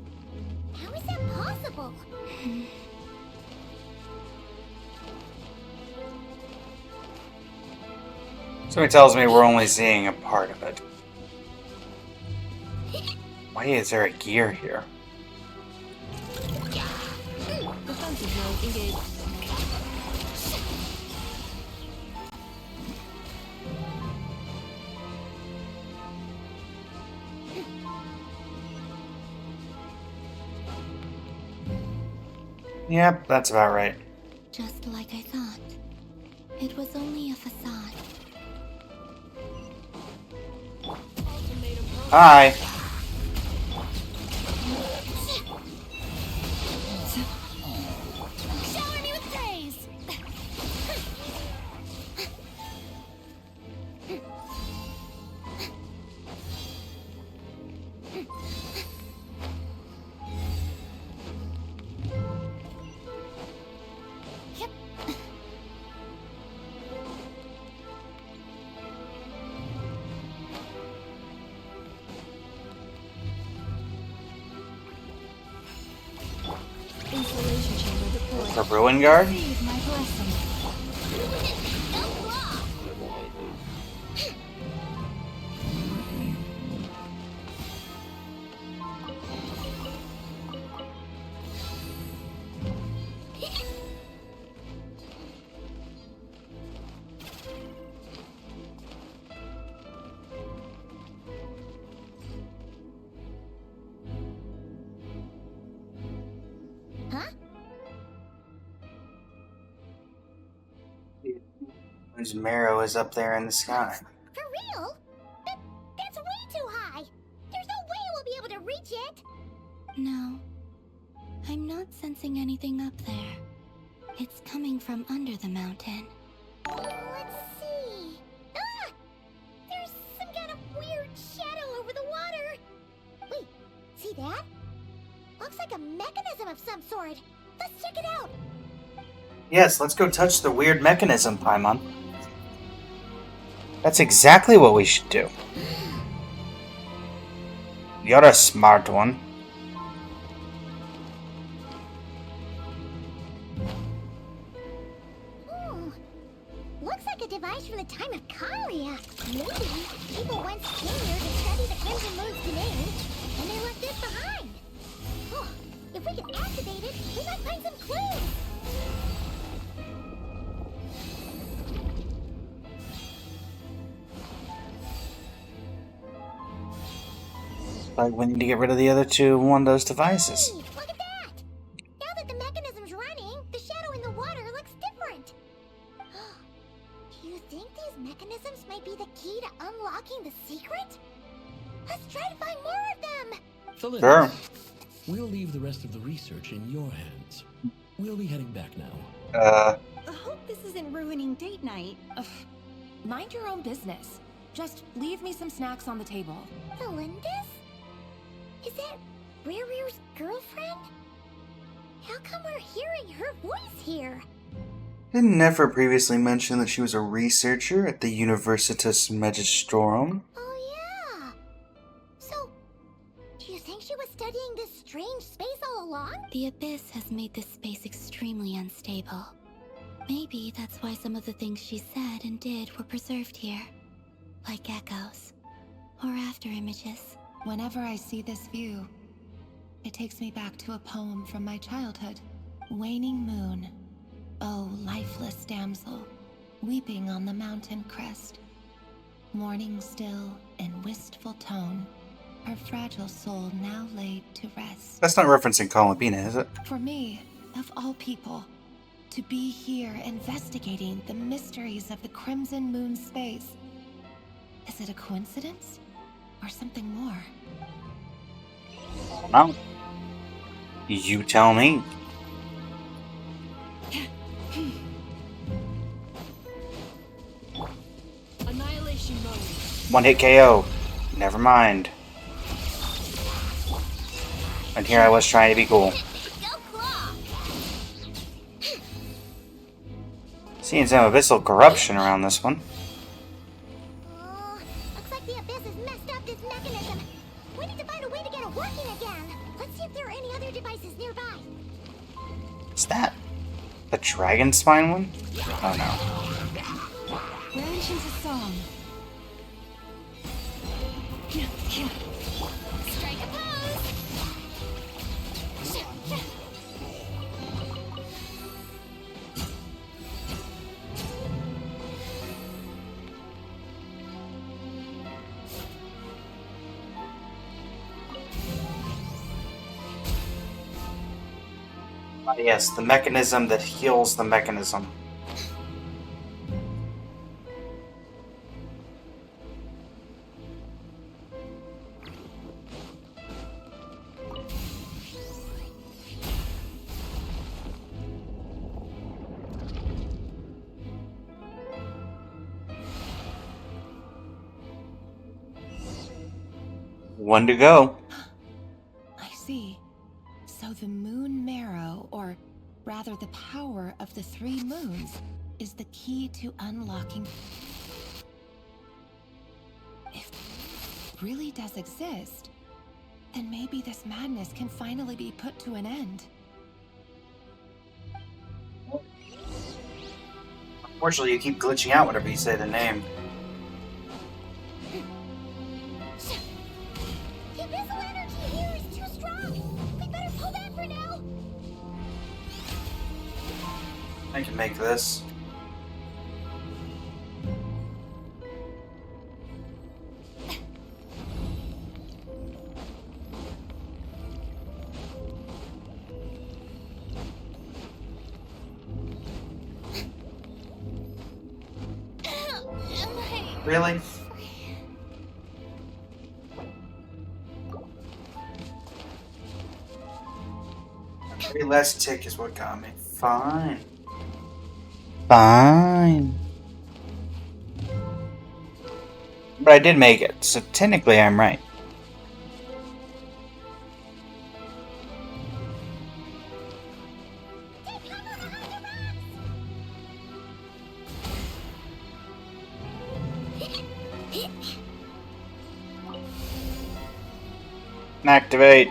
How is that possible? Somebody tells me we're only seeing a part of it. Why is there a gear here? Defensive mode engaged. Yep, that's about right. Just like I thought. It was only a facade. Hi. Shower me with praise. Yep. Installation chamber deployed. The Ruin Guard? Receive my blessing. Huh? Whose marrow is up there in the sky? For real? That's way too high. There's no way we'll be able to reach it. No. I'm not sensing anything up there. It's coming from under the mountain. Let's see. Ah! There's some kind of weird shadow over the water. Wait, see that? Looks like a mechanism of some sort. Let's check it out. Yes, let's go touch the weird mechanism, Paimon. That's exactly what we should do. You're a smart one. Looks like a device from the time of Kalia. Maybe people once came here to study the Crimson Moon's domain, and they left this behind. Oh, if we can activate it, we might find some clues. Like we need to get rid of the other two one of those devices. Hey, look at that! Now that the mechanism's running, the shadow in the water looks different. Do you think these mechanisms might be the key to unlocking the secret? Let's try to find more of them! Felinda, Sure. we'll leave the rest of the research in your hands. We'll be heading back now. I hope this isn't ruining date night. Ugh. Mind your own business. Just leave me some snacks on the table. Felindis? Is that Rear's girlfriend? How come we're hearing her voice here? Didn't Nefer previously mention that she was a researcher at the Universitas Magistrorum? Oh yeah. So, do you You think she was studying this strange space all along? The Abyss has made this space extremely unstable. Maybe that's why some of the things she said and did were preserved here. Like echoes. Or after images. Whenever I see this view, it takes me back to a poem from my childhood. Waning moon, oh lifeless damsel, weeping on the mountain crest. Mourning still in wistful tone, her fragile soul now laid to rest. That's not referencing Columbina, is it? For me, of all people, to be here investigating the mysteries of the Crimson Moon space. Is it a coincidence? Or something more? No. You tell me. Annihilation mode. One hit KO. Never mind. And here I was trying to be cool. Seeing some abyssal corruption around this one. Looks like the Abyss has messed up this mechanism. We need to find a way to get it working again. Let's see if there are any other devices nearby. Is that the dragon spine one? Oh no. Genshin's a song. Strike a pose! Yes, the mechanism that heals the mechanism. One to go. I see. So the moon marrow, or rather the power of the 3 moons, is the key to unlocking. If it really does exist, then maybe this madness can finally be put to an end. Unfortunately, you keep glitching out whenever you say the name. The abyssal energy here is too strong. We better pull back for now. I can make this. Really? 3 less tick is what got me. Fine. Fine. But I did make it, so technically I'm right. Activate.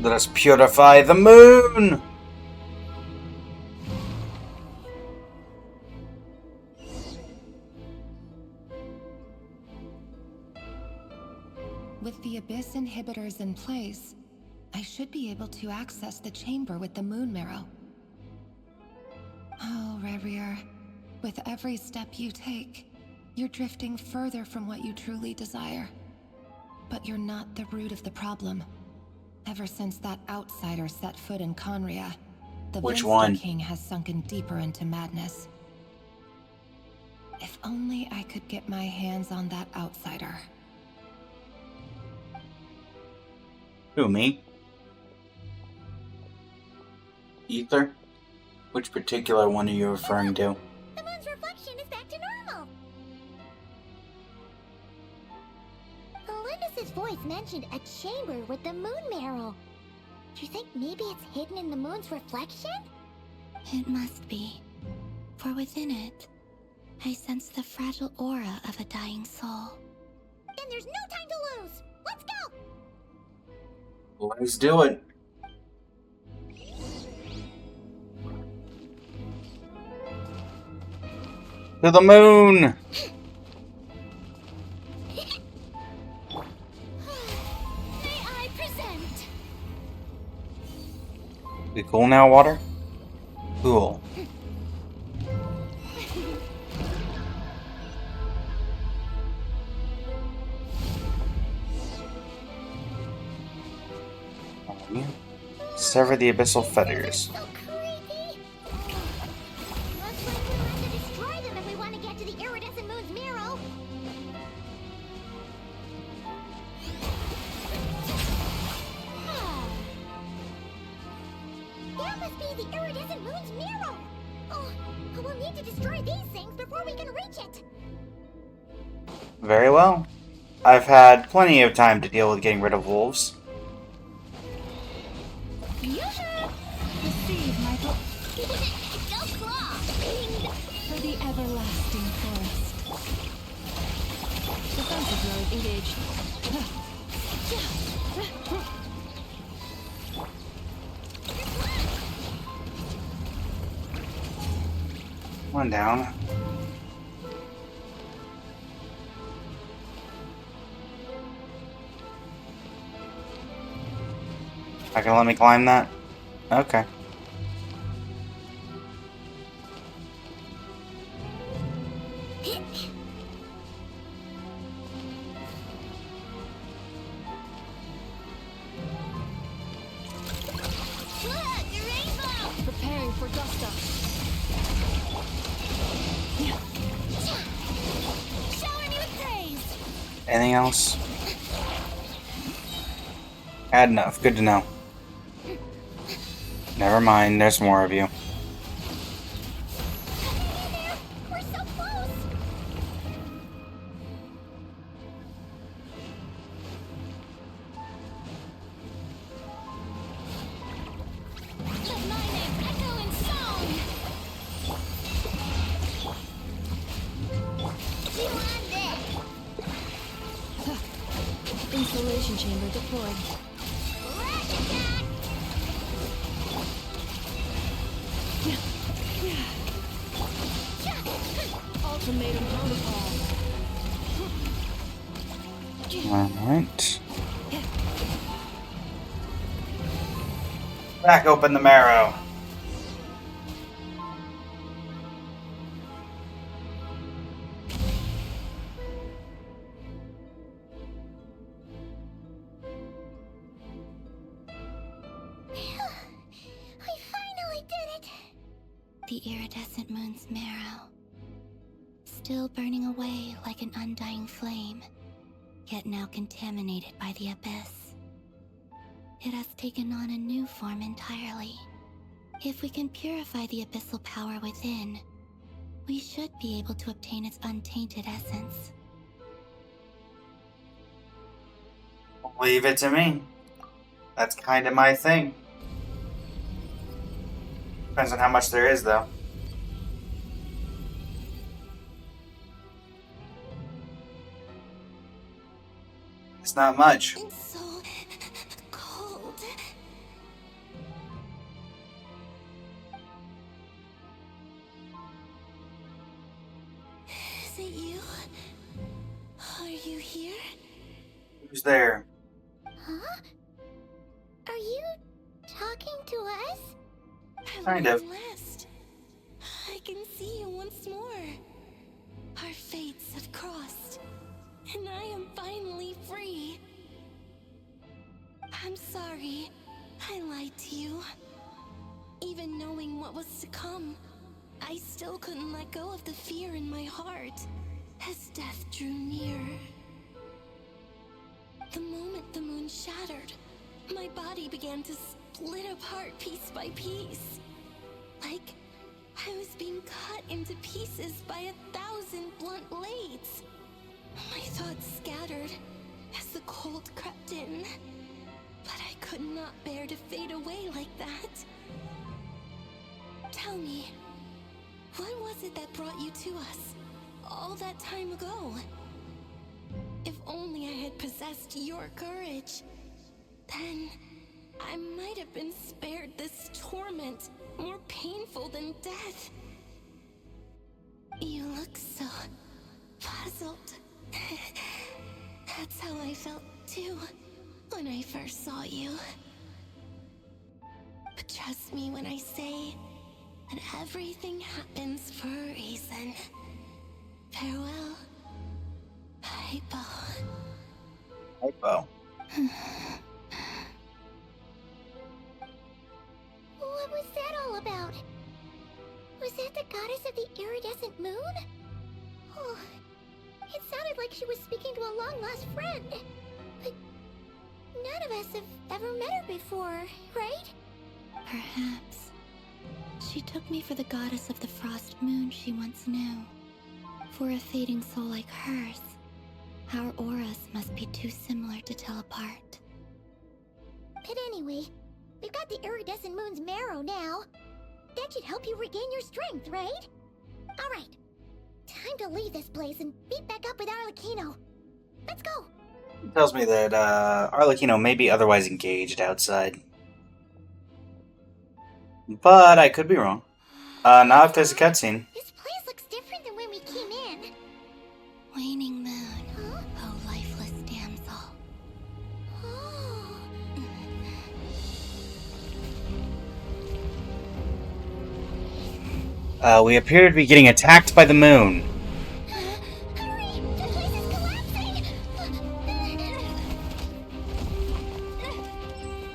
Let us purify the moon! With the Abyss inhibitors in place, I should be able to access the chamber with the moon marrow. Oh, Rerir, with every step you take, you're drifting further from what you truly desire. But you're not the root of the problem. Ever since that outsider set foot in Conria, the Vinster King has sunken deeper into madness. If only I could get my hands on that outsider. Who, me? Ether? Which particular one are you referring to? The moon's reflection is back to normal. Olympus's voice mentioned a chamber with the moon marrow. Do you think maybe it's hidden in the moon's reflection? It must be. For within it, I sense the fragile aura of a dying soul. Then there's no time to lose. Let's go. Let's do it. To the moon! May I present? We cool now, water? Cool. Sever the abyssal fetters. So creepy. Looks like we'll have to destroy them if we want to get to the iridescent moon's mirror. That must be the iridescent moon's mirror. Oh, we'll need to destroy these things before we can reach it. Very well. I've had plenty of time to deal with getting rid of wolves. Receive my Go claw. for the everlasting forest. Defensive mode engaged. One down. Not gonna let me climb that? Okay. Look, the rainbow. Preparing for dust up. Shower me with praise. Anything else? Had enough. Good to know. Never mind, there's more of you. We're so close. Let my name echo in song. You on there? Insulation chamber deployed. Ultimatum protocol. Alright. Back open the marrow. We finally did it. The iridescent moon's marrow. Still burning away like an undying flame, yet now contaminated by the abyss. It has taken on a new form entirely. If we can purify the abyssal power within, we should be able to obtain its untainted essence. Leave it to me. That's kind of my thing. Depends on how much there is, though. It's not much. It's so cold. Is it you? Are you here? Who's there? Huh? Are you talking to us? Kind of. Last. I can see you once more. Our fates have crossed, and I am finally free. I'm sorry. I lied to you. Even knowing what was to come, I still couldn't let go of the fear in my heart as death drew near. The moment the moon shattered, my body began to split apart piece by piece. Like I was being cut into pieces by 1,000 blunt blades. My thoughts scattered as the cold crept in, but I could not bear to fade away like that. Tell me, what was it that brought you to us? all that time ago. If only I had possessed your courage, then I might have been spared this torment more painful than death. You look so puzzled. That's how I felt too when I first saw you. But trust me when I say that everything happens for a reason. Farewell, Hypo. Hypo. What was that all about? Was that the goddess of the iridescent moon? Oh, it sounded like she was speaking to a long-lost friend. But none of us have ever met her before, right? Perhaps. She took me for the goddess of the frost moon she once knew. For a fading soul like hers, our auras must be too similar to tell apart. But anyway, we've got the iridescent moon's marrow now. That should help you regain your strength, right? Alright, time to leave this place and meet back up with Arlecchino. Let's go! It tells me that Arlecchino may be otherwise engaged outside. But I could be wrong. Now if there's a cutscene. This place looks different than when we came in. Waning moon, oh lifeless damsel. We appear to be getting attacked by the moon. Hurry! The place is collapsing!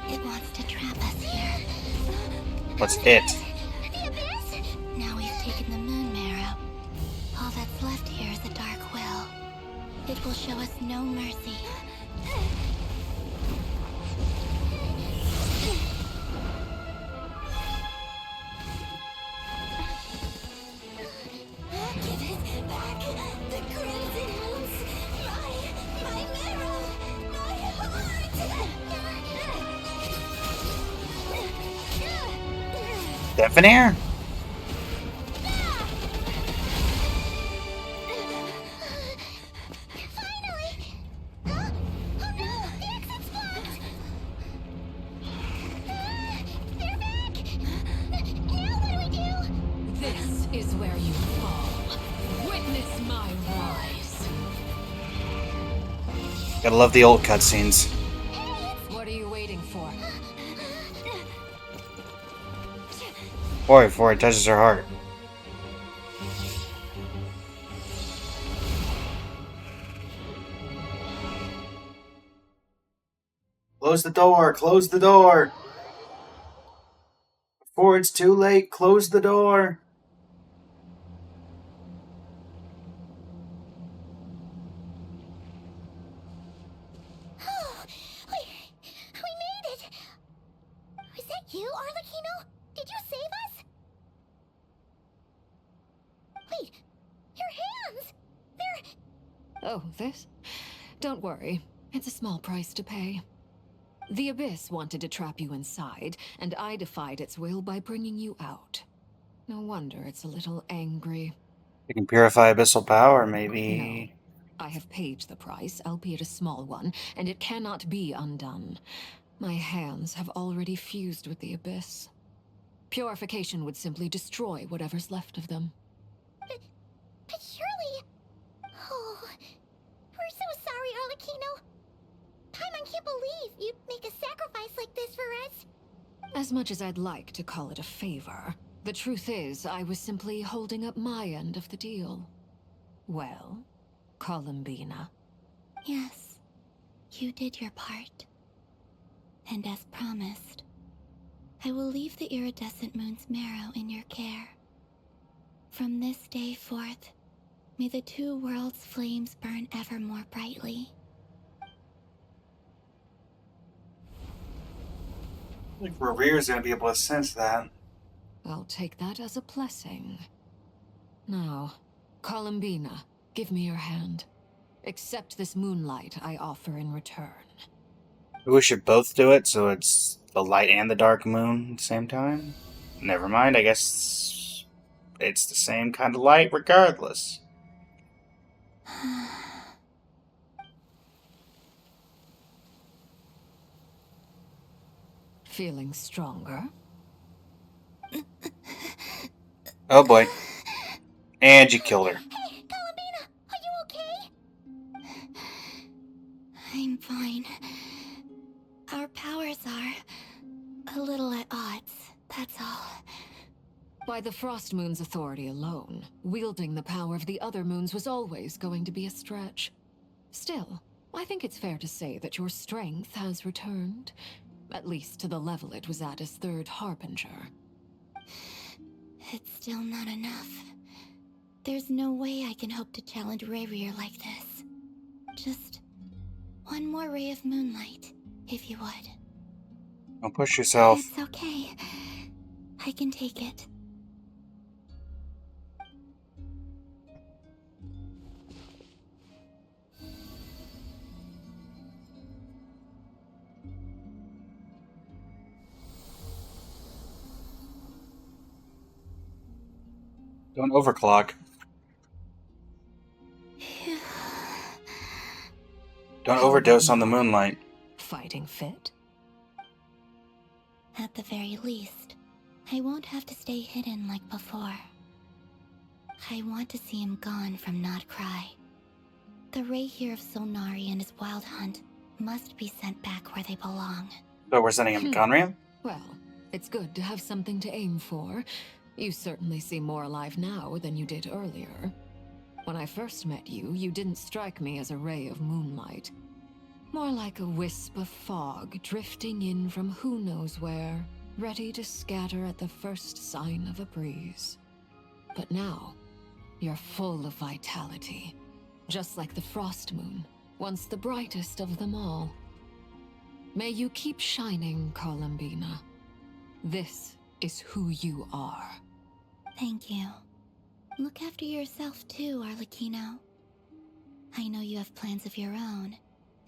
It wants to trap us here. What's it? The abyss? Now we've taken the moon marrow. All that's left here is a dark will. It will show us no mercy. Give it back! The crimson moons! My marrow! My heart! Definir? Finally! Oh no! The exit's blocked! They're back! Now what do we do? This is where you fall. Witness my rise. Gotta love the old cutscenes. What are you waiting for? Boy, before it touches her heart. Close the door! Close the door! Before it's too late, close the door! We made it! Was that you, Arlecchino? Did you save us? Wait, your hands! They're... Oh, this? Don't worry. It's a small price to pay. The Abyss wanted to trap you inside, and I defied its will by bringing you out. No wonder it's a little angry. You can purify abyssal power, maybe. No. I have paid the price, albeit a small one, and it cannot be undone. My hands have already fused with the Abyss. Purification would simply destroy whatever's left of them. But surely... Oh... We're so sorry, Arlecchino. Paimon can't believe you'd make a sacrifice like this for us. As much as I'd like to call it a favor, the truth is I was simply holding up my end of the deal. Well, Columbina. Yes, you did your part. And as promised, I will leave the iridescent moon's marrow in your care. From this day forth, may the two worlds' flames burn ever more brightly. I think Revere's gonna be able to sense that. I'll take that as a blessing. Now, Columbina, give me your hand. Accept this moonlight I offer in return. We should both do it, so it's the light and the dark moon at the same time? Never mind, I guess it's the same kind of light regardless. Feeling stronger? Oh boy. And you killed her. Hey, Columbina, are you okay? I'm fine. Our powers are a little at odds, that's all. By the Frost Moon's authority alone, wielding the power of the other moons was always going to be a stretch. Still, I think it's fair to say that your strength has returned, at least to the level it was at as Third Harbinger. It's still not enough. There's no way I can hope to challenge Rayrear like this. Just one more ray of moonlight, if you would. Don't push yourself. It's okay. I can take it. Don't overclock. Don't overdose on the moonlight. Fighting fit? At the very least, I won't have to stay hidden like before. I want to see him gone from Nod Krai. The ray here of Solnari and his wild hunt must be sent back where they belong. So we're sending him to Conria? Well, it's good to have something to aim for. You certainly seem more alive now than you did earlier. When I first met you, you didn't strike me as a ray of moonlight. More like a wisp of fog drifting in from who knows where, ready to scatter at the first sign of a breeze. But now, you're full of vitality. Just like the Frost Moon, once the brightest of them all. May you keep shining, Columbina. This is who you are. Thank you. Look after yourself too, Arlecchino. I know you have plans of your own,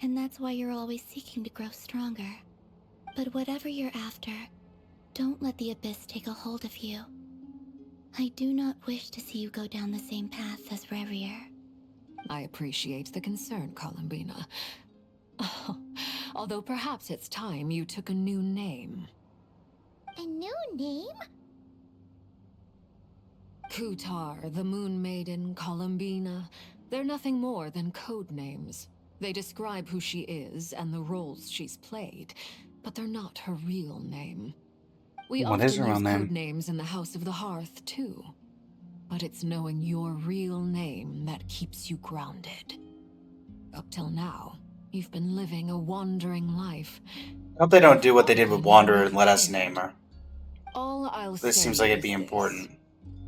and that's why you're always seeking to grow stronger. But whatever you're after, don't let the Abyss take a hold of you. I do not wish to see you go down the same path as Rayrear. I appreciate the concern, Columbina. Although perhaps it's time you took a new name. A new name? Kutar, the Moon Maiden, Columbina. They're nothing more than code names. They describe who she is and the roles she's played, but they're not her real name. We What often is her real use name? code names in the House of the Hearth, too. But it's knowing your real name that keeps you grounded. Up till now, you've been living a wandering life. I hope they don't do what they did with Wanderer and let us name her. All I'll This say seems like it'd is be this. important.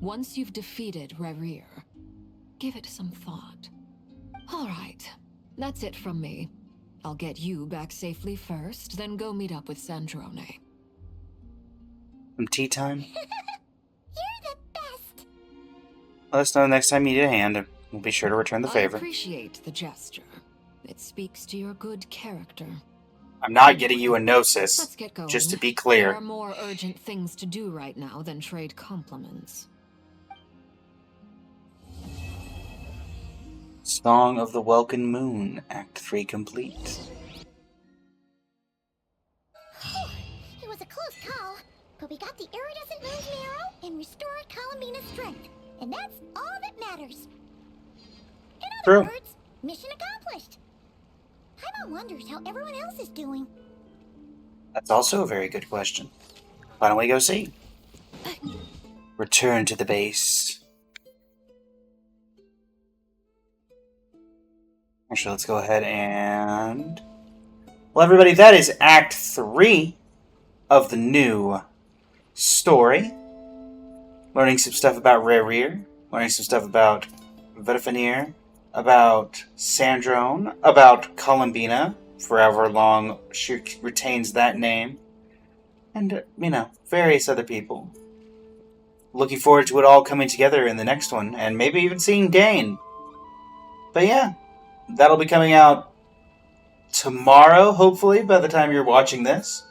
Once you've defeated Rayrear, give it some thought. All right, that's it from me. I'll get you back safely first, then go meet up with Sandrone. Some tea time? You're the best! Let us know next time you need a hand, and we'll be sure to return the favor. I appreciate the gesture. It speaks to your good character. I'm not getting you a Let's gnosis, get going. just to be There clear. are more urgent things to do right now than trade compliments. Song of the Welkin Moon, Act 3 complete. It was a close call, but we got the iridescent moon's marrow and restored Columbina's strength, and that's all that matters. In other True. words, mission accomplished. Paimon wonders how everyone else is doing. That's also a very good question. Why don't we go see? Return to the base. Actually, let's go ahead and... Well, everybody, that is Act 3 of the new story. Learning some stuff about Rayrear, learning some stuff about Vedifenir, about Sandrone, about Columbina, forever long she retains that name, and, various other people. Looking forward to it all coming together in the next one, and maybe even seeing Dane. But yeah, that'll be coming out tomorrow, hopefully, by the time you're watching this,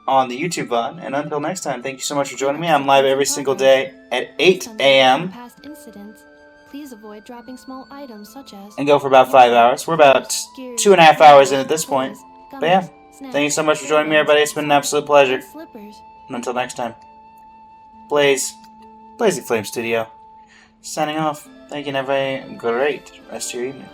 on the YouTube VOD. And until next time, thank you so much for joining me. I'm live every single day at 8 a.m. please avoid dropping small items such as... And go for about 5 hours. We're about 2.5 hours in at this point. But yeah, thank you so much for joining me, everybody. It's been an absolute pleasure. And until next time, Blazing Flame Studio, signing off. Thank you, and have a great rest of your evening.